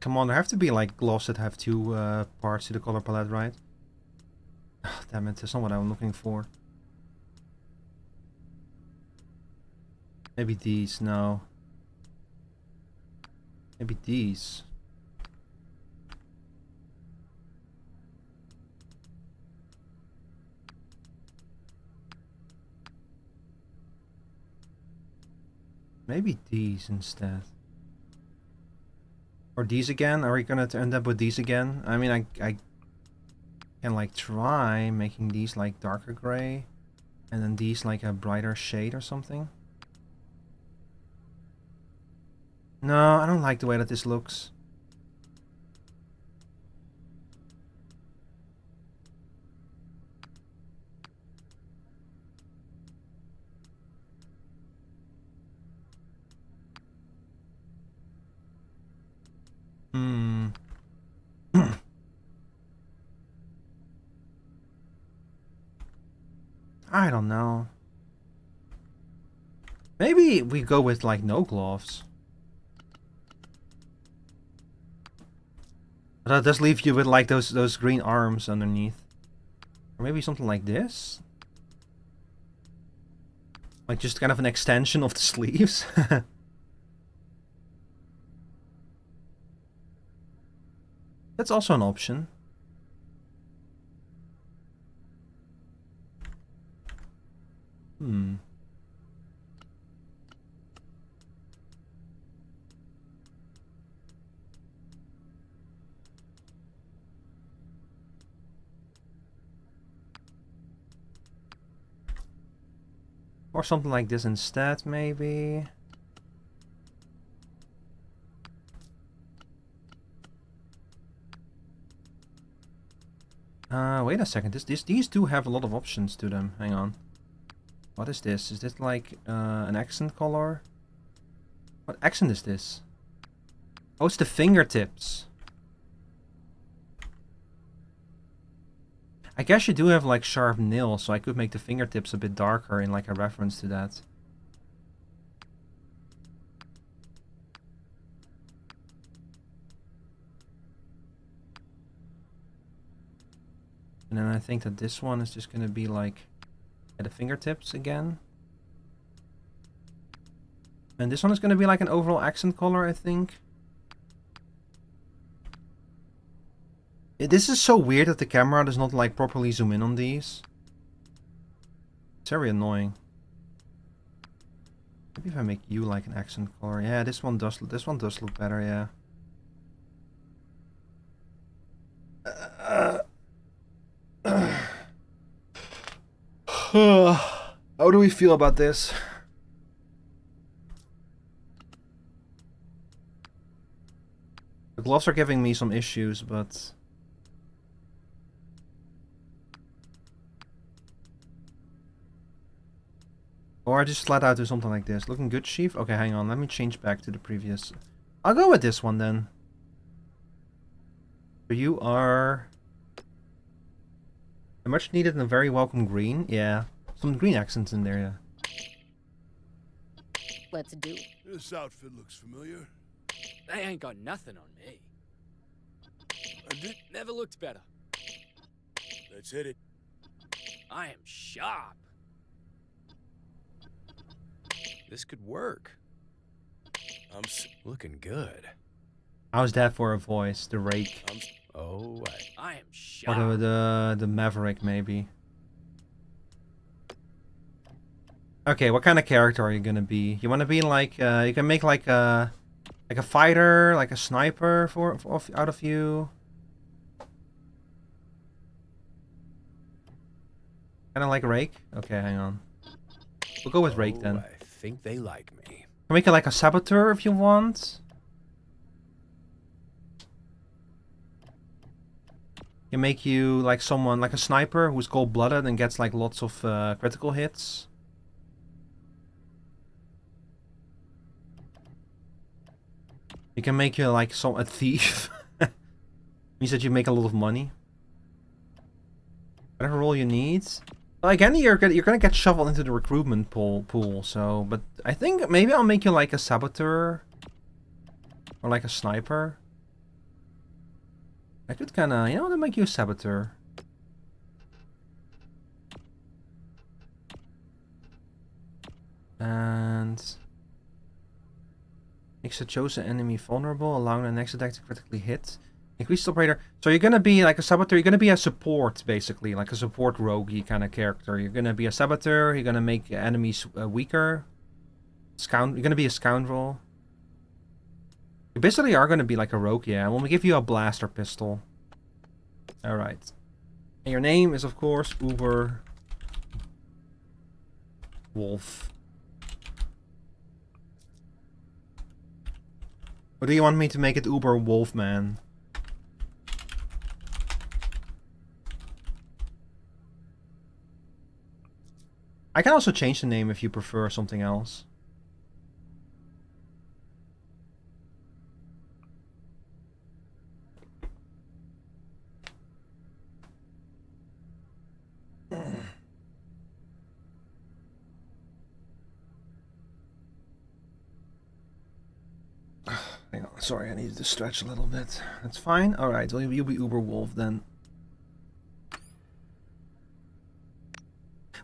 Come on, there have to be like gloves that have two parts to the color palette, right? Oh, damn it, that's not what I'm looking for. Maybe these, no. Maybe these. Maybe these instead. Or these again? Are we gonna end up with these again? I mean, I can like try making these like darker gray. And then these like a brighter shade or something. No, I don't like the way that this looks. I don't know. Maybe we go with like no gloves. But that does leave you with like those green arms underneath. Or maybe something like this? Like just kind of an extension of the sleeves. That's also an option. Hmm. Or something like this instead, maybe. Wait a second. These do have a lot of options to them. Hang on. What is this? Is this like an accent color? What accent is this? Oh, it's the fingertips. I guess you do have like sharp nails, so I could make the fingertips a bit darker in like a reference to that. And then I think that this one is just gonna be like at the fingertips again. And this one is gonna be like an overall accent color, I think. This is so weird that the camera does not like properly zoom in on these. It's very annoying. Maybe if I make you like an accent color. Yeah, this one does look better, yeah. How do we feel about this? The gloves are giving me some issues, but... Or I just flat out do something like this. Looking good, Chief? Okay, hang on. Let me change back to the previous... I'll go with this one, then. So you are... a much needed and a very welcome green. Yeah. Some green accents in there, yeah. Let's do. This outfit looks familiar. They ain't got nothing on me. Never looked better. Let's hit it. I am sharp. This could work. I'm looking good. How's that for a voice? The rake. I am sharp. Or the maverick, maybe. Okay, what kind of character are you gonna be? You wanna be like you can make like a fighter, like a sniper out of you. Kinda like Rake? Okay, hang on. We'll go with Rake then. I think they like me. Make it like a saboteur if you want. Can make you like someone like a sniper who's cold-blooded and gets like lots of critical hits. You can make you like a thief. Means that you make a lot of money. Whatever role you need. Well, again, you're gonna get shoveled into the recruitment pool. So, but I think maybe I'll make you like a saboteur or like a sniper. I could kind of, you know, I'll make you a saboteur. And makes a chosen enemy vulnerable, allowing the next attack to critically hit. Increased operator. So you're gonna be like a saboteur. You're gonna be a support, basically, like a support roguey kind of character. You're gonna be a saboteur. You're gonna make enemies weaker. You're gonna be a scoundrel. You basically are gonna be like a rogue, yeah. We'll give you a blaster pistol. All right. And your name is, of course, Uber Wolf. Or do you want me to make it Uber Wolfman? I can also change the name if you prefer something else. Hang on, sorry, I needed to stretch a little bit. That's fine. Alright, well, you'll be Uber Wolf then.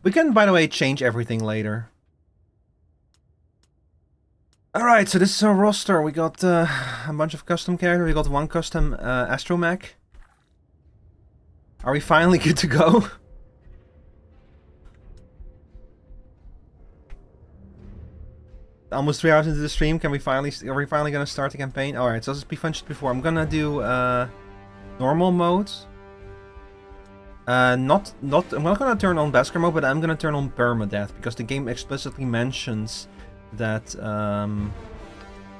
We can, by the way, change everything later. Alright, so this is our roster. We got a bunch of custom characters. We got one custom astromech. Are we finally good to go? Almost 3 hours into the stream. Are we finally gonna start the campaign? Alright, so let's be finished before. I'm gonna do normal mode. I'm not gonna turn on Basker mode, but I'm gonna turn on permadeath because the game explicitly mentions that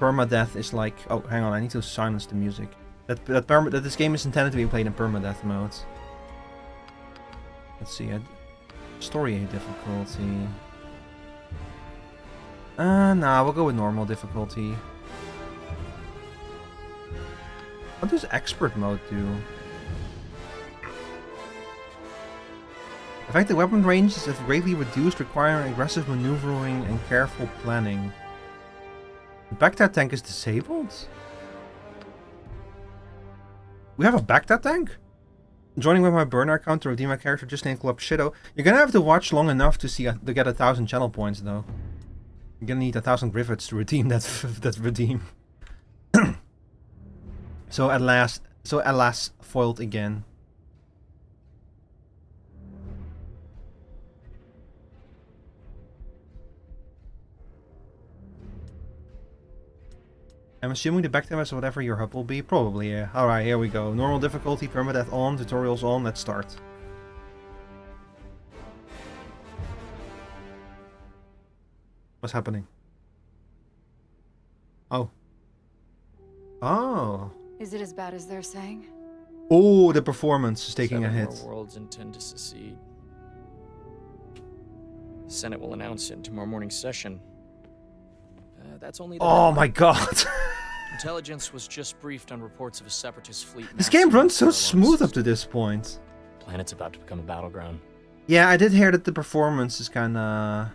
permadeath is like. Oh, hang on, I need to silence the music. That this game is intended to be played in permadeath mode. Let's see, story difficulty. Nah, we'll go with normal difficulty. What does expert mode do? Effective weapon range is greatly reduced, requiring aggressive maneuvering and careful planning. The Baghdad tank is disabled? We have a Baghdad tank? Joining with my burner account to redeem my character just named Club Shido. You're gonna have to watch long enough to see to get 1,000 channel points though. You're gonna need 1,000 Griffiths to redeem that redeem. So alas, foiled again. I'm assuming the backtab is whatever your hub will be. Probably, yeah. Alright, here we go. Normal difficulty, permadeath on, tutorials on, let's start. What's happening? Oh. Oh. Is it as bad as they're saying? Oh, the performance is taking a hit. 7 more worlds intend to secede. The Senate will announce it in tomorrow morning's session. That's only the Oh my god. Intelligence was just briefed on reports of a separatist fleet. This game runs so smooth up to this point. Planet's about to become a battleground. Yeah, I did hear that the performance is kinda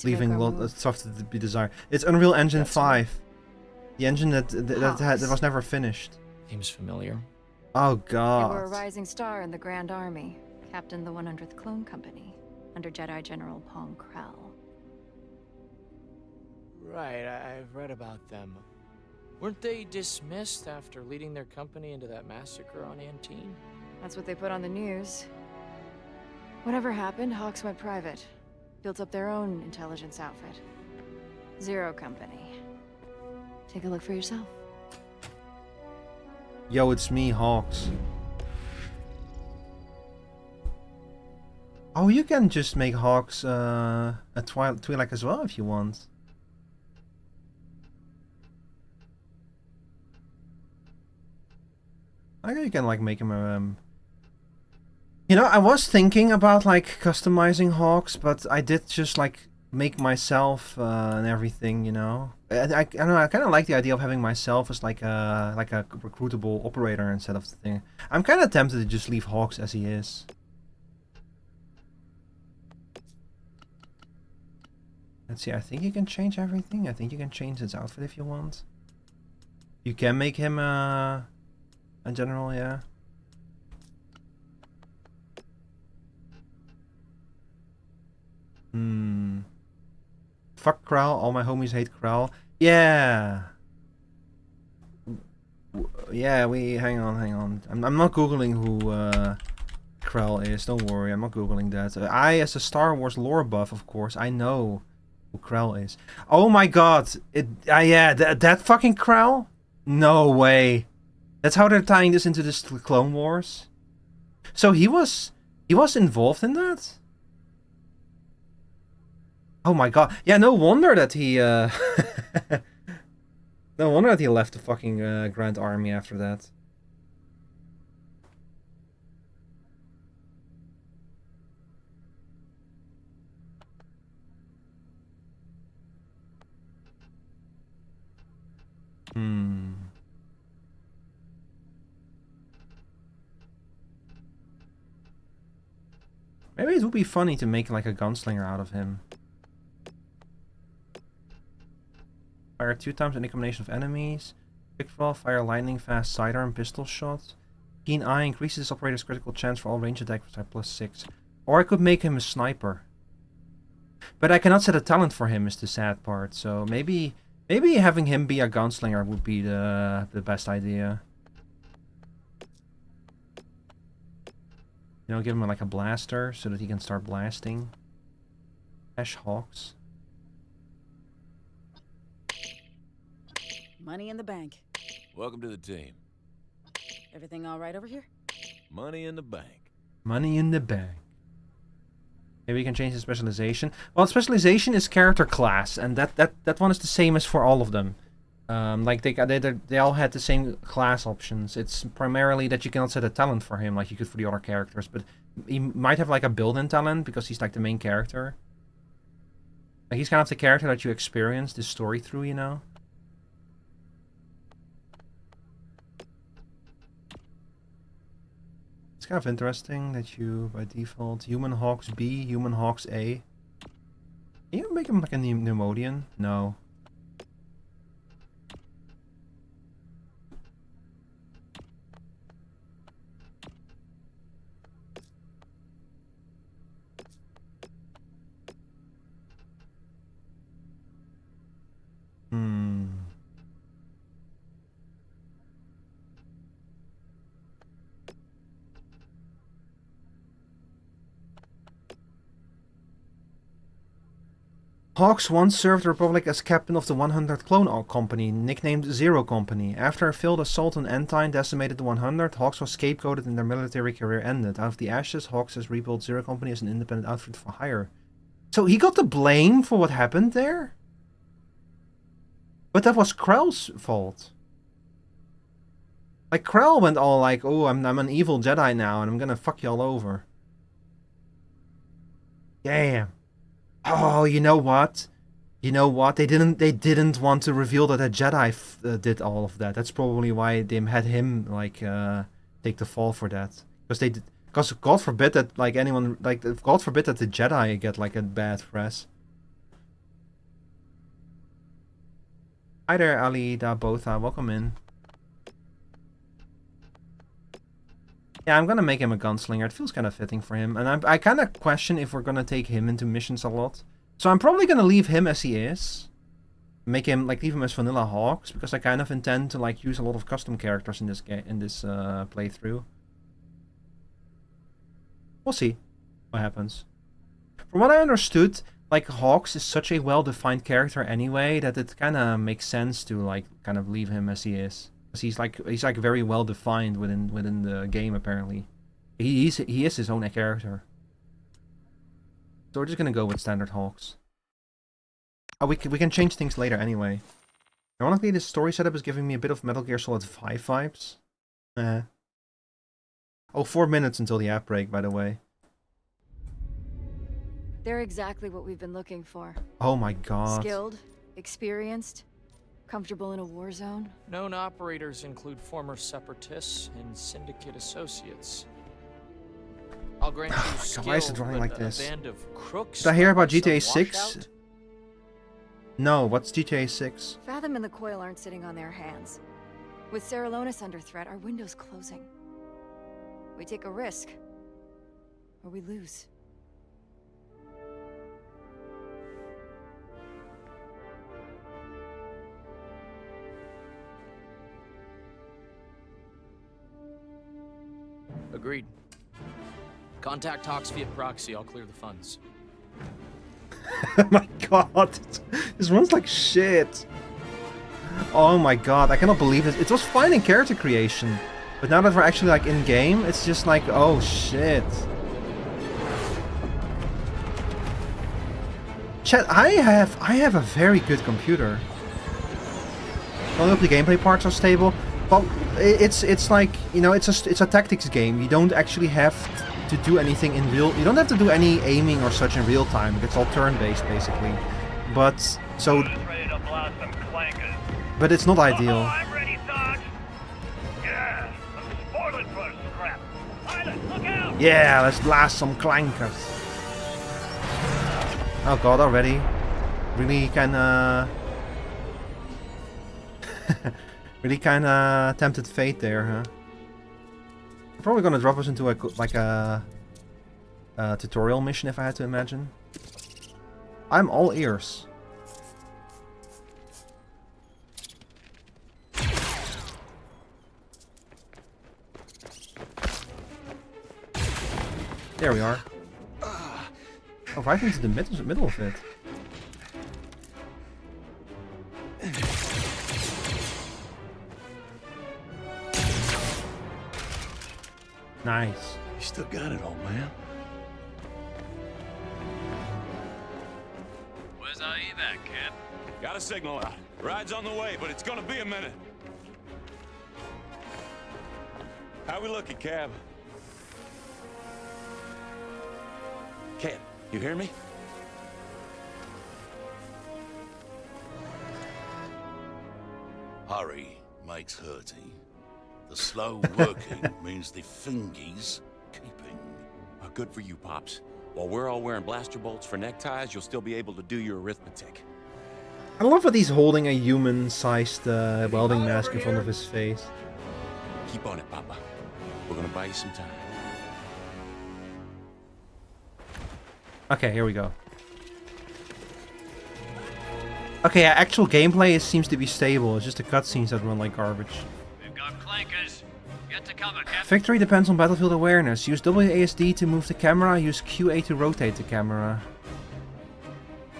leaving a lot of stuff to be desired. It's Unreal Engine 5. The engine that was never finished. Seems familiar. Oh You were a god. rising star in the Grand Army, captained the 100th Clone Company, under Jedi General Pong Krell. Right, I've read about them. Weren't they dismissed after leading their company into that massacre on Antine? That's what they put on the news. Whatever happened, Hawks went private. Built up their own intelligence outfit. Zero Company. Take a look for yourself. Yo, it's me, Hawks. Oh, you can just make Hawks a Twi'lek as well if you want. I think you can like make him You know, I was thinking about like customizing Hawks, but I did just like make myself and everything, you know. I don't know, I kind of like the idea of having myself as like a recruitable operator instead of the thing. I'm kind of tempted to just leave Hawks as he is. Let's see, I think you can change everything. I think you can change his outfit if you want. You can make him a general, yeah. Fuck Krell, all my homies hate Krell. Yeah. Yeah, hang on. I'm not googling who Krell is. Don't worry, I'm not googling that. I, as a Star Wars lore buff, of course, I know who Krell is. Oh my god! Yeah, that fucking Krell? No way. That's how they're tying this into this Clone Wars. So he was involved in that? Oh my god. Yeah, no wonder that he no wonder that he left the fucking Grand Army after that. Maybe it would be funny to make like a gunslinger out of him. Fire 2 times any combination of enemies. Quick draw, fire lightning, fast sidearm, pistol shot. Keen eye increases operator's critical chance for all range attacks by +6. Or I could make him a sniper. But I cannot set a talent for him is the sad part, so maybe having him be a gunslinger would be the best idea. You know, give him like a blaster so that he can start blasting. Ash Hawks. Money in the bank. Welcome to the team. Everything all right over here? Money in the bank. Money in the bank. Maybe we can change the specialization. Well, specialization is character class, and that one is the same as for all of them. Like they all had the same class options. It's primarily that you cannot set a talent for him like you could for the other characters, but he might have like a built-in talent because he's like the main character. Like he's kind of the character that you experience the story through, you know. It's kind of interesting that you, by default, Human Hawks B, Human Hawks A. Can you make him like a Pneumodian? No. Hawks once served the Republic as captain of the 100 Clone Company, nicknamed Zero Company. After a failed assault on Entine decimated the 100, Hawks was scapegoated and their military career ended. Out of the ashes, Hawks has rebuilt Zero Company as an independent outfit for hire. So he got the blame for what happened there? But that was Krell's fault. Like, Krell went all like, oh, I'm an evil Jedi now and I'm gonna fuck y'all over. Damn. Oh, you know what? You know what? They didn't want to reveal that a Jedi did all of that. That's probably why they had him like take the fall for that. Because God forbid that like anyone like God forbid that the Jedi get like a bad press. Hi there, Ali Da Botha. Welcome in. Yeah, I'm gonna make him a gunslinger. It feels kind of fitting for him. And I kind of question if we're gonna take him into missions a lot. So I'm probably gonna leave him as he is. Make him, like, leave him as Vanilla Hawks. Because I kind of intend to, like, use a lot of custom characters in this playthrough. We'll see what happens. From what I understood, like, Hawks is such a well-defined character anyway, that it kind of makes sense to, like, kind of leave him as he is. He's like very well defined within the game apparently. He is his own character. So we're just gonna go with standard Hawks. Oh, we can change things later anyway. Ironically, this story setup is giving me a bit of Metal Gear Solid 5 vibes. Oh, 4 minutes until the app break, by the way. They're exactly what we've been looking for. Oh my god. Skilled, experienced, comfortable in a war zone? Known operators include former separatists and syndicate associates. I'll grant you skill, why is it running like this? A band of crooks. Did I hear about GTA 6? No, what's GTA 6? Fathom and the Coil aren't sitting on their hands. With Saralonis under threat, our window's closing. We take a risk, or we lose. Agreed. Contact Hawks via proxy. I'll clear the funds. Oh my god, this runs like shit. Oh my god, I cannot believe this. It was fine in character creation, but now that we're actually like in game, it's just like, oh shit. Chat, I have a very good computer. I don't know if the gameplay parts are stable. Well, it's like, you know, it's a tactics game. You don't actually have to do anything in real. You don't have to do any aiming or such in real time. It's all turn-based basically. But so. But it's not ideal. I'm ready, Sarge. Yeah, let's spoil it for a scrap. Pilot, look out! Yeah, let's blast some clankers. Oh god, already. Really Really kinda tempted fate there, huh? Probably gonna drop us into a tutorial mission if I had to imagine. I'm all ears. There we are. Oh, right into the middle of it. Nice. You still got it all, man. Where's our evac, Cap? Got a signal out. Ride's on the way, but it's gonna be a minute. How we looking, Cab? Cab, you hear me? Hurry makes hurting. The slow working means the fingies keeping. Good for you, Pops. While we're all wearing blaster bolts for neckties, you'll still be able to do your arithmetic. I love that he's holding a human-sized welding mask in front of his face. Keep on it, Papa. We're gonna buy you some time. Okay, here we go. Okay, yeah, actual gameplay seems to be stable. It's just the cutscenes that run like garbage. We've got clankers. Get to cover, Cap. Victory depends on battlefield awareness. Use WASD to move the camera. Use QA to rotate the camera.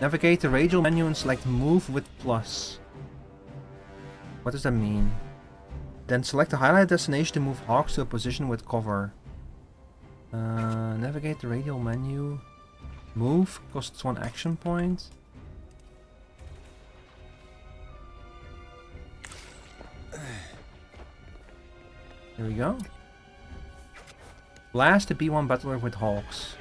Navigate the radial menu and select Move with plus. What does that mean? Then select the highlighted destination to move Hawks to a position with cover. Navigate the radial menu. Move costs 1 action point. Here we go. Blast the B1 battler with Hawks.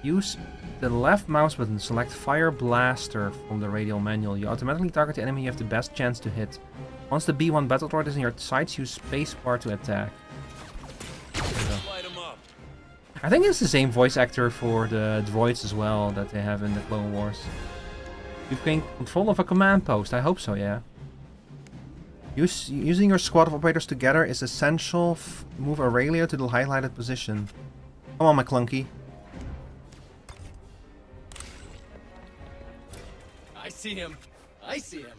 Use the left mouse button, select Fire Blaster from the radial manual. You automatically target the enemy you have the best chance to hit. Once the B1 battle droid is in your sights, use spacebar to attack. I think it's the same voice actor for the droids as well that they have in the Clone Wars. You've gained control of a command post. I hope so, yeah. Using your squad of operators together is essential. Move Aurelia to the highlighted position. Come on, McClunky. I see him. I see him.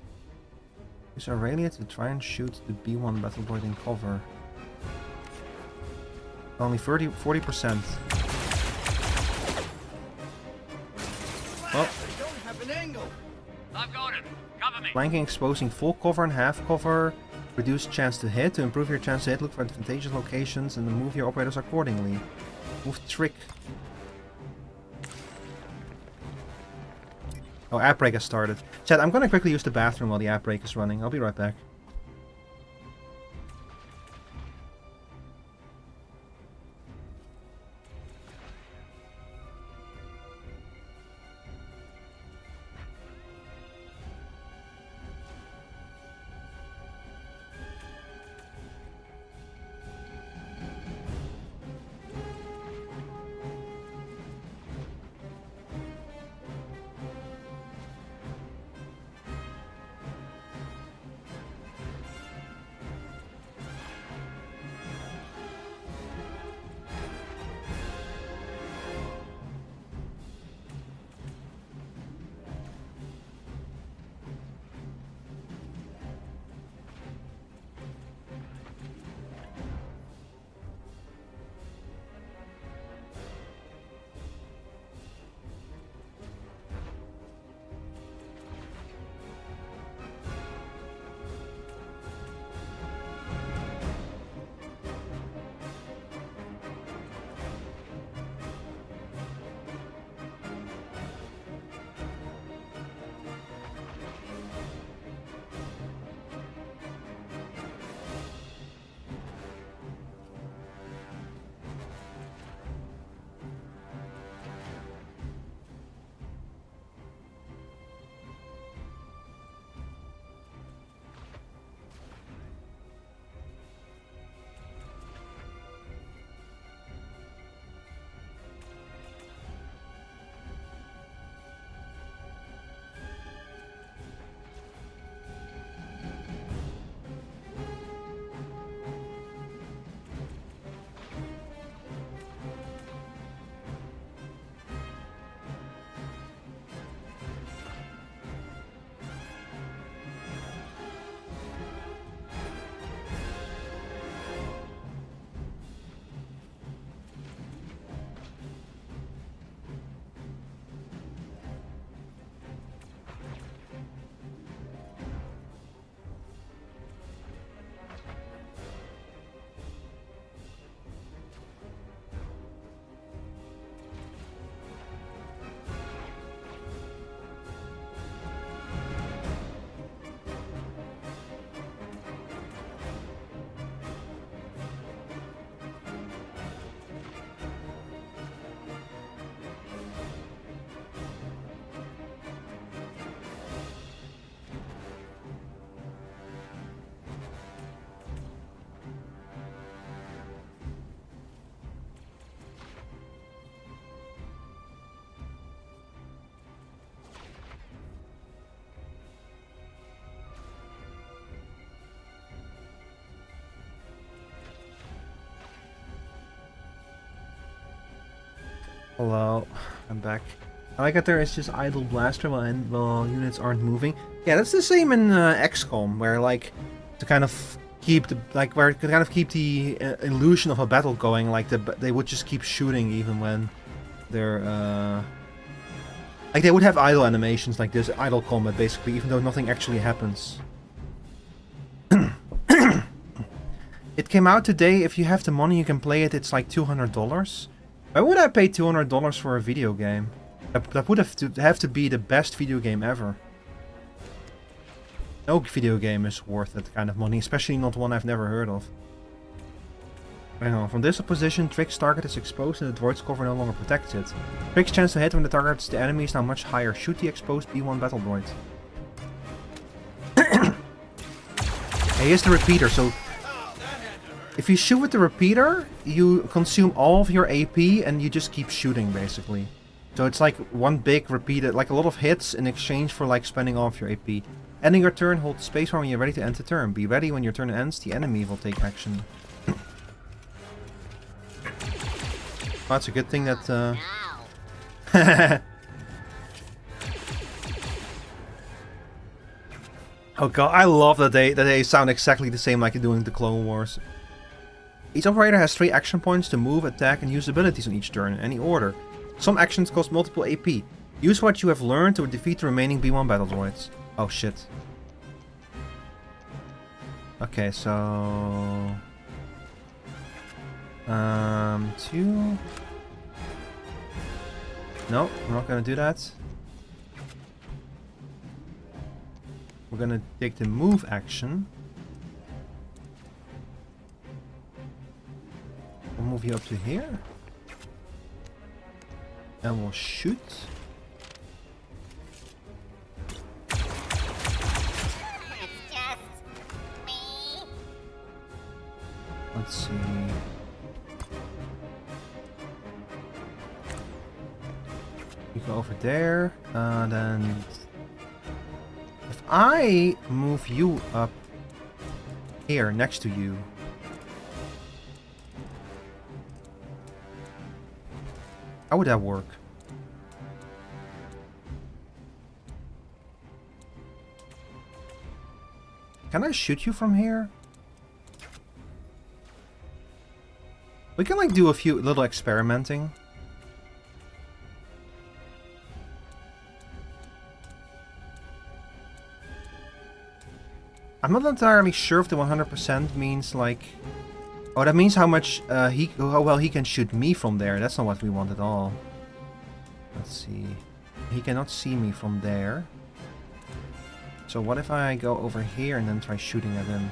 Use Aurelia to try and shoot the B1 battle droid in cover. Only 40%. Well. I've got him. Cover me. Flanking, exposing full cover and half cover. Reduce chance to hit. To improve your chance to hit, look for advantageous locations and then move your operators accordingly. Move trick. Oh, app break has started. Chat, I'm gonna quickly use the bathroom while the app break is running. I'll be right back. Hello, I'm back. I like that there is just idle blaster while units aren't moving. Yeah, that's the same in XCOM, where like to kind of keep the illusion of a battle going, like they would just keep shooting even when they're like they would have idle animations like this, idle combat basically, even though nothing actually happens. It came out today. If you have the money, you can play it. It's like $200. Why would I pay $200 for a video game? That would have to be the best video game ever. No video game is worth that kind of money, especially not one I've never heard of. Hang on. From this position, Trick's target is exposed and the droid's cover no longer protects it. Trick's chance to hit when the target's the enemy is now much higher. Shoot the exposed B1 battle droid. Here's the repeater, so if you shoot with the repeater, you consume all of your AP and you just keep shooting basically. So it's like one big repeated, like a lot of hits in exchange for like spending all of your AP. Ending your turn, hold spacebar when you're ready to end the turn. Be ready when your turn ends, the enemy will take action. Well, that's a good thing that oh god, I love that they sound exactly the same like you do in the Clone Wars. Each operator has 3 action points to move, attack, and use abilities on each turn in any order. Some actions cost multiple AP. Use what you have learned to defeat the remaining B1 battle droids. Oh shit. Okay, so 2. No, we're not gonna do that. We're gonna take the move action. We'll move you up to here. And we'll shoot. Let's see. You go over there. Then if I move you up here next to you. How would that work? Can I shoot you from here? We can like do a few little experimenting. I'm not entirely sure if the 100% means like... Oh, that means how much how well he can shoot me from there. That's not what we want at all. Let's see. He cannot see me from there. So what if I go over here and then try shooting at him?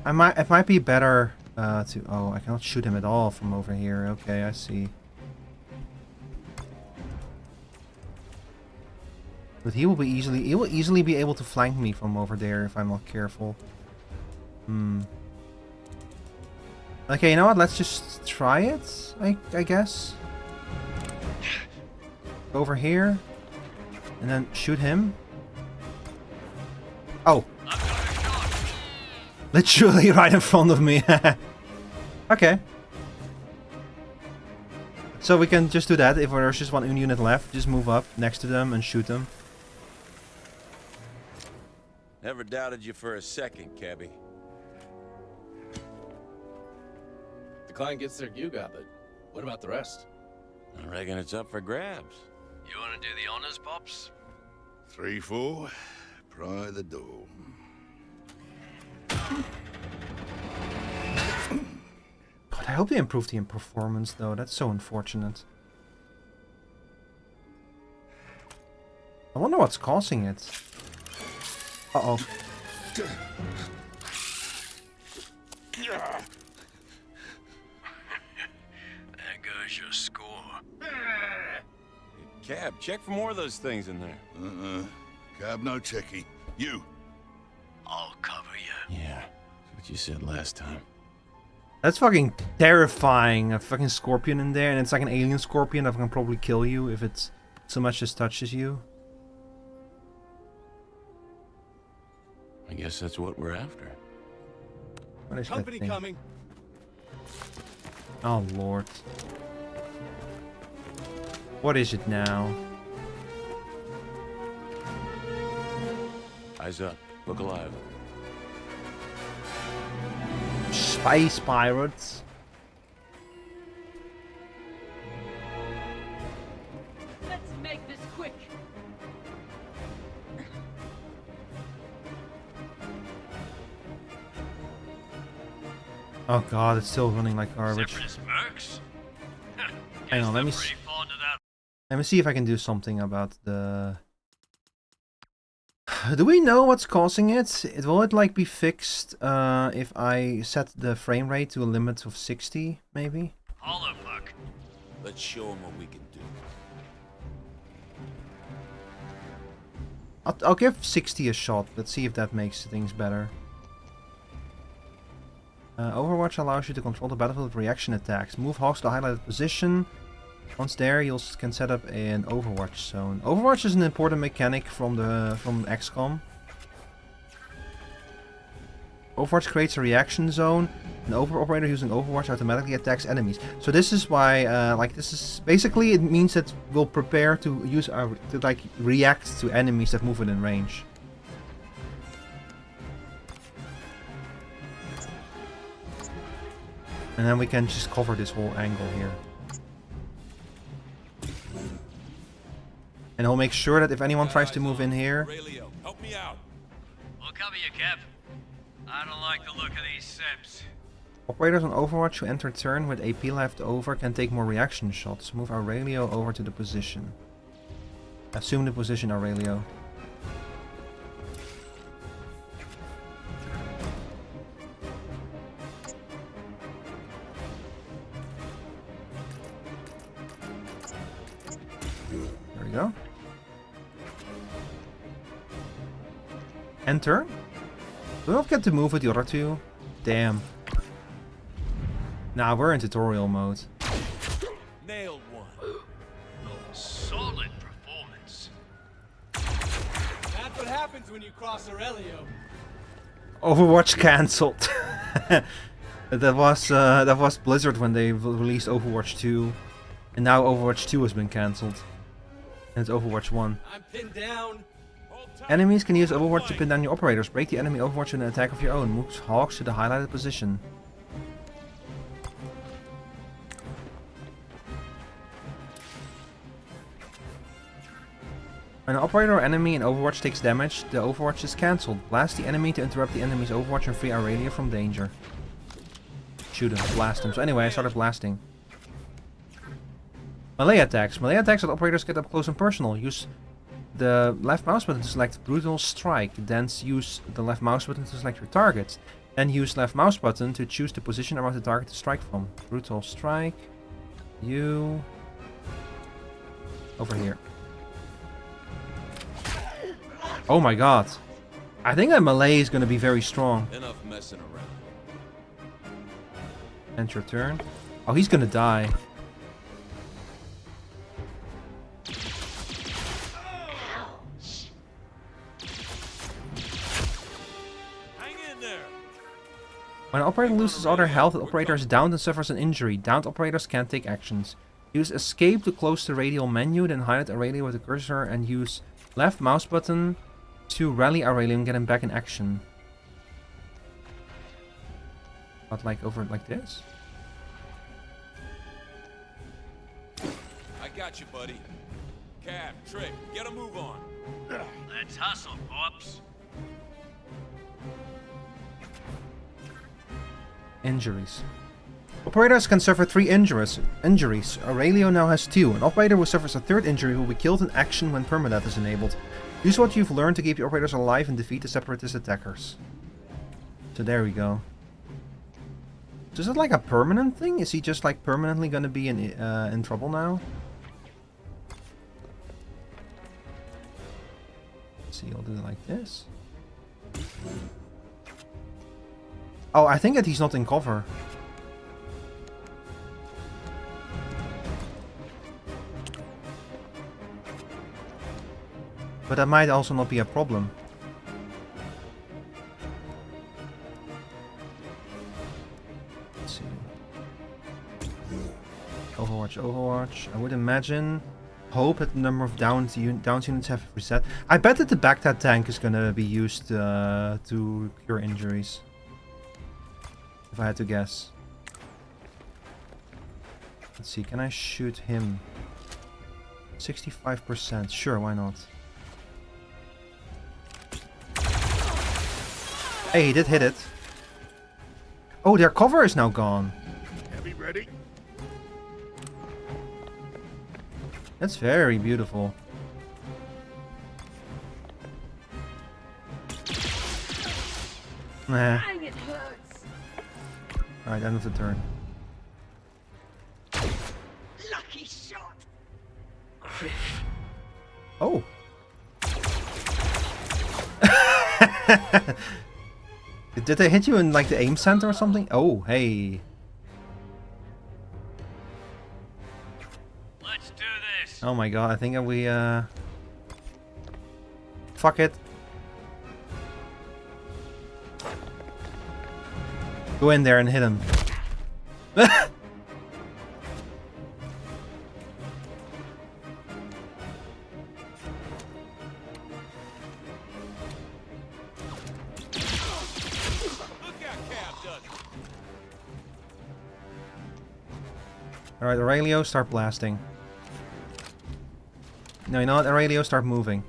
It might be better to... Oh, I cannot shoot him at all from over here. Okay, I see. But he will easily be able to flank me from over there if I'm not careful. Okay, you know what? Let's just try it, I guess. Go over here. And then shoot him. Oh. Literally right in front of me. Okay. So we can just do that. If there's just one unit left, just move up next to them and shoot them. Never doubted you for a second, Cabby. The client gets their Yuga, but what about the rest? I reckon it's up for grabs. You want to do the honors, Pops? 3-4, pry the door. God, I hope they improved the performance though. That's so unfortunate. I wonder what's causing it. Uh-oh. There goes your score. Cab, check for more of those things in there. Cab, no checky. You. I'll cover you. Yeah, that's what you said last time. That's fucking terrifying. A fucking scorpion in there, and it's like an alien scorpion that can probably kill you if it's so much as touches you. I guess that's what we're after. What is Company that thing? coming. Oh lord. What is it now? Eyes up. Look alive. Space pirates. Let's make this quick. Oh god, it's still running like garbage. Separatist mercs? Hang on, let me Pretty fond of that. let me see if I can do something about the. Do we know what's causing it? Will it like be fixed if I set the frame rate to a limit of 60, maybe? Hollow fuck. Let's show them what we can do. I'll give 60 a shot. Let's see if that makes things better. Overwatch allows you to control the battlefield with reaction attacks. Move hogs to a highlighted position. Once there, you can set up an Overwatch zone. Overwatch is an important mechanic from XCOM. Overwatch creates a reaction zone. An operator using Overwatch automatically attacks enemies. So this is why, this is basically it means that we'll prepare to use our react to enemies that move within range. And then we can just cover this whole angle here. And he'll make sure that if anyone tries to move in here... Aurelio, help me out. We'll cover you, Kev. I don't like the look of these sips. Operators on Overwatch who enter turn with AP left over can take more reaction shots. Move Aurelio over to the position. Assume the position, Aurelio. There we go. Enter. Do we not get to move with the other two? Damn. Nah, we're in tutorial mode. Nailed one. Solid performance. That's what happens when you cross Aurelio. Overwatch cancelled. that was Blizzard when they released Overwatch 2, and now Overwatch 2 has been cancelled, and it's Overwatch 1. I'm pinned down. Enemies can use Overwatch to pin down your operators. Break the enemy Overwatch with an attack of your own. Move hogs to the highlighted position. When an operator or enemy in Overwatch takes damage, the Overwatch is cancelled. Blast the enemy to interrupt the enemy's Overwatch and free Aurelio from danger. Shoot him, blast him. So anyway, I started blasting. Melee attacks. Melee attacks let operators get up close and personal. Use the left mouse button to select Brutal Strike. Then use the left mouse button to select your target. Then use left mouse button to choose the position around the target to strike from. Brutal Strike. You... over here. Oh my god. I think that melee is going to be very strong. Enough messing around. End your turn. Oh, he's going to die. When an operator loses all their health, the operator is downed and suffers an injury. Downed operators can't take actions. Use escape to close the radial menu, then highlight Aurelio with the cursor and use left mouse button to rally Aurelio and get him back in action. Not like over like this? I got you, buddy. Cab, Trick, get a move on. Let's hustle, Pops. Injuries. Operators can suffer 3 injuries. Aurelio now has 2. An operator who suffers a 3rd injury will be killed in action when permadeath is enabled. Use what you've learned to keep your operators alive and defeat the separatist attackers. So there we go. So is it like a permanent thing? Is he just like permanently gonna be in trouble now? Let's see, I'll do it like this. Oh, I think that he's not in cover. But that might also not be a problem. Overwatch, Overwatch. I would imagine. Hope that the number of downs units have reset. I bet that the backseat tank is gonna be used to cure injuries. If I had to guess. Let's see, can I shoot him? 65%. Sure, why not? Hey, he did hit it. Oh, their cover is now gone. Heavy ready? That's very beautiful. Nah. Dang, it hurts. Alright, end of the turn. Lucky shot. Oh. Did they hit you in like the aim center or something? Oh, hey. Let's do this. Oh my god, I think we fuck it. Go in there and hit him. Alright, Aurelio, start blasting. No, you know what? Aurelio, start moving.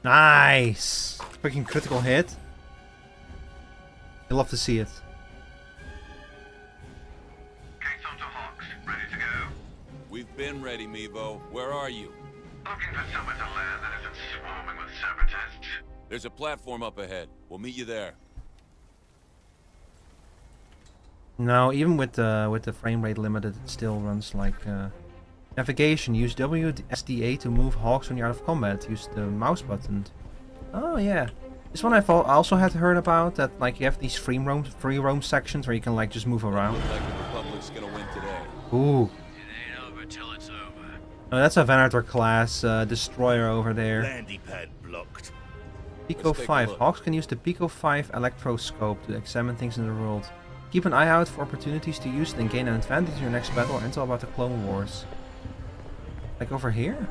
Nice! Freaking critical hit. I love to see it. We've been ready, Mevo. Where are you? Looking for somewhere to land that isn't swarming with separatists. There's a platform up ahead. We'll meet you there. No, even with the frame rate limited, it still runs like navigation. Use WSDA to move Hawks when you're out of combat. Use the mouse button. Oh yeah, this one I've also had heard about. That like you have these free roam sections where you can like just move around. Looks like the Republic's gonna win today. Ooh. It ain't over till it's over. Oh, that's a Venator class destroyer over there. Landy pad blocked. Pico 5. Hawks can use the Pico 5 electroscope to examine things in the world. Keep an eye out for opportunities to use it and gain an advantage in your next battle or intel about the Clone Wars. Like over here?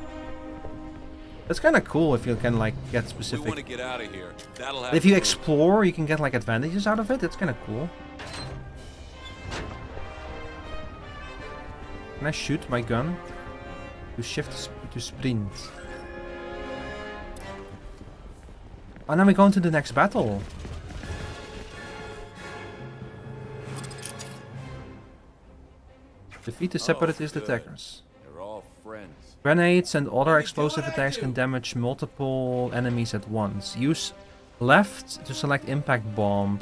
That's kind of cool if you can like get specific. We want to get out of here. That'll have If you explore, you can get like advantages out of it. That's kind of cool. Can I shoot my gun? To shift to sprint. And then we go into the next battle. Defeat the separatist attackers. They're all friends. Grenades and other explosive attacks can damage multiple enemies at once. Use left to select impact bomb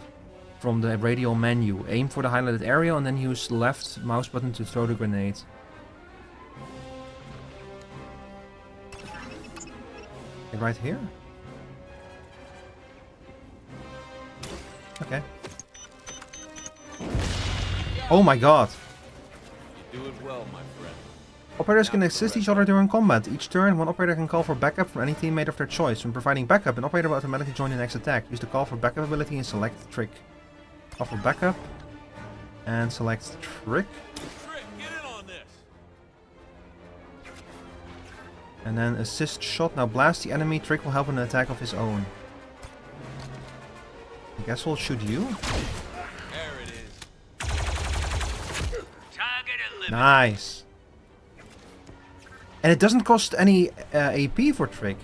from the radial menu. Aim for the highlighted area and then use left mouse button to throw the grenade. Okay, right here? Okay. Oh my god. You do it well, my friend. Operators can assist each other during combat. Each turn, one operator can call for backup from any teammate of their choice. When providing backup, an operator will automatically join the next attack. Use the call for backup ability and select trick. Call for backup and select trick. Get in on this. And then assist shot. Now blast the enemy. Trick will help in an attack of his own. I guess we'll shoot you. There it is. Target eliminated. Nice. And it doesn't cost any AP for Trick.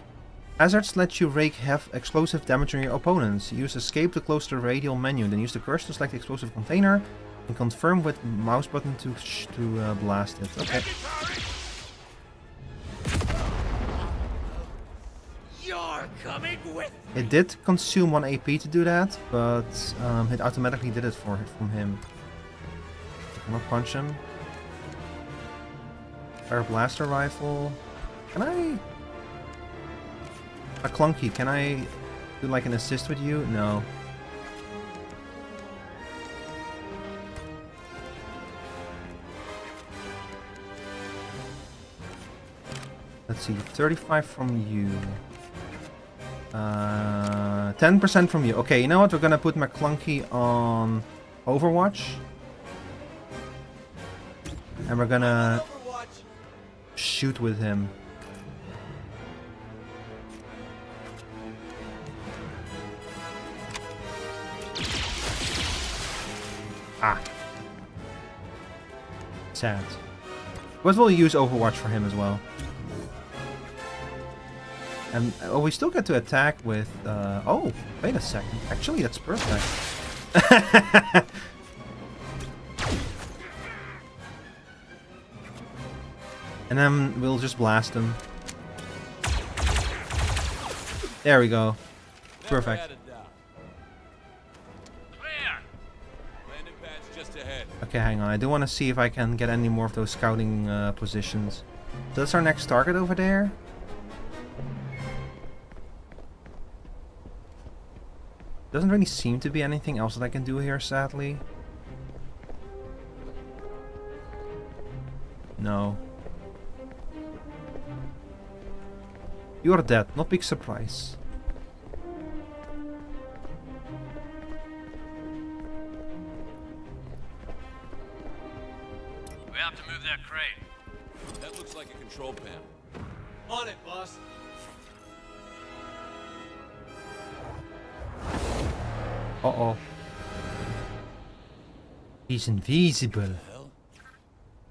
Hazards let you wreak explosive damage on your opponents. Use escape to close the radial menu. Then use the cursor to select the explosive container. And confirm with mouse button to blast it. Okay. You're coming with. It did consume 1 AP to do that, but it automatically did it from him. I'm gonna punch him. Fire blaster rifle. Can I? A clunky. Can I do like an assist with you? No. Let's see. 35 from you. 10% from you. Okay, you know what? We're gonna put McClunky on Overwatch. And we're gonna shoot with him. Ah. Sad. But we'll use Overwatch for him as well. And oh, we still get to attack with... oh, wait a second. Actually, that's perfect. And then we'll just blast him. There we go. Perfect. Okay, hang on. I do want to see if I can get any more of those scouting positions. So that's our next target over there. Doesn't really seem to be anything else that I can do here, sadly. No. You're dead. Not big surprise. We have to move that crate. That looks like a control panel. On it, boss. Uh-oh. He's invisible.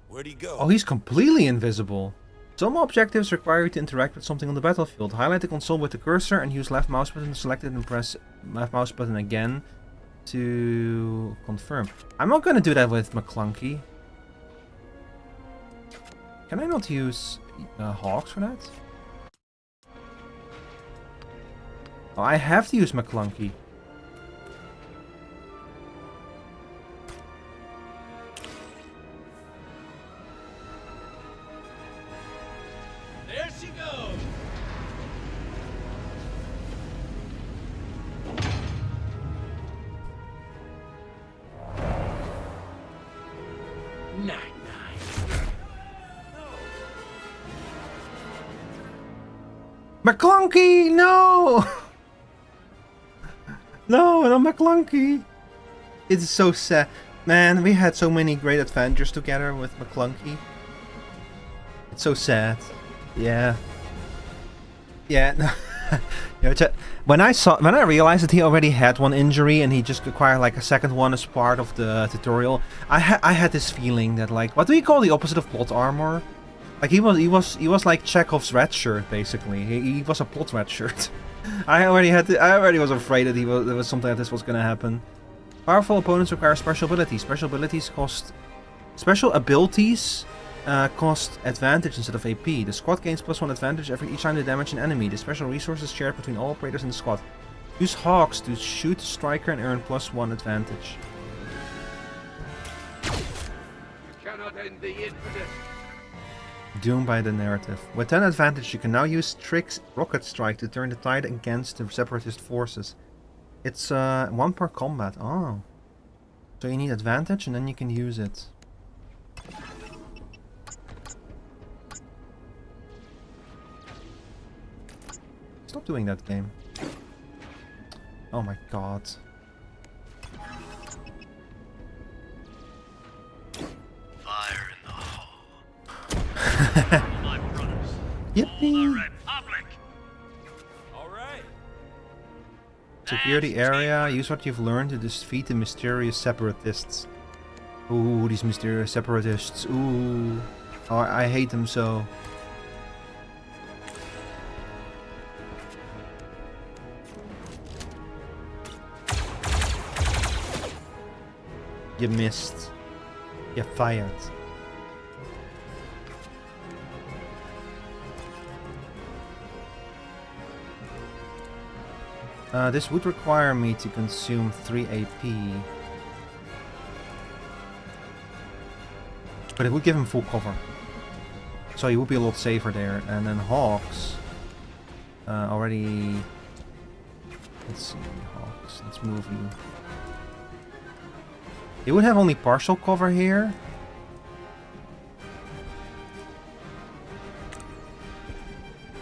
Where'd he go? Oh, he's completely invisible. Some objectives require you to interact with something on the battlefield. Highlight the console with the cursor and use left mouse button selected and press left mouse button again to confirm. I'm not gonna do that with McClunky. Can I not use Hawks for that? Oh, I have to use McClunky. There she goes. McClunky, no! No, not McClunky. It's so sad. Man, we had so many great adventures together with McClunky. It's so sad. Yeah. Yeah. No. You know, when I realized that he already had one injury and he just acquired like a second one as part of the tutorial, I had this feeling that, like, what do you call the opposite of plot armor? Like he was like Chekhov's red shirt basically. He was a plot red shirt. I already was afraid that there was something like this was gonna happen. Powerful opponents require special abilities. Special abilities cost advantage instead of AP. The squad gains +1 advantage each time they damage an enemy. The special resource is shared between all operators in the squad. Use Hawks to shoot the striker and earn +1 advantage. You cannot end the infinite. Doomed by the narrative. With 10 advantage, you can now use Trick's Rocket Strike to turn the tide against the separatist forces. It's 1 per combat. Oh. So you need advantage and then you can use it. Stop doing that game. Oh my god. Fire in the hole. My brothers. Yippee! Alright. Secure the area. Use what you've learned to defeat the mysterious separatists. Ooh, these mysterious separatists. Ooh. Oh, I hate them so. You missed. You're fired. This would require me to consume 3 AP. But it would give him full cover. So he would be a lot safer there. And then Hawks. Already... Let's see, Hawks. Let's move you. He would have only partial cover here.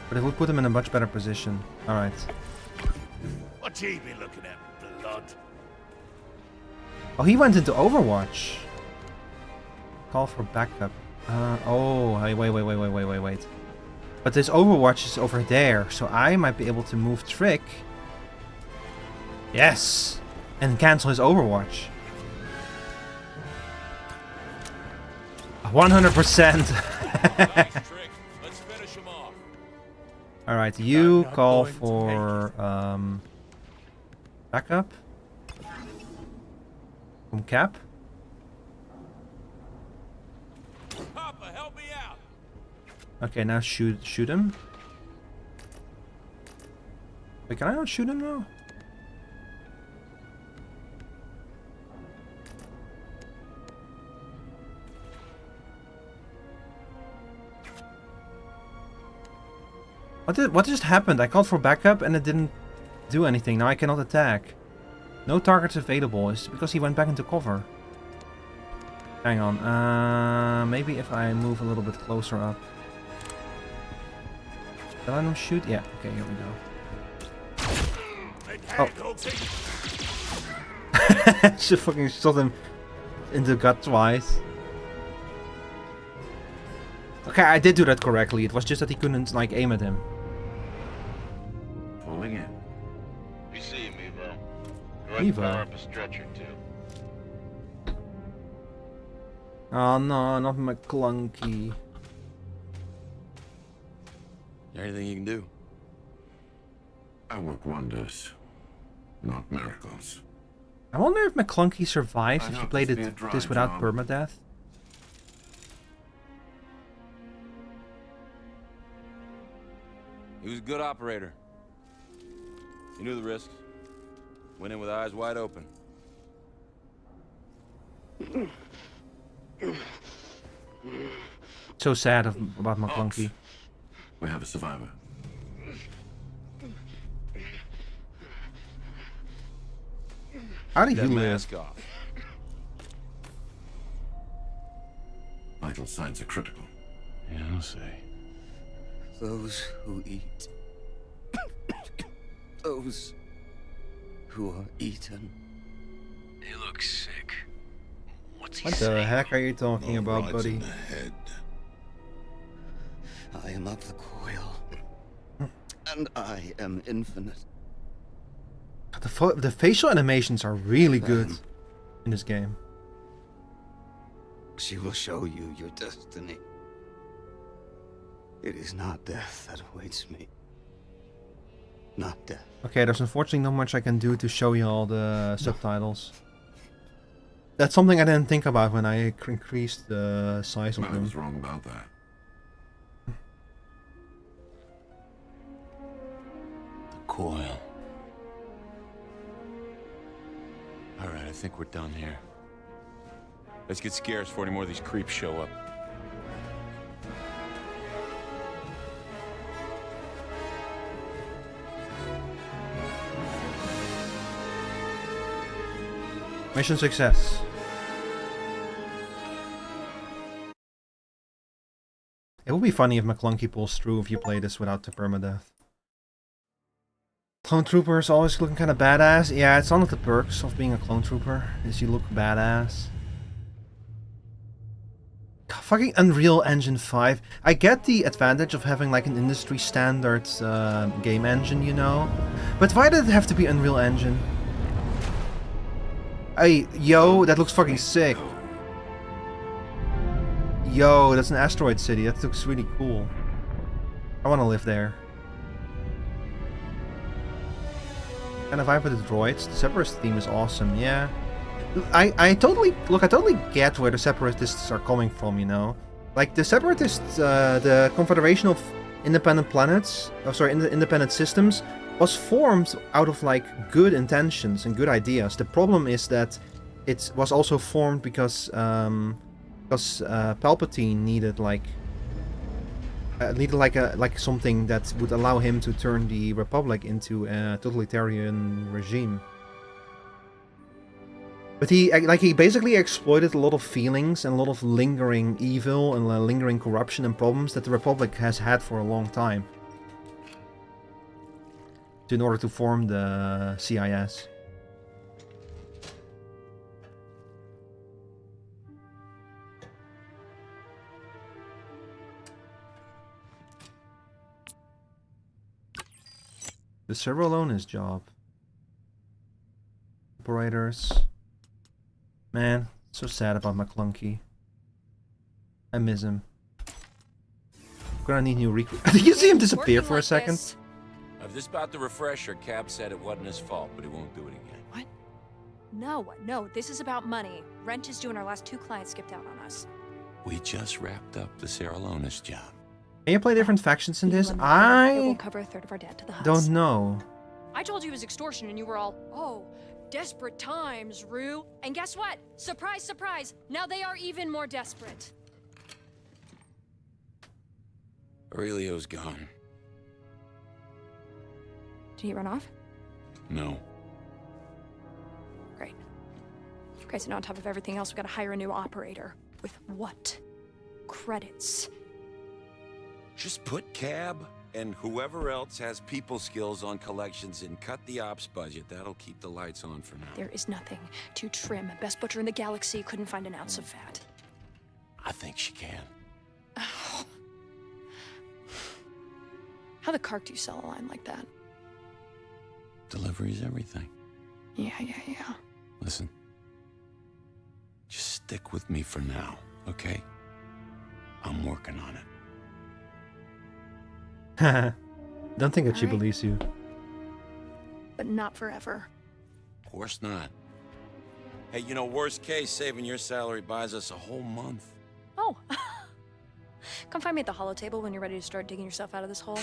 But it would put him in a much better position. Alright. Wouldn't he be looking at blood? Oh, he went into Overwatch. Call for backup. Oh, hey, wait. But this Overwatch is over there, so I might be able to move Trick. Yes! And cancel his Overwatch. 100%! Alright, you call for backup. From Cap. Papa, help me out. Okay, now shoot him. Wait, can I not shoot him now? What just happened? I called for backup and it didn't do anything. Now I cannot attack. No targets available. Is it because he went back into cover? Hang on. Maybe if I move a little bit closer up. Did I not shoot? Yeah. Okay, here we go. Oh. She fucking shot him in the gut twice. Okay, I did do that correctly. It was just that he couldn't like aim at him. Pulling in. You see him, Evo. Evo? Power up a stretcher, too. Oh no, not McClunky. Anything you can do? I work wonders, not miracles. I wonder if McClunky survives I if you hope played this be a dry this without job. permadeath. He was a good operator. He knew the risks. Went in with eyes wide open. So sad about McClunky. We have a survivor. How did That you live? mask off. Vital signs are critical. Yeah, I'll say. Those who eat. Those who are eaten. He looks sick. What's he What the saying? heck are you talking No about, rods buddy? in the head. I am of the coil. And I am infinite. The facial animations are really good in this game. She will show you your destiny. It is not death that awaits me. Not death. Okay, there's unfortunately not much I can do to show you all the subtitles. That's something I didn't think about when I increased the size of I them. was wrong about that. The coil. Alright, I think we're done here. Let's get scarce before any more of these creeps show up. Mission success. It would be funny if McClunky pulls through if you play this without the permadeath. Clone Trooper is always looking kind of badass. Yeah, it's one of the perks of being a Clone Trooper, is you look badass. God, fucking Unreal Engine 5. I get the advantage of having like an industry standard game engine, you know? But why did it have to be Unreal Engine? Hey, yo, that looks fucking sick. Yo, that's an asteroid city. That looks really cool. I want to live there. And if I put the droids, the Separatist theme is awesome, yeah. I totally get where the Separatists are coming from, you know. Like, the Separatists, the Confederation of Independent Planets, Independent Systems, was formed out of, like, good intentions and good ideas. The problem is that it was also formed because Palpatine needed, like, something that would allow him to turn the Republic into a totalitarian regime. But he basically exploited a lot of feelings and a lot of lingering evil and lingering corruption and problems that the Republic has had for a long time. in order to form the CIS. The server alone is job. Operators. Man, so sad about McClunky. I miss him. Gonna need new recruit. Did you see him disappear for a second? If this about the refresher, Cab said it wasn't his fault, but he won't do it again. What? No, this is about money. Rent is due and our last 2 clients skipped out on us. We just wrapped up the Sarah Lonis job. Can you play different factions in this? It I will cover a third of our debt to the Huts. don't know. I told you it was extortion and you were all, oh, desperate times, Rue. And guess what? Surprise, surprise. Now they are even more desperate. Aurelio's gone. Did he run off? No. Great. Okay, so now on top of everything else, we gotta hire a new operator. With what? Credits. Just put Cab and whoever else has people skills on collections and cut the ops budget. That'll keep the lights on for now. There is nothing to trim. Best butcher in the galaxy couldn't find an ounce of fat. I think she can. How the cark do you sell a line like that? Delivery's everything. Yeah. Listen. Just stick with me for now, okay? I'm working on it. Don't think that she believes you. But not forever. Of course not. Hey, you know, worst case, saving your salary buys us a whole month. Oh. Come find me at the holo table when you're ready to start digging yourself out of this hole.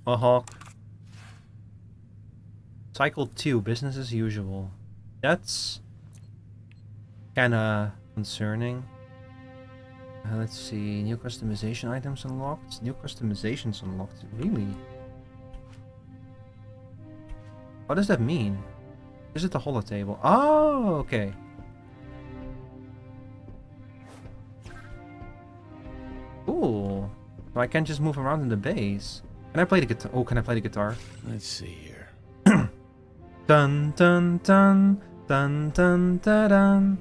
Hawk. Cycle 2, business as usual. That's kinda concerning. Let's see, new customization items unlocked. New customizations unlocked, really? What does that mean? Is it the holo table? Oh, okay. Cool. So I can just move around in the base. Can I play the guitar? Oh, can I play the guitar? Let's see here. Dun dun dun dun dun dun dun.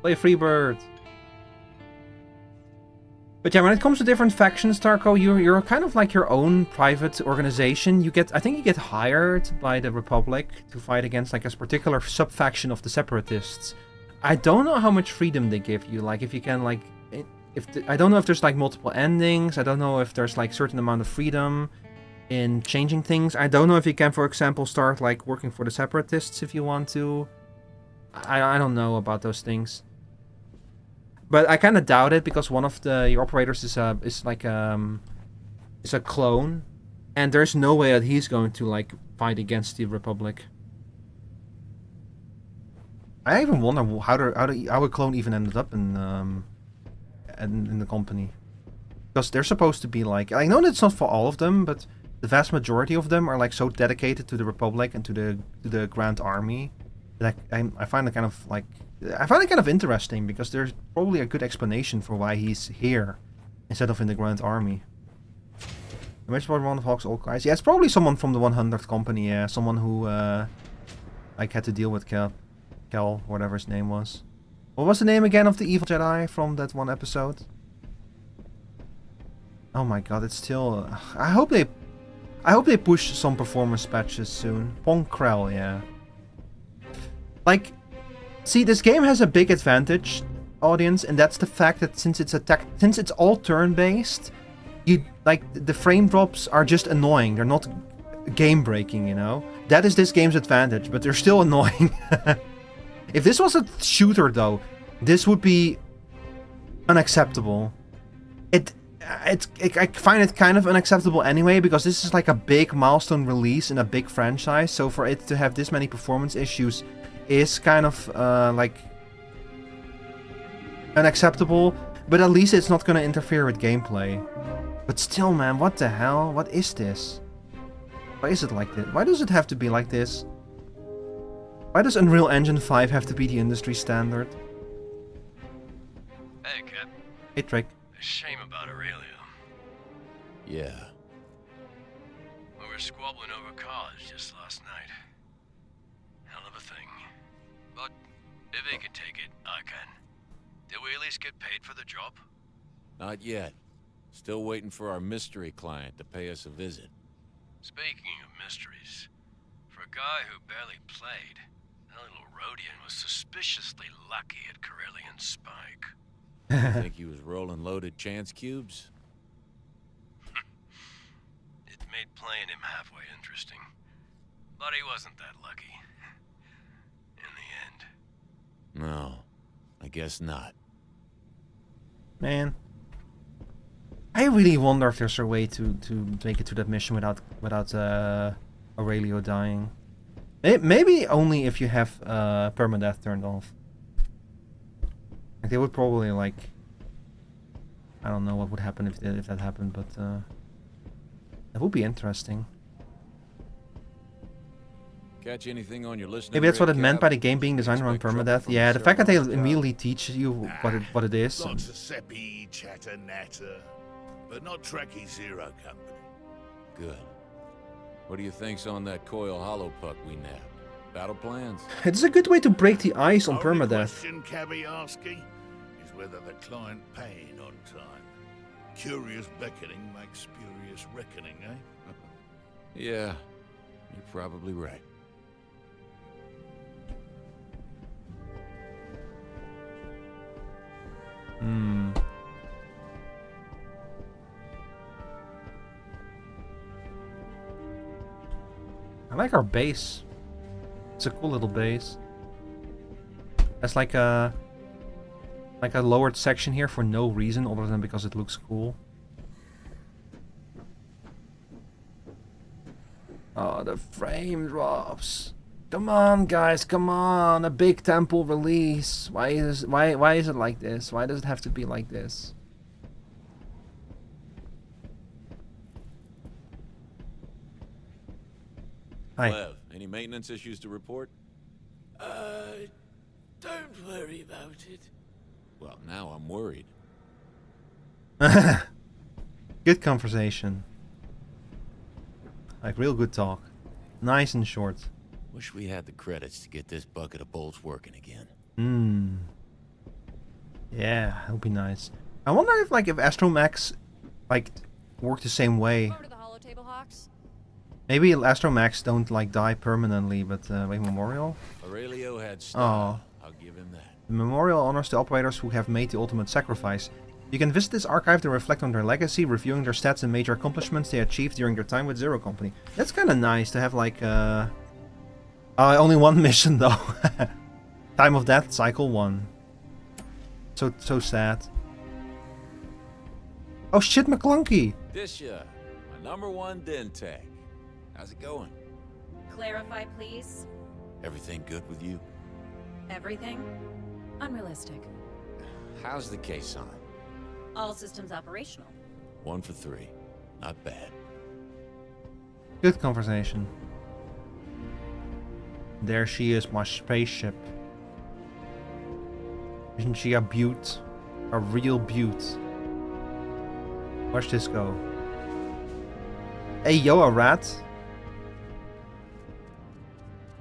Play Freebird. But yeah, when it comes to different factions, Tarko, you're kind of like your own private organization. I think you get hired by the Republic to fight against like a particular sub-faction of the Separatists. I don't know how much freedom they give you. Like if you can like, I don't know if there's like multiple endings. I don't know if there's like certain amount of freedom in changing things. I don't know if you can, for example, start like working for the Separatists if you want to. I don't know about those things. But I kind of doubt it because one of your operators is a clone, and there's no way that he's going to like fight against the Republic. I even wonder how a clone even ended up in the company, because they're supposed to be like, I know that's not for all of them, but the vast majority of them are like so dedicated to the Republic and to the Grand Army that I find it kind of interesting, because there's probably a good explanation for why he's here instead of in the Grand Army. Imagine one of Hawk's old guys. Yeah, it's probably someone from the 100th company. Yeah, someone who like had to deal with Kel, whatever his name was. What was the name again of the evil Jedi from that one episode? Oh my god, it's still. I hope they push some performance patches soon. Pong Krell, yeah. Like, see, this game has a big advantage, audience, and that's the fact that since it's all turn-based, the frame drops are just annoying. They're not game-breaking, you know. That is this game's advantage, but they're still annoying. If this was a shooter, though, this would be unacceptable. I find it kind of unacceptable anyway, because this is like a big milestone release in a big franchise, so for it to have this many performance issues is kind of like unacceptable, but at least it's not going to interfere with gameplay. But still, man, what the hell? What is this? Why is it like this? Why does it have to be like this? Why does Unreal Engine 5 have to be the industry standard? Hey, Cap. Hey, Trick. A shame about Aurelio. Yeah. We were squabbling over cars just last night. Hell of a thing. But if he can take it, I can. Did we at least get paid for the job? Not yet. Still waiting for our mystery client to pay us a visit. Speaking of mysteries, for a guy who barely played, that little Rhodian was suspiciously lucky at Corellian Spike. You think he was rolling loaded chance cubes? It made playing him halfway interesting. But he wasn't that lucky. In the end. No, I guess not. Man. I really wonder if there's a way to make it to that mission without Aurelio dying. Maybe only if you have permadeath turned off. Like they would probably like, I don't know what would happen if that happened, but that would be interesting. Catch anything on your listening? Maybe that's what it meant by the game being designed around permadeath. Yeah, the fact that they immediately teach you what it is. Lots of Seppi, chatter, natter, but not Trekkie Zero Company. Good. What do you think's on that coil hollow puck we nabbed? Battle plans? It's a good way to break the ice on permadeath. The question Cabby asking is whether the client paying on time. Curious beckoning makes spurious reckoning, eh? Yeah, you're probably right. Hmm. I like our base. It's a cool little base. That's like a lowered section here for no reason other than because it looks cool. Oh, the frame drops. Come on, guys, come on! A big temple release. Why is it like this? Why does it have to be like this? Hi. Lev, any maintenance issues to report? Don't worry about it. Well, now I'm worried. Good conversation. Like real good talk. Nice and short. Wish we had the credits to get this bucket of bolts working again. Hmm. Yeah, that would be nice. I wonder if if Astromax work the same way. Over to the holotable, Hawks. Maybe Astromax don't die permanently, but wait, Memorial? Aurelio had style. I'll give him that. The Memorial honors the operators who have made the ultimate sacrifice. You can visit this archive to reflect on their legacy, reviewing their stats and major accomplishments they achieved during their time with Zero Company. That's kind of nice to have only one mission though. Time of death, cycle 1. So sad. Oh shit, McClunky! Disha, my #1 den tech. How's it going? Clarify, please. Everything good with you? Everything? Unrealistic. How's the case on? All systems operational. 1 for 3. Not bad. Good conversation. There she is, my spaceship. Isn't she a beaut? A real beaut. Where's this go? Hey, yo, a rat?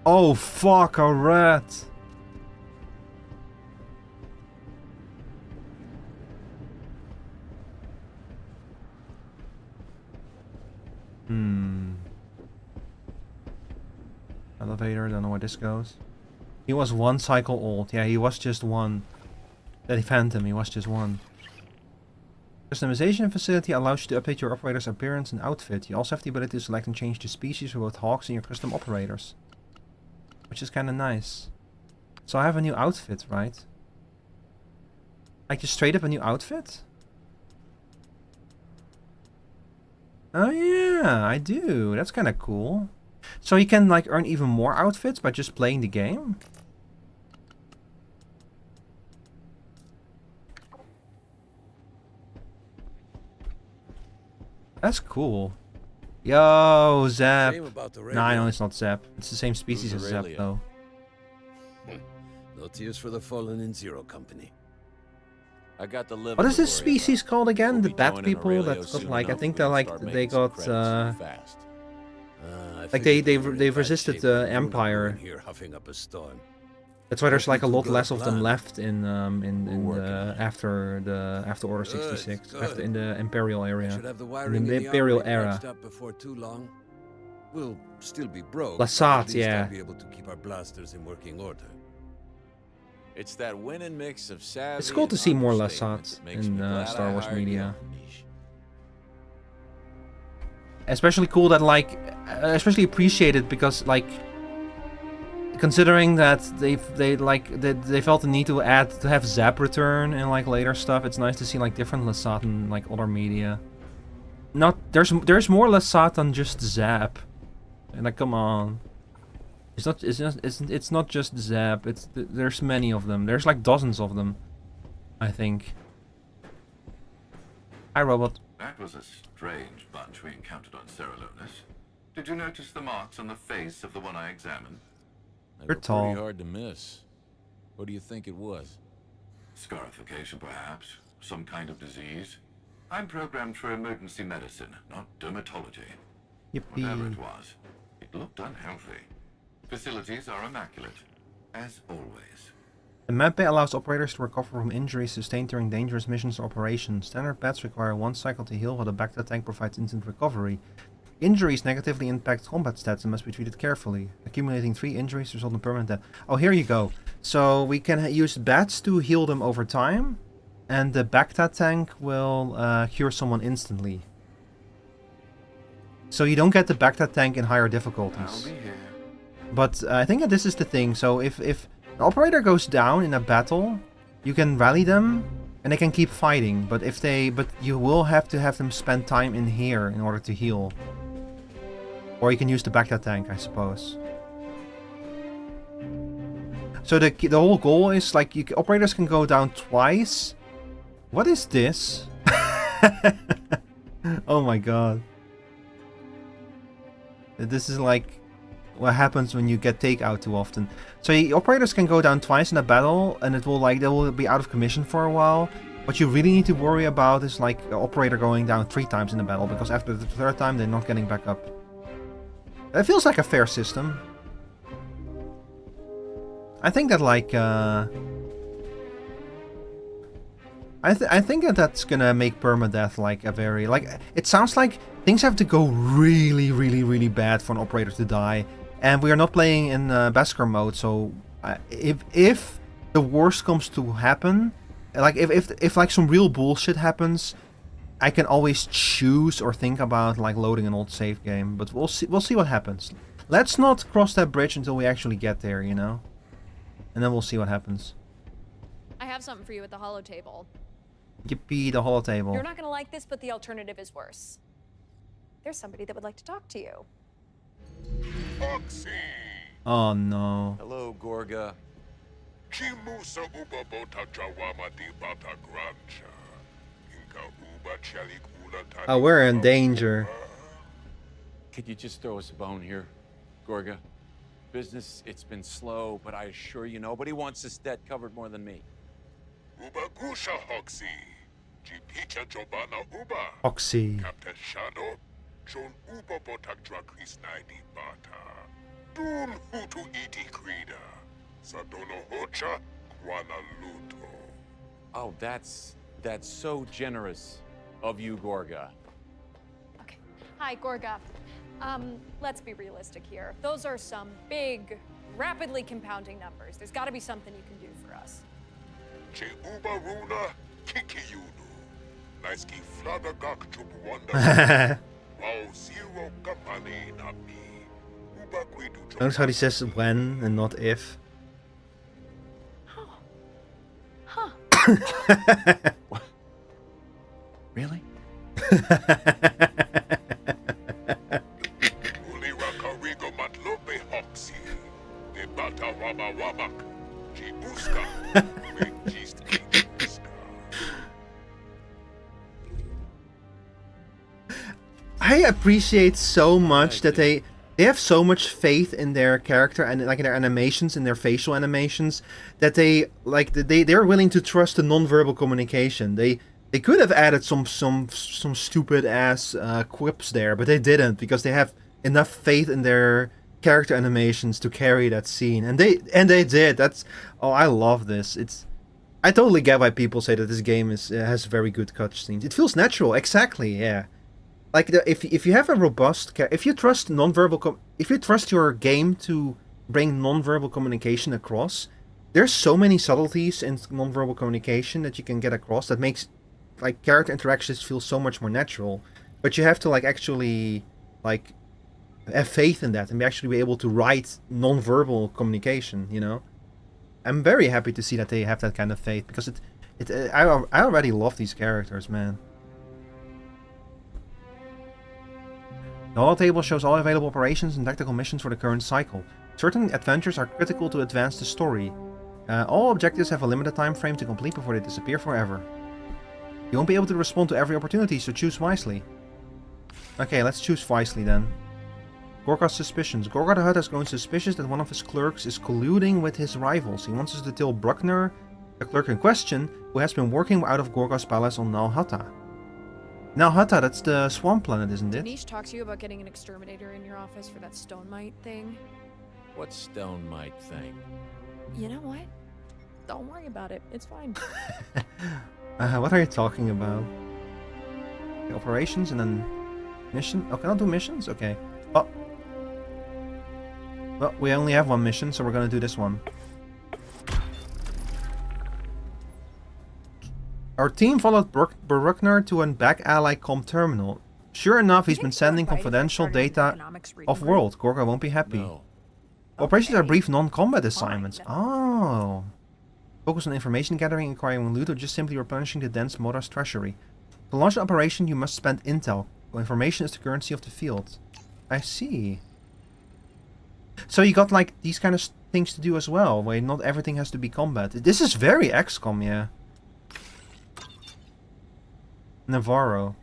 Oh, fuck, a rat! Elevator, don't know where this goes. He was 1 cycle old. Yeah, he was just 1. That Phantom, he was just 1. Customization facility allows you to update your operator's appearance and outfit. You also have the ability to select and change the species for both Hawks and your custom operators. Which is kind of nice. So I have a new outfit, right? Like just straight up a new outfit? Oh yeah, I do. That's kind of cool. So you can earn even more outfits by just playing the game? That's cool. Yo, Zap. Shame about the Nah, radio. no, it's not Zap. It's the same species as Who's Zap, Aurelia? though. No tears for the fallen in Zero Company. I got the liver. What is to this worry species called again? We'll The be bat joining people Aurelio that got soon like I enough. think We're they're gonna like start they making some got credits fast. I like figured you were in they've bad resisted shape the with Bruno Empire. in here huffing up a storm. That's why there's Hope like a you lot got a less of them plan. left in after Order 66 after in the Imperial area. Should have the In wiring the in the Imperial armory era. patched up before too long. We'll still be broke. Lasat, but at least yeah. I'll be able to keep our blasters in working order. It's that winning mix of savvy. It's cool to and see more understatement Lasat that makes in me glad Star I Wars hired media. you. Especially cool that like, especially appreciated because like, considering that they felt the need to have Zap return in like later stuff. It's nice to see like different Lasat in like other media. There's more Lasat than just Zap. And like, come on. It's not just Zap. There's many of them. There's like dozens of them, I think. Hi, robot. That was a strange bunch we encountered on Cerulonus. Did you notice the marks on the face of the one I examined? You're tall. Pretty hard to miss. What do you think it was? Scarification, perhaps. Some kind of disease. I'm programmed for emergency medicine, not dermatology. Yippee. Whatever it was, it looked unhealthy. Facilities are immaculate, as always. The map bay allows operators to recover from injuries sustained during dangerous missions or operations. Standard bats require 1 cycle to heal, while the Bacta tank provides instant recovery. Injuries negatively impact combat stats and must be treated carefully. Accumulating 3 injuries result in permanent death. Oh, here you go. So we can use bats to heal them over time, and the Bacta tank will cure someone instantly. So you don't get the Bacta tank in higher difficulties. But I think that this is the thing. So if an operator goes down in a battle, you can rally them and they can keep fighting. But you will have to have them spend time in here in order to heal. Or you can use the Bacta tank, I suppose. So the whole goal is like operators can go down twice. What is this? Oh my god. This is like what happens when you get takeout too often. So operators can go down twice in a battle, and they will be out of commission for a while. What you really need to worry about is like an operator going down 3 times in a battle, because after the 3rd time they're not getting back up. It feels like a fair system. I think that like I think that that's gonna make permadeath like a very it sounds like things have to go really, really, really bad for an operator to die, and we are not playing in Beskar mode. So if the worst comes to happen, like if like some real bullshit happens, I can always choose or think about like loading an old save game. But we'll see what happens. Let's not cross that bridge until we actually get there, you know, and then we'll see what happens. I have something for you at the holo table. Yippee, the holo table. You're not gonna like this, but the alternative is worse. There's somebody that would like to talk to you. Oh no. Hello, Gorga. Oh, we're in danger. Could you just throw us a bone here, Gorga? Business, it's been slow, but I assure you nobody wants this debt covered more than me. Oxy. Captain Shadow, John Ubobotakdra Krisnaidi Bata. Dun Hutu Iti Krida. Sadono Hocha, Kwana Luto. Oh, that's so generous of you, Gorga. Hi, Gorga. Let's be realistic here. Those are some big, rapidly compounding numbers. There's got to be something you can do for us. Che Uba Runa, Kikiyudu. Naiski Flada Gak Wanda. Wow, Zero Kapane Nabi. Uba Kwidu. Notice how he says when and not if. Huh. Really? Uliraka Matlope Hoxie. De Bata Wama Wamak. Jibuska. Megist Jibuska. appreciate so much that they have so much faith in their character and like in their animations, in their facial animations, that they're willing to trust the non-verbal communication. They could have added some stupid ass quips there, but they didn't because they have enough faith in their character animations to carry that scene, and they did. I love this. I totally get why people say that this game has very good cutscenes. It feels natural, exactly. Yeah, like if you have a robust, if you trust if you trust your game to bring non-verbal communication across, there's so many subtleties in non-verbal communication that you can get across that makes like character interactions feel so much more natural. But you have to like actually like have faith in that and actually be able to write non-verbal communication, you know? I'm very happy to see that they have that kind of faith, because I already love these characters, man. The holo-table shows all available operations and tactical missions for the current cycle. Certain adventures are critical to advance the story. All objectives have a limited time frame to complete before they disappear forever. You won't be able to respond to every opportunity, so choose wisely. Okay, let's choose wisely then. Gorga's suspicions. Gorga the Hutt has grown suspicious that one of his clerks is colluding with his rivals. He wants us to tell Bruckner, the clerk in question, who has been working out of Gorga's palace on Nal Hutta. Nal Hutta, that's the swamp planet, isn't it? Nish talked to you about getting an exterminator in your office for that stone mite thing. What stone mite thing? You know what? Don't worry about it. It's fine. What are you talking about? Okay, operations and then mission. Oh, can I do missions? Okay. Oh. Well, we only have one mission, so we're gonna do this one. Our team followed Bruckner to a back ally com terminal. Sure enough, he's been sending confidential data off-world. Gorga won't be happy. No. Operations are brief non-combat assignments. Oh. Focus on information gathering, acquiring loot, or just simply replenishing the dense Mora's treasury. To launch an operation, you must spend intel. Information is the currency of the field. I see. So you got like these kind of things to do as well, where not everything has to be combat. This is very XCOM, yeah. Navarro.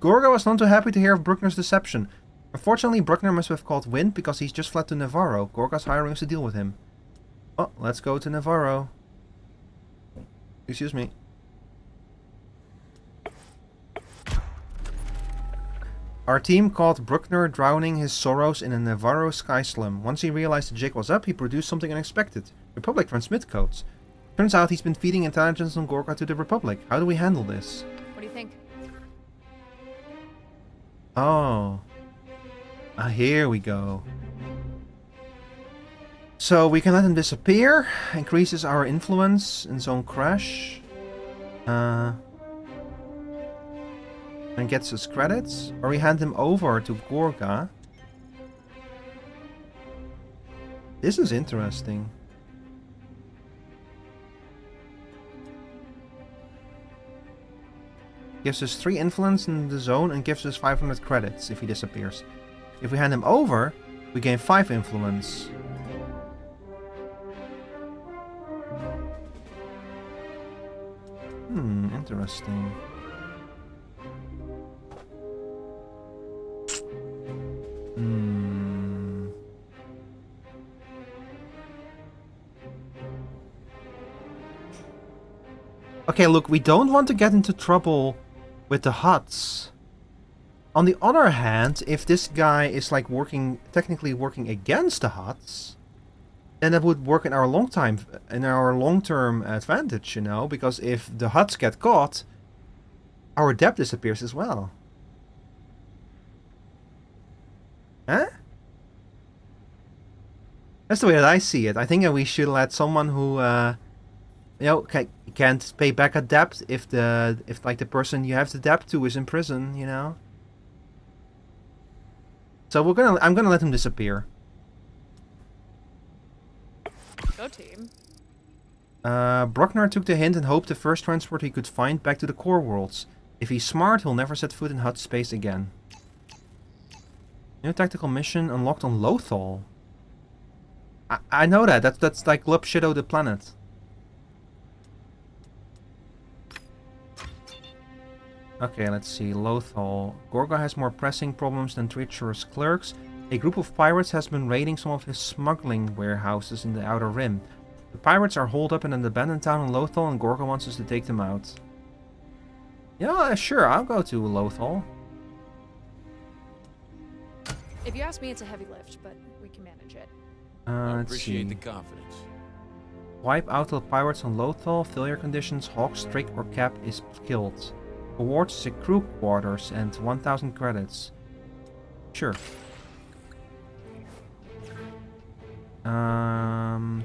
Gorga was not too happy to hear of Bruckner's deception. Unfortunately, Bruckner must have caught wind because he's just fled to Navarro. Gorga's hiring us to deal with him. Oh, let's go to Navarro. Excuse me. Our team caught Bruckner drowning his sorrows in a Navarro sky slum. Once he realized the jig was up, he produced something unexpected. Republic transmit codes. Turns out he's been feeding intelligence on Gorga to the Republic. How do we handle this? What do you think? Oh. Here we go. So we can let him disappear. Increases our influence in zone crash. And gets us credits. Or we hand him over to Gorga. This is interesting. Gives us 3 influence in the zone and gives us 500 credits if he disappears. If we hand him over, we gain 5 influence. Interesting. Okay, look, we don't want to get into trouble with the Hutts. On the other hand, if this guy is like technically working against the Hutts, then that would work in our long-term advantage, you know, because if the Hutts get caught, our debt disappears as well. Huh? That's the way that I see it. I think that we should let someone who, you know, can't pay back a debt if like the person you have the debt to is in prison, you know. So I'm gonna let him disappear. Go team. Bruckner took the hint and hoped the first transport he could find back to the core worlds. If he's smart, he'll never set foot in Hutt space again. New tactical mission unlocked on Lothal. I know that. That's like Glub Shadow the planet. Okay, let's see. Lothal. Gorga has more pressing problems than treacherous clerks. A group of pirates has been raiding some of his smuggling warehouses in the Outer Rim. The pirates are holed up in an abandoned town in Lothal and Gorga wants us to take them out. Yeah, sure, I'll go to Lothal. If you ask me, it's a heavy lift, but we can manage it. I Let's appreciate see. the confidence. Wipe out the pirates on Lothal. Failure conditions. Hawk, Strick, or Cap is killed. Awards the crew quarters and 1,000 credits. Sure.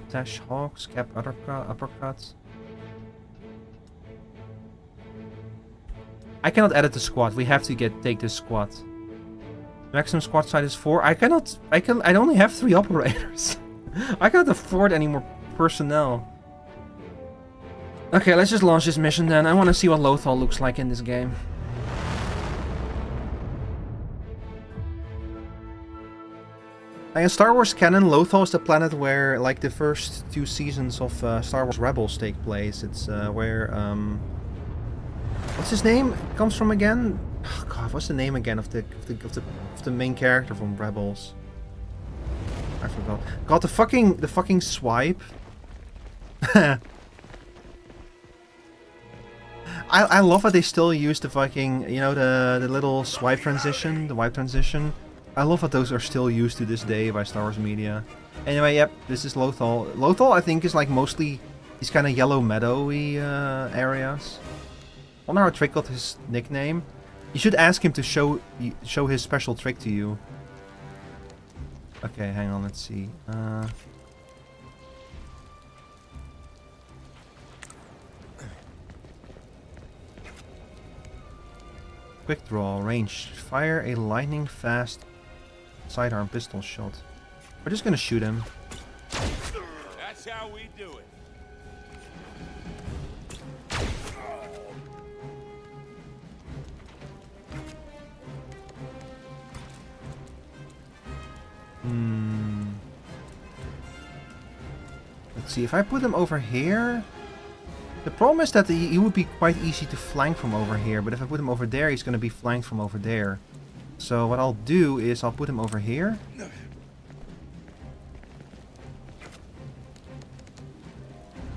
Tash Hawks, Cap uppercut. I cannot edit the squad. We have to take this squad. Maximum squad size is 4. I only have 3 operators. I cannot afford any more personnel. Okay, let's just launch this mission then. I want to see what Lothal looks like in this game. In Star Wars canon, Lothal is the planet where, like, the first 2 seasons of Star Wars Rebels take place. It's where, what's his name comes from again? Oh, God, what's the name again of the main character from Rebels? I forgot. God, the fucking swipe. I love that they still use the fucking, you know, the little swipe transition, the wipe transition. I love that those are still used to this day by Star Wars media. Anyway, yep, this is Lothal. Lothal, I think, is like mostly these kind of yellow meadowy areas. I wonder how Trick got his nickname. You should ask him to show his special trick to you. Okay, hang on, let's see. Quick draw, range. Fire a lightning fast sidearm pistol shot. We're just gonna shoot him. That's how we do it. Let's see, if I put him over here... The problem is that he would be quite easy to flank from over here, but if I put him over there, he's going to be flanked from over there. So what I'll do is I'll put him over here.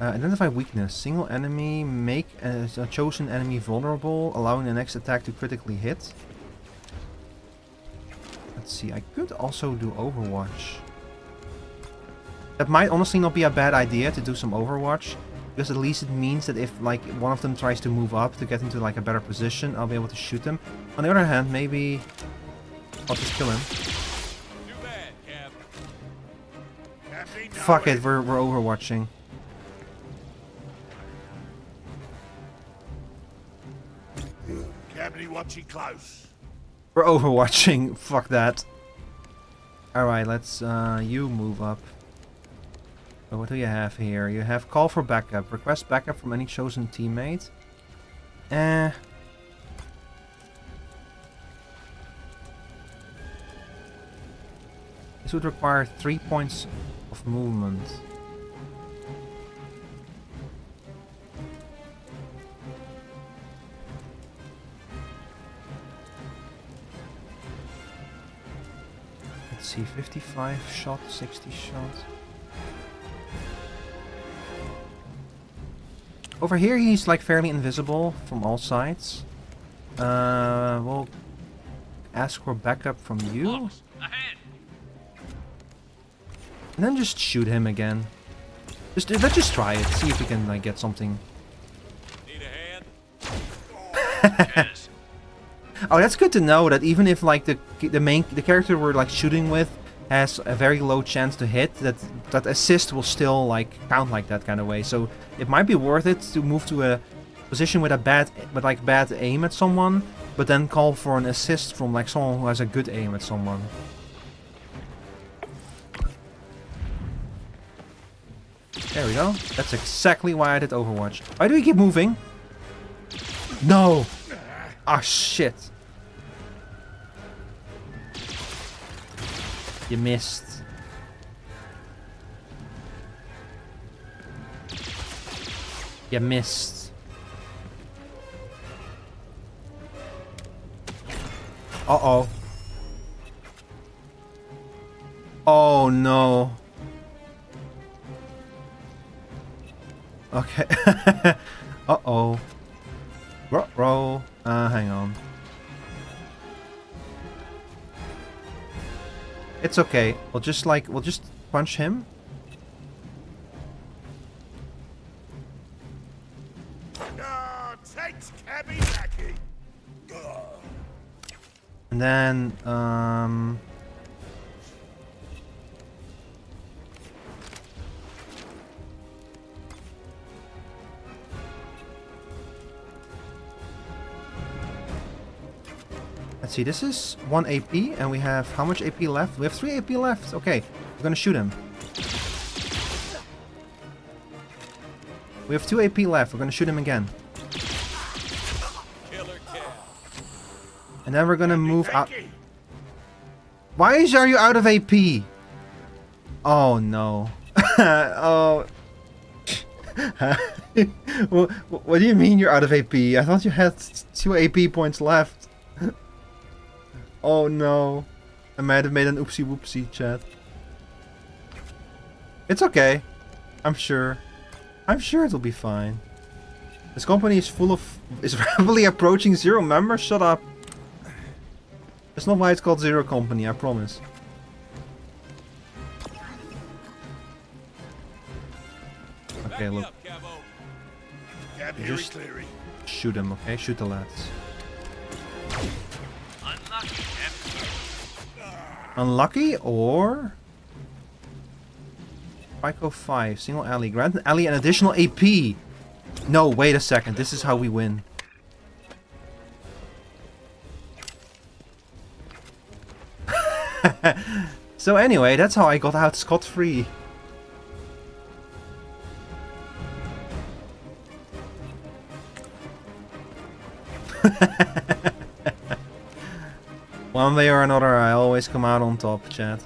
Identify weakness. Single enemy, make a chosen enemy vulnerable, allowing the next attack to critically hit. Let's see, I could also do Overwatch. That might honestly not be a bad idea to do some Overwatch. Because at least it means that if, like, one of them tries to move up to get into, like, a better position, I'll be able to shoot them. On the other hand, maybe I'll just kill him. Too bad, Cap. Fuck it, we're overwatching. Captain, watching close. We're overwatching. Fuck that. Alright, let's, you move up. So what do you have here? You have call for backup. Request backup from any chosen teammate. This would require 3 points of movement. Let's see, 55 shot, 60 shot. Over here he's like fairly invisible from all sides. We'll ask for backup from you. And then just shoot him again. Let's just try it. See if we can like get something. Need a hand? Oh, that's good to know that even if like the character we're like shooting with has a very low chance to hit, that assist will still like count like that kind of way. So it might be worth it to move to a position with bad aim at someone, but then call for an assist from like someone who has a good aim at someone. There we go. That's exactly why I did Overwatch. Why do we keep moving? No! Ah, shit. You missed. You missed. Uh-oh. Oh, no. Okay. Uh-oh. Ruh-roh. Hang on. It's okay. We'll just punch him. And then, let's see, this is 1 AP, and we have how much AP left? We have 3 AP left. Okay, we're gonna shoot him. We have 2 AP left. We're gonna shoot him again. And then we're gonna move out. Why are you out of AP? Oh no. Oh. What do you mean you're out of AP? I thought you had 2 AP points left. Oh no. I might have made an oopsie whoopsie, chat. It's okay. I'm sure. I'm sure it'll be fine. This company is is rapidly approaching 0 members. Shut up. That's not why it's called Zero Company, I promise. Okay, look. Just shoot him, okay? Shoot the lads. Unlucky or... Psycho 5, single alley. Grant an alley an additional AP. No, wait a second. This is how we win. So anyway, that's how I got out scot-free. One way or another, I always come out on top, chat.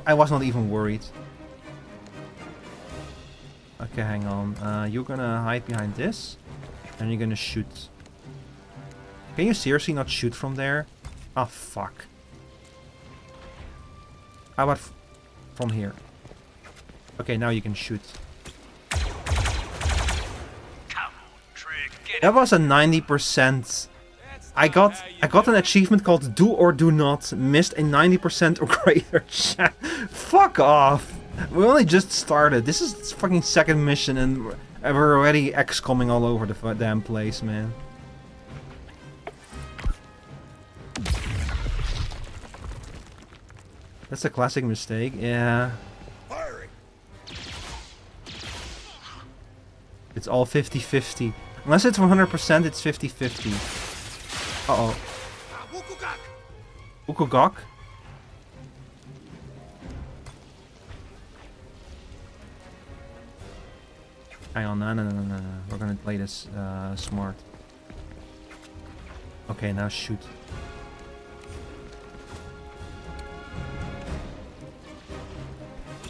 I was not even worried. Okay, hang on. You're gonna hide behind this, and you're gonna shoot. Can you seriously not shoot from there? Ah, fuck. How about from here? Okay, now you can shoot. That was a 90%. I got an achievement called Do or Do Not. Missed a 90% or greater chance. Fuck off. We only just started. This is the fucking second mission and we're already XCOMing all over the damn place, man. That's a classic mistake, yeah. It's all 50-50. Unless it's 100%, it's 50-50. Uh-oh. Ukugok? Hang on, no. We're gonna play this smart. Okay, now shoot.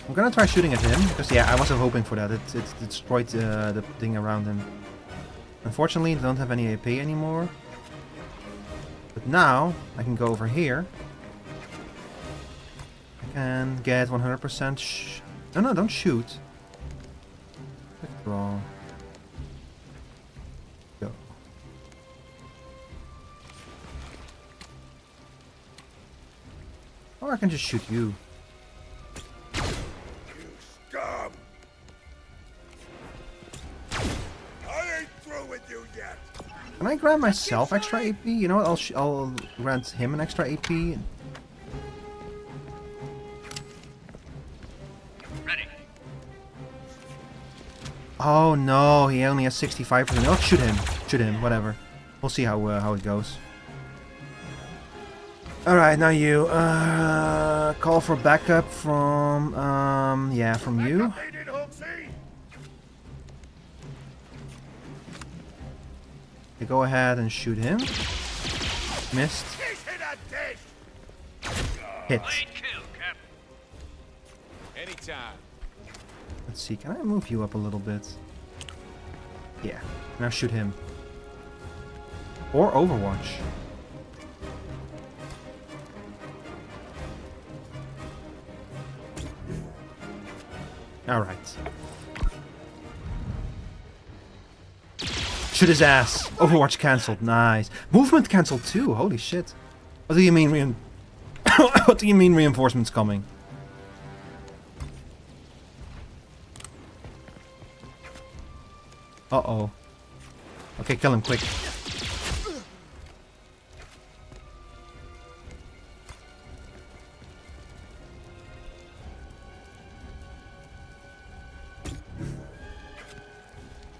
I'm gonna try shooting at him, because yeah, I wasn't hoping for that. It destroyed the thing around him. Unfortunately, I don't have any AP anymore. But now, I can go over here. I can get 100% No, don't shoot. Quick draw. Go. Or I can just shoot you. Scum! I ain't through with you yet. Can I grant myself extra AP? You know what? I'll grant him an extra AP. Ready. Oh no, he only has 65%. Oh, shoot him. Shoot him. Whatever. We'll see how it goes. All right, now you call for backup from yeah, from you. You go ahead and shoot him. Missed. Hit. Anytime. Let's see, can I move you up a little bit? Yeah. Now shoot him. Or Overwatch. Alright. Shoot his ass. Overwatch cancelled. Nice. Movement cancelled too. Holy shit. What do you mean what do you mean reinforcements coming? Uh-oh. Okay, kill him quick.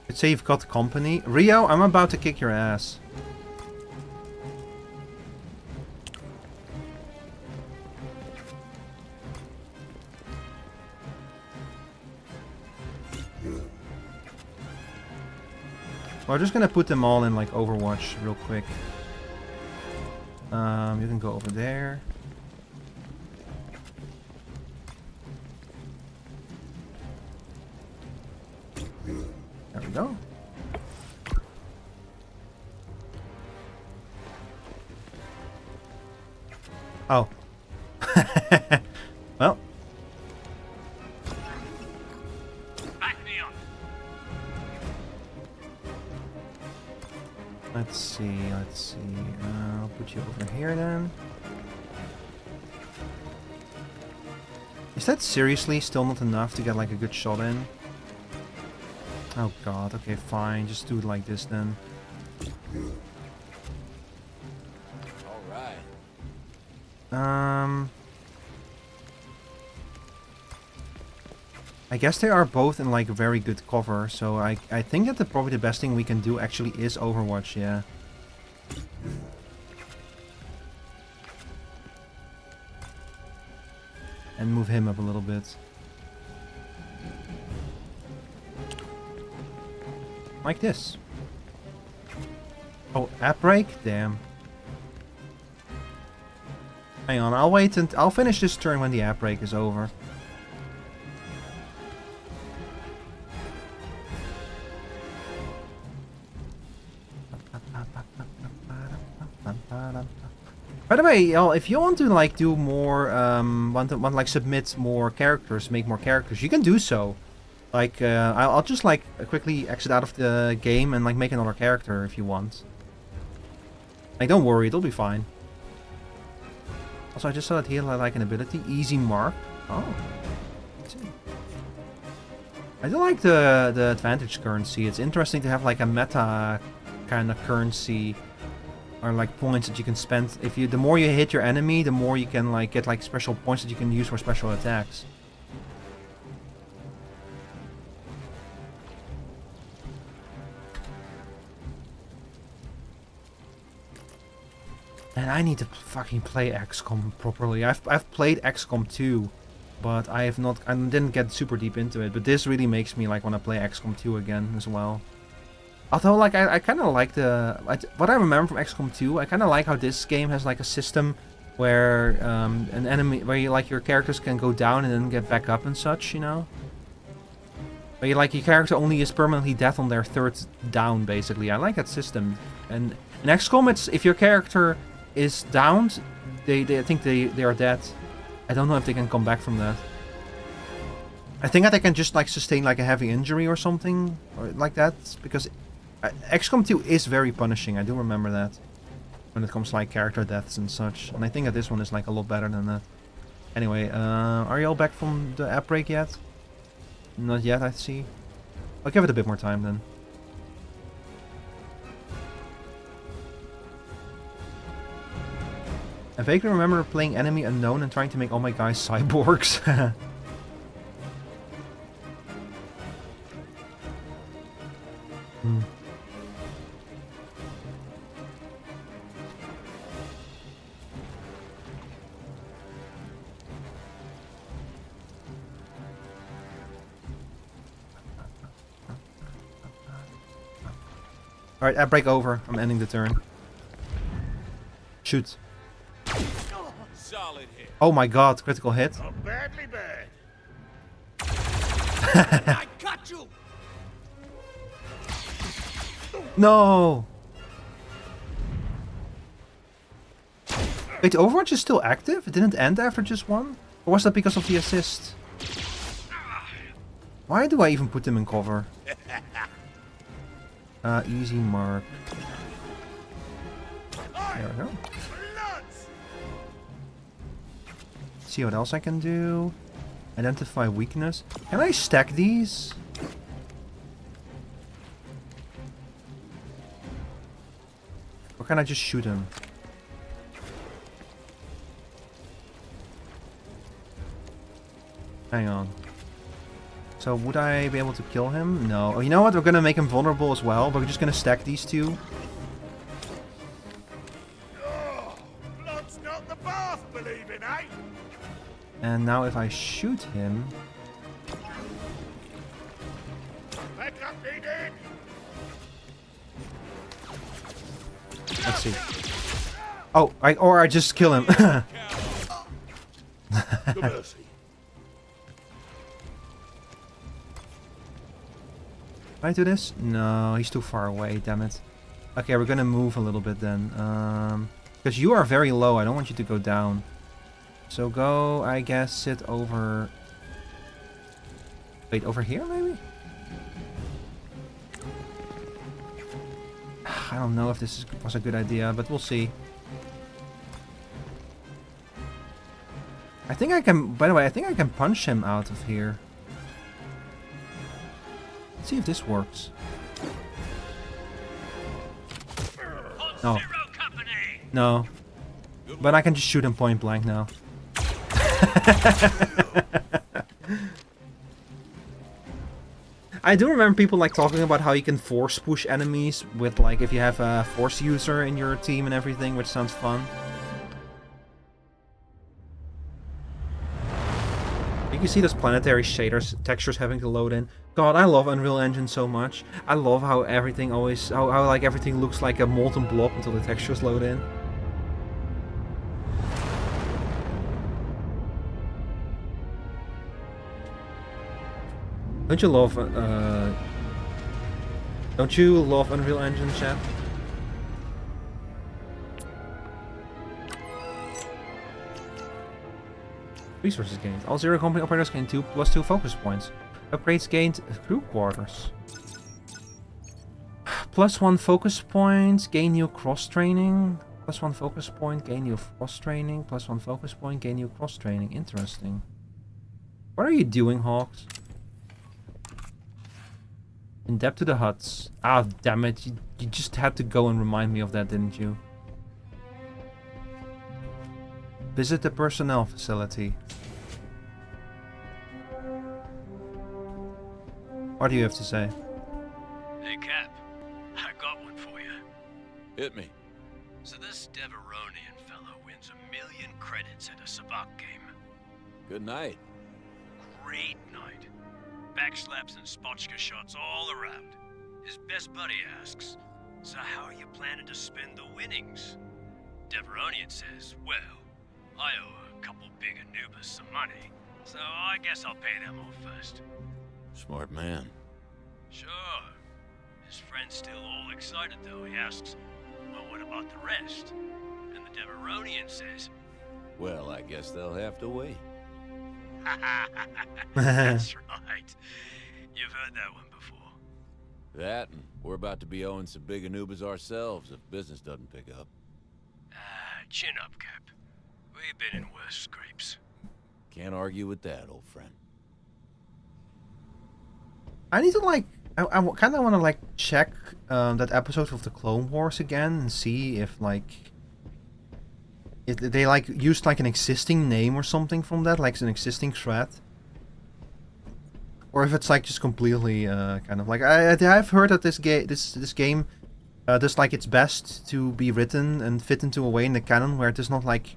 Let's say you've got company. Rio, I'm about to kick your ass. We're just gonna put them all in like Overwatch real quick. You can go over there. There we go. Oh. Well. Let's see. I'll put you over here then. Is that seriously still not enough to get like a good shot in? Oh god, okay, fine. Just do it like this then. Alright. I guess they are both in like very good cover, so I think that probably the best thing we can do actually is Overwatch, yeah. And move him up a little bit. Like this. Oh, app break? Damn. Hang on, I'll wait and I'll finish this turn when the app break is over. By the way, y'all, if you want to like do more, want to like submit more characters, make more characters, you can do so. Like, I'll just like quickly exit out of the game and like make another character if you want. Like, don't worry, it'll be fine. Also, I just saw that he had like an ability, easy mark. Oh, I do like the advantage currency. It's interesting to have like a meta kind of currency. Or like points that you can spend. If you, the more you hit your enemy, the more you can like get like special points that you can use for special attacks. And I need to fucking play XCOM properly. I've played XCOM 2, but I didn't get super deep into it. But this really makes me like want to play XCOM 2 again as well. Although, like, I kind of like what I remember from XCOM 2, I kind of like how this game has, like, a system where, where you, like, your characters can go down and then get back up and such, you know? Where, like, your character only is permanently dead on their third down, basically. I like that system. And in XCOM, it's, if your character is downed, I think they are dead. I don't know if they can come back from that. I think that they can just, like, sustain, like, a heavy injury or something, or like that, because XCOM 2 is very punishing, I do remember that. When it comes to like character deaths and such. And I think that this one is like a lot better than that. Anyway, are you all back from the app break yet? Not yet, I see. I'll give it a bit more time then. I vaguely remember playing Enemy Unknown and trying to make all my guys cyborgs. Alright, app break over. I'm ending the turn. Shoot. Solid hit. Oh my god, critical hit. Not badly bad. I got you. No! Wait, Overwatch is still active? It didn't end after just one? Or was that because of the assist? Why do I even put them in cover? Easy mark. There we go. See what else I can do. Identify weakness. Can I stack these? Or can I just shoot him? Hang on. So would I be able to kill him? No. Oh, you know what? We're gonna make him vulnerable as well. But we're just gonna stack these two. Blood's not the bath, believe it, eh? And now if I shoot him... Back up needed. Let's see. Oh, or I just kill him. Good mercy. Can I do this? No, he's too far away, damn it. Okay, we're gonna move a little bit then. Because you are very low, I don't want you to go down. So go, I guess, sit over... Wait, over here maybe? I don't know if this was a good idea, but we'll see. I think I can, by the way, I think I can punch him out of here. Let's see if this works. No. No. But I can just shoot him point blank now. I do remember people like talking about how you can force push enemies with like if you have a force user in your team and everything, which sounds fun. You can see those planetary shaders textures having to load in. God, I love Unreal Engine so much. I love how everything always how like everything looks like a molten blob until the textures load in. Don't you love Unreal Engine, chat? Resources gained. All Zero Company operators gain 2+2 focus points. Upgrades gained crew quarters. +1 focus point, gain new cross training. +1 focus point, gain new cross training. +1 focus point, gain new cross training. Interesting. What are you doing, Hawks? In depth to the huts. Ah, damn it. You just had to go and remind me of that, didn't you? Visit the personnel facility. What do you have to say? Hey, Cap. I got one for you. Hit me. So this Deveronian fellow wins 1,000,000 credits at a sabacc game. Good night. Great night. Backslaps and spotchka shots all around. His best buddy asks, so how are you planning to spend the winnings? Deveronian says, well, I owe a couple big Anubis some money, so I guess I'll pay them off first. Smart man. Sure. His friend's still all excited though. He asks, well, what about the rest? And the Deveronian says, Well, I guess they'll have to wait. That's right. You've heard that one before. That, and we're about to be owing some big Anubis ourselves if business doesn't pick up. Chin up, Cap. We've been in worse scrapes. Can't argue with that, old friend. I need to like, I kind of want to like check that episode of the Clone Wars again and see if like, if they like used like an existing name or something from that, like an existing thread, or if it's like just completely kind of like I've heard that this game does like its best to be written and fit into a way in the canon where it does not like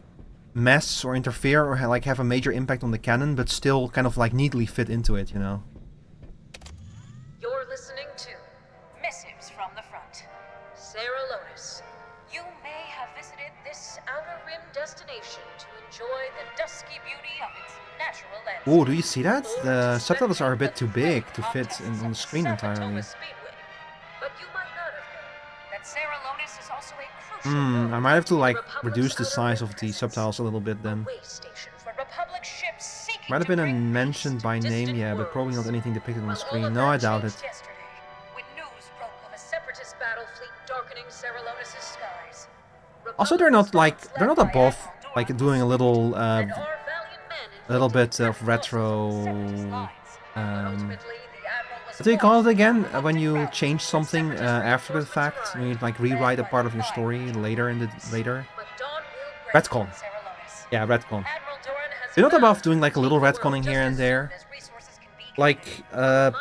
mess or interfere or like have a major impact on the canon, but still kind of like neatly fit into it, you know. You're listening to Missives from the Front. Sarah Lotus, you may have visited this Outer Rim destination to enjoy the dusky beauty of its natural landscape. Oh, do you see that? The subtitles are a bit too big to fit on the screen entirely. But you might not have known that Sarah Lotus is also a crucial I might have to like reduce the size of the subtitles a little bit then. way station for Republic ships seeking Might have been mentioned by name, yeah, but probably not anything depicted on the screen. No, I doubt it. When news broke of a separatist battle fleet darkening Ceralonis' skies. Also, they're not above like doing a little bit of retro. What do you call it again? When you change something after the fact, when you like rewrite a part of your story later Retcon. Yeah, retcon. They're not above doing like a little retconning here and there. Like, oh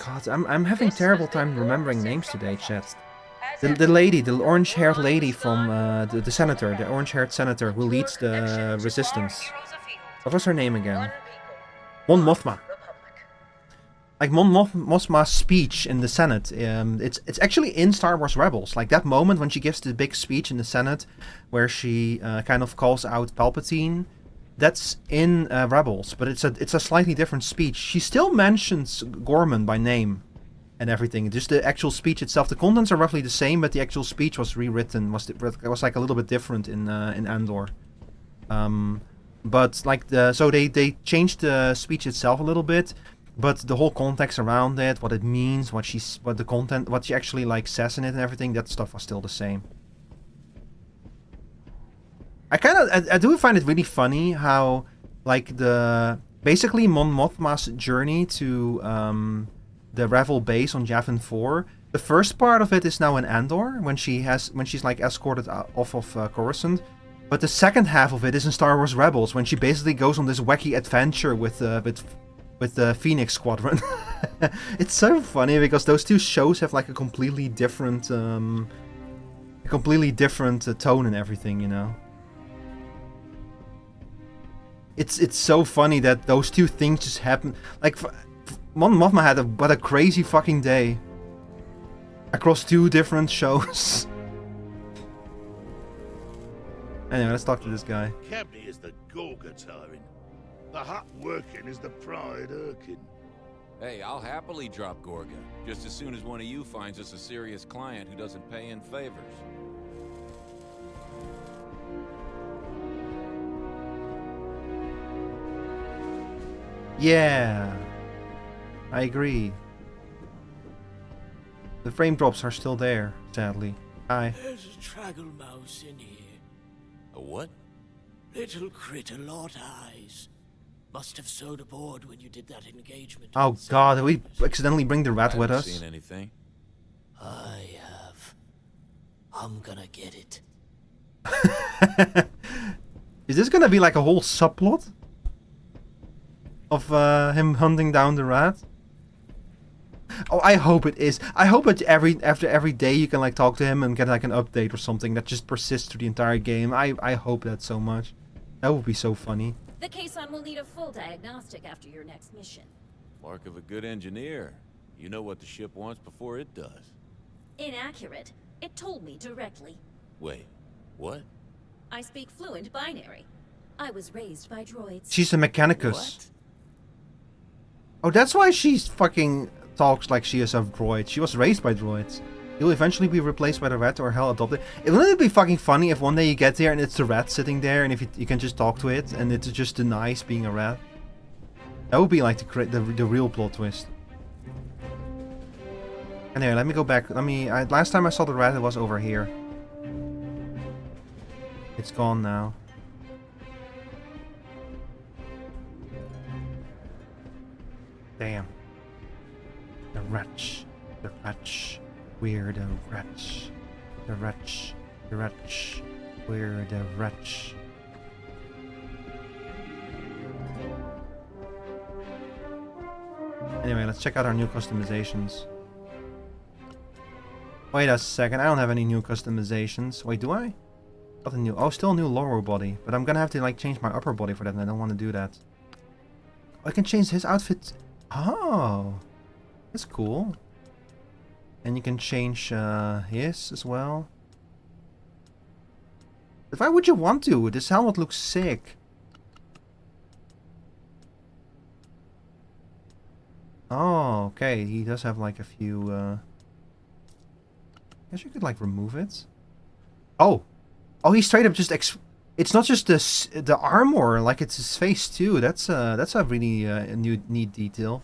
God, I'm having terrible time remembering names today, chat. The lady, the orange-haired lady from the senator, the orange-haired senator who leads the resistance. What was her name again? Mon Mothma. Like Mon Mothma's speech in the Senate, it's actually in Star Wars Rebels. Like that moment when she gives the big speech in the Senate, where she kind of calls out Palpatine. That's in Rebels, but it's a slightly different speech. She still mentions Gorman by name and everything. Just the actual speech itself, the contents are roughly the same, but the actual speech was rewritten. Was like a little bit different in Andor. But like so they changed the speech itself a little bit. But the whole context around it, what it means, what she actually like says in it and everything, that stuff was still the same. I do find it really funny how like basically Mon Mothma's journey to the Revel base on Yavin 4. The first part of it is now in Andor when she's like escorted off of Coruscant. But the second half of it is in Star Wars Rebels when she basically goes on this wacky adventure with the Phoenix Squadron. It's so funny because those two shows have like a completely different tone and everything, you know. It's so funny that those two things just happen. Like Mon Mothma had what a crazy fucking day across two different shows. Anyway, let's talk to this guy. Cabney is the Gorga tiring. The hot working is the pride irking. Hey, I'll happily drop Gorga, just as soon as one of you finds us a serious client who doesn't pay in favors. Yeah, I agree. The frame drops are still there, sadly. Hi. There's a traggle mouse in here. A what? Little critter, lot eyes. Must have sewed aboard when you did that engagement. Oh God, did we accidentally bring the rat with us? Seen anything? I have. I'm gonna get it. Is this gonna be like a whole subplot of him hunting down the rat? Oh, I hope it is. I hope that after every day you can like talk to him and get like an update or something that just persists through the entire game. I hope that so much. That would be so funny. The caisson will need a full diagnostic after your next mission. Mark of a good engineer. You know what the ship wants before it does. Inaccurate. It told me directly. Wait, what? I speak fluent binary. I was raised by droids. She's a mechanicus. What? Oh, that's why she's fucking talks like she is a droid. She was raised by droids. You'll eventually be replaced by the rat or hell adopted. Wouldn't it be fucking funny if one day you get there and it's the rat sitting there and if you can just talk to it and it just denies being a rat? That would be like the real plot twist. Anyway, let me go back. Last time I saw the rat, it was over here. It's gone now. Damn. The wretch. The wretch. We're the wretch. The wretch. The wretch. We're the wretch. Anyway, let's check out our new customizations. Wait a second, I don't have any new customizations. Wait, do I? Got a new, oh, still a new lower body. But I'm gonna have to like change my upper body for that and I don't want to do that. I can change his outfit. Oh, that's cool. And you can change his as well. But why would you want to? This helmet looks sick. Oh, okay. He does have like a few... I guess you could like remove it. Oh. Oh, he straight up just It's not just the armor, like it's his face too. That's a really neat detail.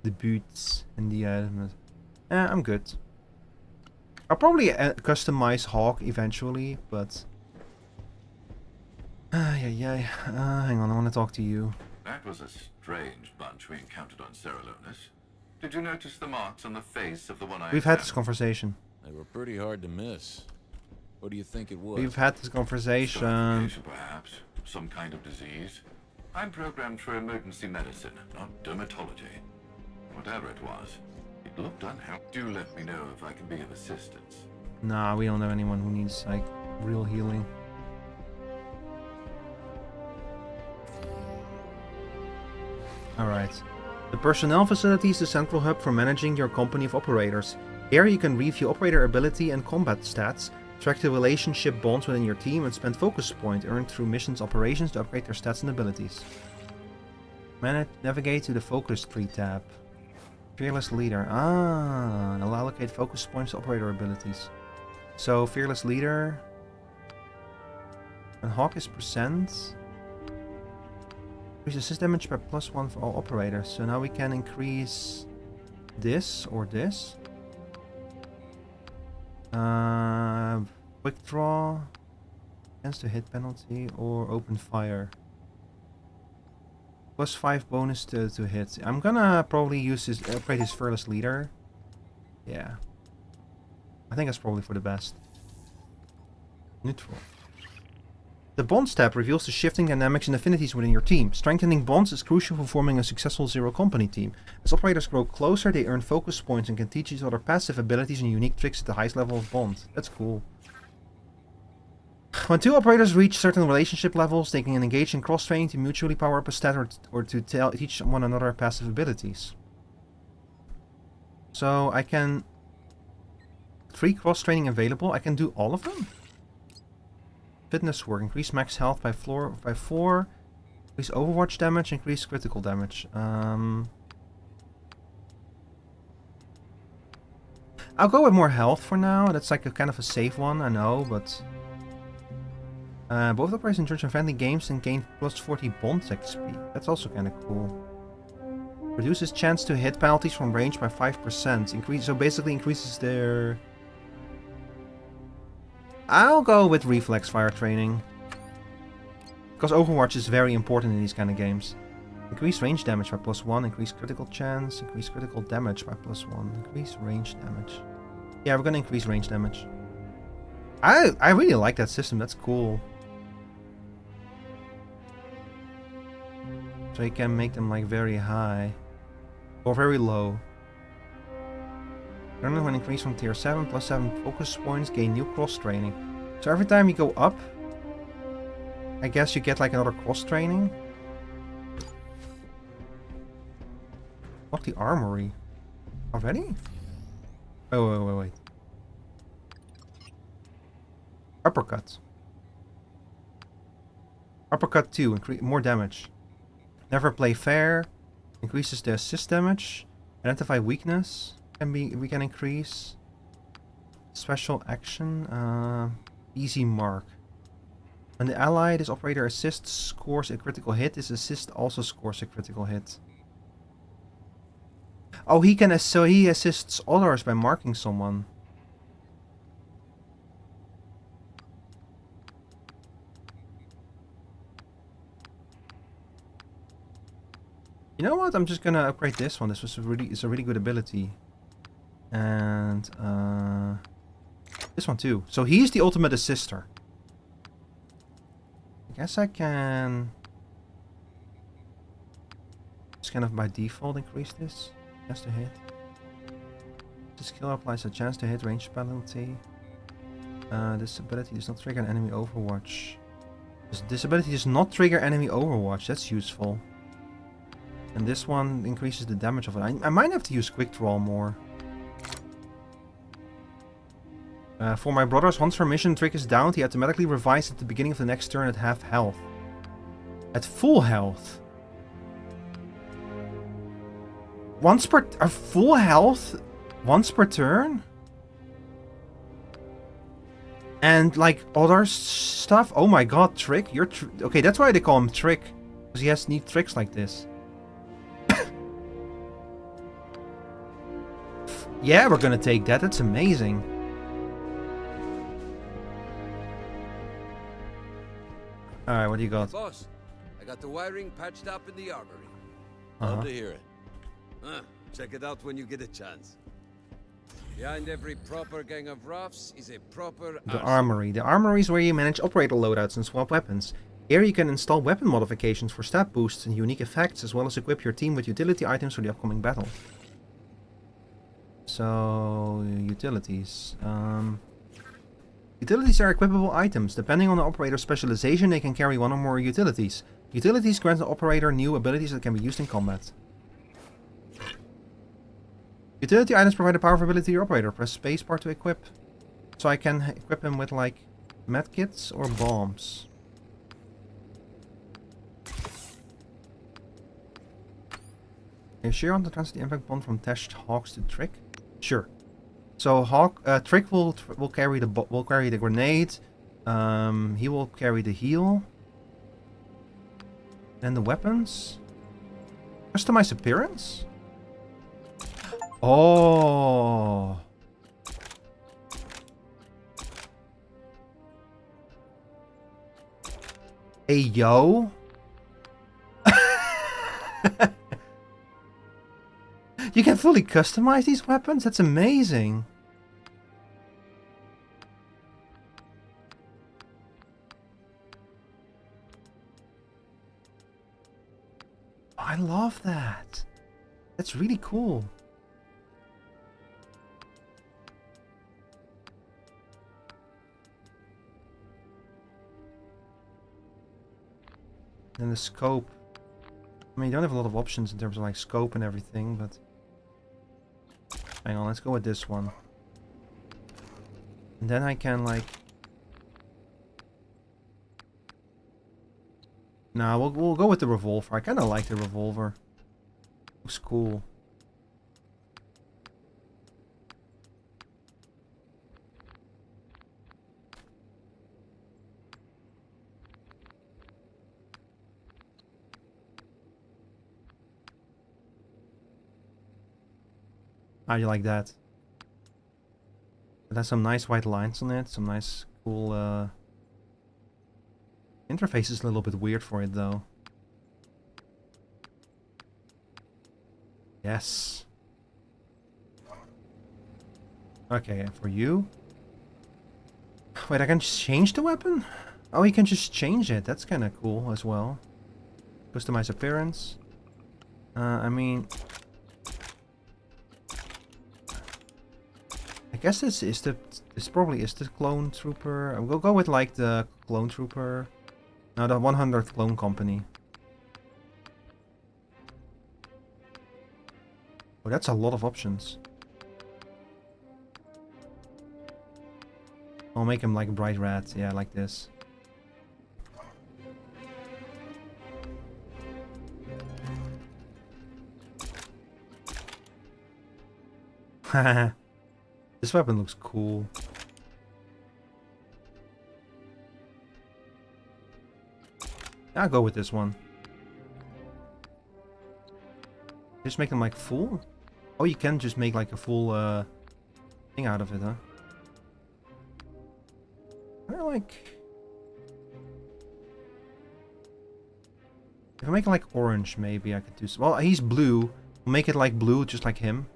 The boots and the I'm good. I'll probably customize Hawk eventually, but hang on, I want to talk to you. That was a strange bunch we encountered on Ceralonis. Did you notice the marks on the face of the one I We've had this conversation. They were pretty hard to miss. What do you think it was? We've had this conversation. Perhaps some kind of disease. I'm programmed for emergency medicine, not dermatology. Whatever it was, it looked unhealthy. Do let me know if I can be of assistance. Nah, we don't know anyone who needs like real healing. Alright. The personnel facility is the central hub for managing your company of operators. Here you can review operator ability and combat stats, track the relationship bonds within your team, and spend focus points earned through missions operations to upgrade their stats and abilities. Navigate to the focus tree tab. Fearless leader. I'll allocate focus points to operator abilities. So fearless leader. And Hawk is %. Increase assist damage by +1 for all operators. So now we can increase this or this. Quick draw. Against the hit penalty or open fire. +5 bonus to hit. I'm gonna probably use his upgrade his fearless leader. Yeah. I think that's probably for the best. Neutral. The bonds tab reveals the shifting dynamics and affinities within your team. Strengthening bonds is crucial for forming a successful zero-company team. As operators grow closer, they earn focus points and can teach each other passive abilities and unique tricks at the highest level of bond. That's cool. When two operators reach certain relationship levels, they can engage in cross-training to mutually power up a stat or to teach one another passive abilities. So I can... 3 cross-training available. I can do all of them? Fitness work. Increase max health by 4. Increase overwatch damage. Increase critical damage. I'll go with more health for now. That's like a kind of a safe one, I know, but... both operators enjoy some friendly games and gain +40 bond XP. That's also kind of cool. Reduces chance to hit penalties from range by 5%. So basically increases their... I'll go with reflex fire training. Because Overwatch is very important in these kind of games. Increase range damage by +1. Increase critical chance. Increase critical damage by +1. Increase range damage. Yeah, we're gonna increase range damage. I really like that system. That's cool. So you can make them like very high. Or very low. Learning when increase from tier 7 +7 focus points, gain new cross training. So every time you go up, I guess you get like another cross training. Lock the armory. Already? Oh, wait. Uppercut. Uppercut 2, increase more damage. Never play fair. Increases the assist damage. Identify weakness. We can increase. Special action. Easy mark. When the ally, this operator assists, scores a critical hit, this assist also scores a critical hit. Oh, so he assists others by marking someone. You know what? I'm just gonna upgrade this one. This was it's a really good ability. And this one too. So he's the ultimate assister. I guess I can just kind of by default increase this. Chance to hit. This skill applies a chance to hit range penalty. This ability does not trigger an enemy overwatch. This ability does not trigger enemy overwatch. That's useful. And this one increases the damage of it. I might have to use quick draw more. For my brothers, once her mission trick is down, he automatically revives at the beginning of the next turn at half health. At full health. once per full health once per turn? And like other stuff? Oh my god, Trick, you're okay, that's why they call him Trick. Because he has neat tricks like this. Yeah, we're gonna take that, that's amazing. Alright, what do you got? Boss, I got the wiring patched up in the armory. Uh-huh. Love to hear it. Check it out when you get a chance. Behind every proper gang of roughs is a proper The armory. The armory is where you manage operator loadouts and swap weapons. Here you can install weapon modifications for stat boosts and unique effects, as well as equip your team with utility items for the upcoming battle. So, utilities. Utilities are equipable items. Depending on the operator's specialization, they can carry one or more utilities. Utilities grant the operator new abilities that can be used in combat. Utility items provide a powerful ability to your operator. Press spacebar to equip. So I can equip him with like medkits or bombs. Are you sure you want to transfer the impact bond from Tashed Hawks to Trick? Sure. So Trick will carry the grenade. He will carry the heal. And the weapons. Customize appearance. Oh. Hey yo. You can fully customize these weapons? That's amazing. I love that. That's really cool. And the scope. I mean, you don't have a lot of options in terms of like scope and everything, but... Hang on, let's go with this one. And then I can like... Nah, we'll go with the revolver. I kind of like the revolver. Looks cool. How do you like that? It has some nice white lines on it, some nice cool interface is a little bit weird for it though. Yes. Okay, and for you? Wait, I can just change the weapon? Oh, you can just change it. That's kind of cool as well. Customize appearance. I mean... I guess this probably is the clone trooper. We'll go with like the clone trooper. No, the 100th clone company. Oh, that's a lot of options. I'll make him like bright red. Yeah, like this. Haha. This weapon looks cool. I'll go with this one. Just make them like full? Oh, you can just make like a full thing out of it, huh? I like... If I make it like orange, maybe I could do... Well, he's blue. We'll make it like blue, just like him.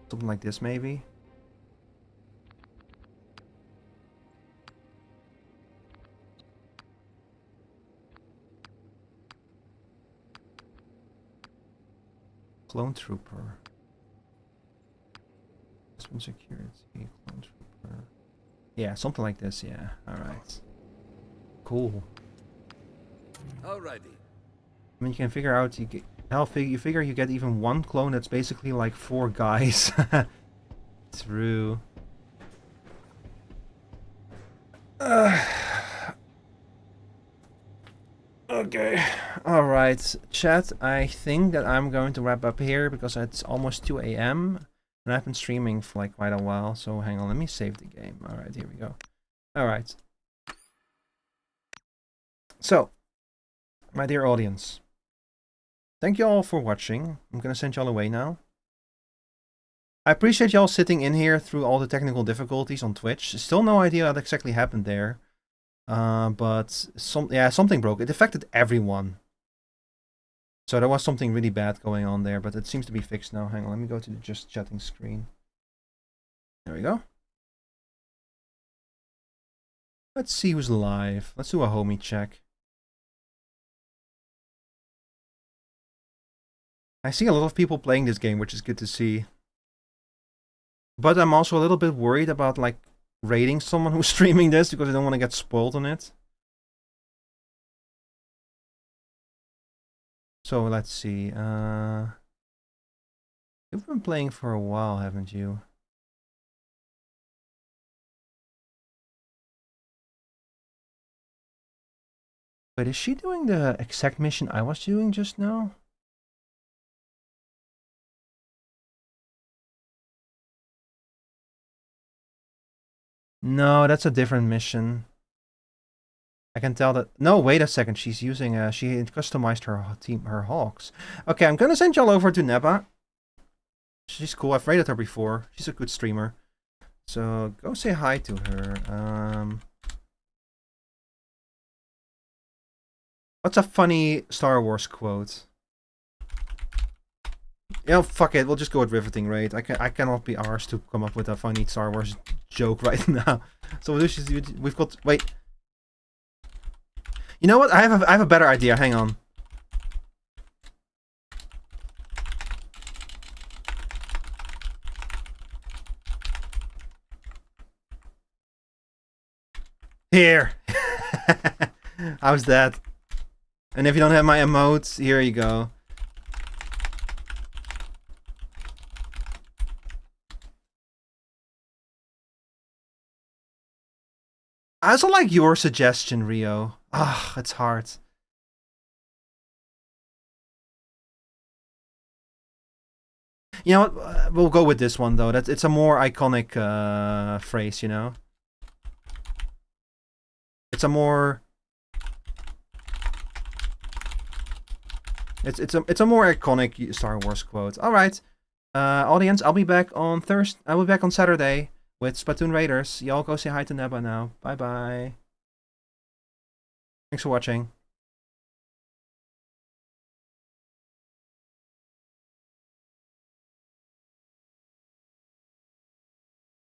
Something like this, maybe. Clone trooper. This one security. Clone trooper. Yeah, something like this. Yeah. All right. Cool. Alrighty. I mean, you can figure out you get. You figure you get even one clone that's basically like 4 guys. True. Okay. Alright, chat. I think that I'm going to wrap up here because it's almost 2 a.m. and I've been streaming for like quite a while. So hang on, let me save the game. Alright, here we go. Alright. So, my dear audience, thank you all for watching. I'm gonna send y'all away now. I appreciate y'all sitting in here through all the technical difficulties on Twitch. Still no idea what exactly happened there. But something broke. It affected everyone. So there was something really bad going on there, but it seems to be fixed now. Hang on, let me go to the just chatting screen. There we go. Let's see who's live. Let's do a homie check. I see a lot of people playing this game, which is good to see. But I'm also a little bit worried about like rating someone who's streaming this because I don't want to get spoiled on it. So let's see. You've been playing for a while, haven't you? Wait, is she doing the exact mission I was doing just now? No, that's a different mission. I can tell that. No, wait a second. She's using she customized her hawks. Okay, I'm gonna send y'all over to Neba. She's cool. I've rated her before. She's a good streamer. So go say hi to her. What's a funny Star Wars quote? You know, fuck it. We'll just go with riveting, right? I cannot be arsed to come up with a funny Star Wars joke right now. So we've got. Wait. You know what? I have a better idea. Hang on. Here. How's that? And if you don't have my emotes, here you go. I also like your suggestion, Rio. Ah, it's hard. You know what? We'll go with this one though. It's a more iconic phrase, you know. It's a more. It's a more iconic Star Wars quote. All right, audience. I'll be back on Thursday. I'll be back on Saturday with Splatoon Raiders. Y'all go say hi to Neba now. Bye bye. Thanks for watching.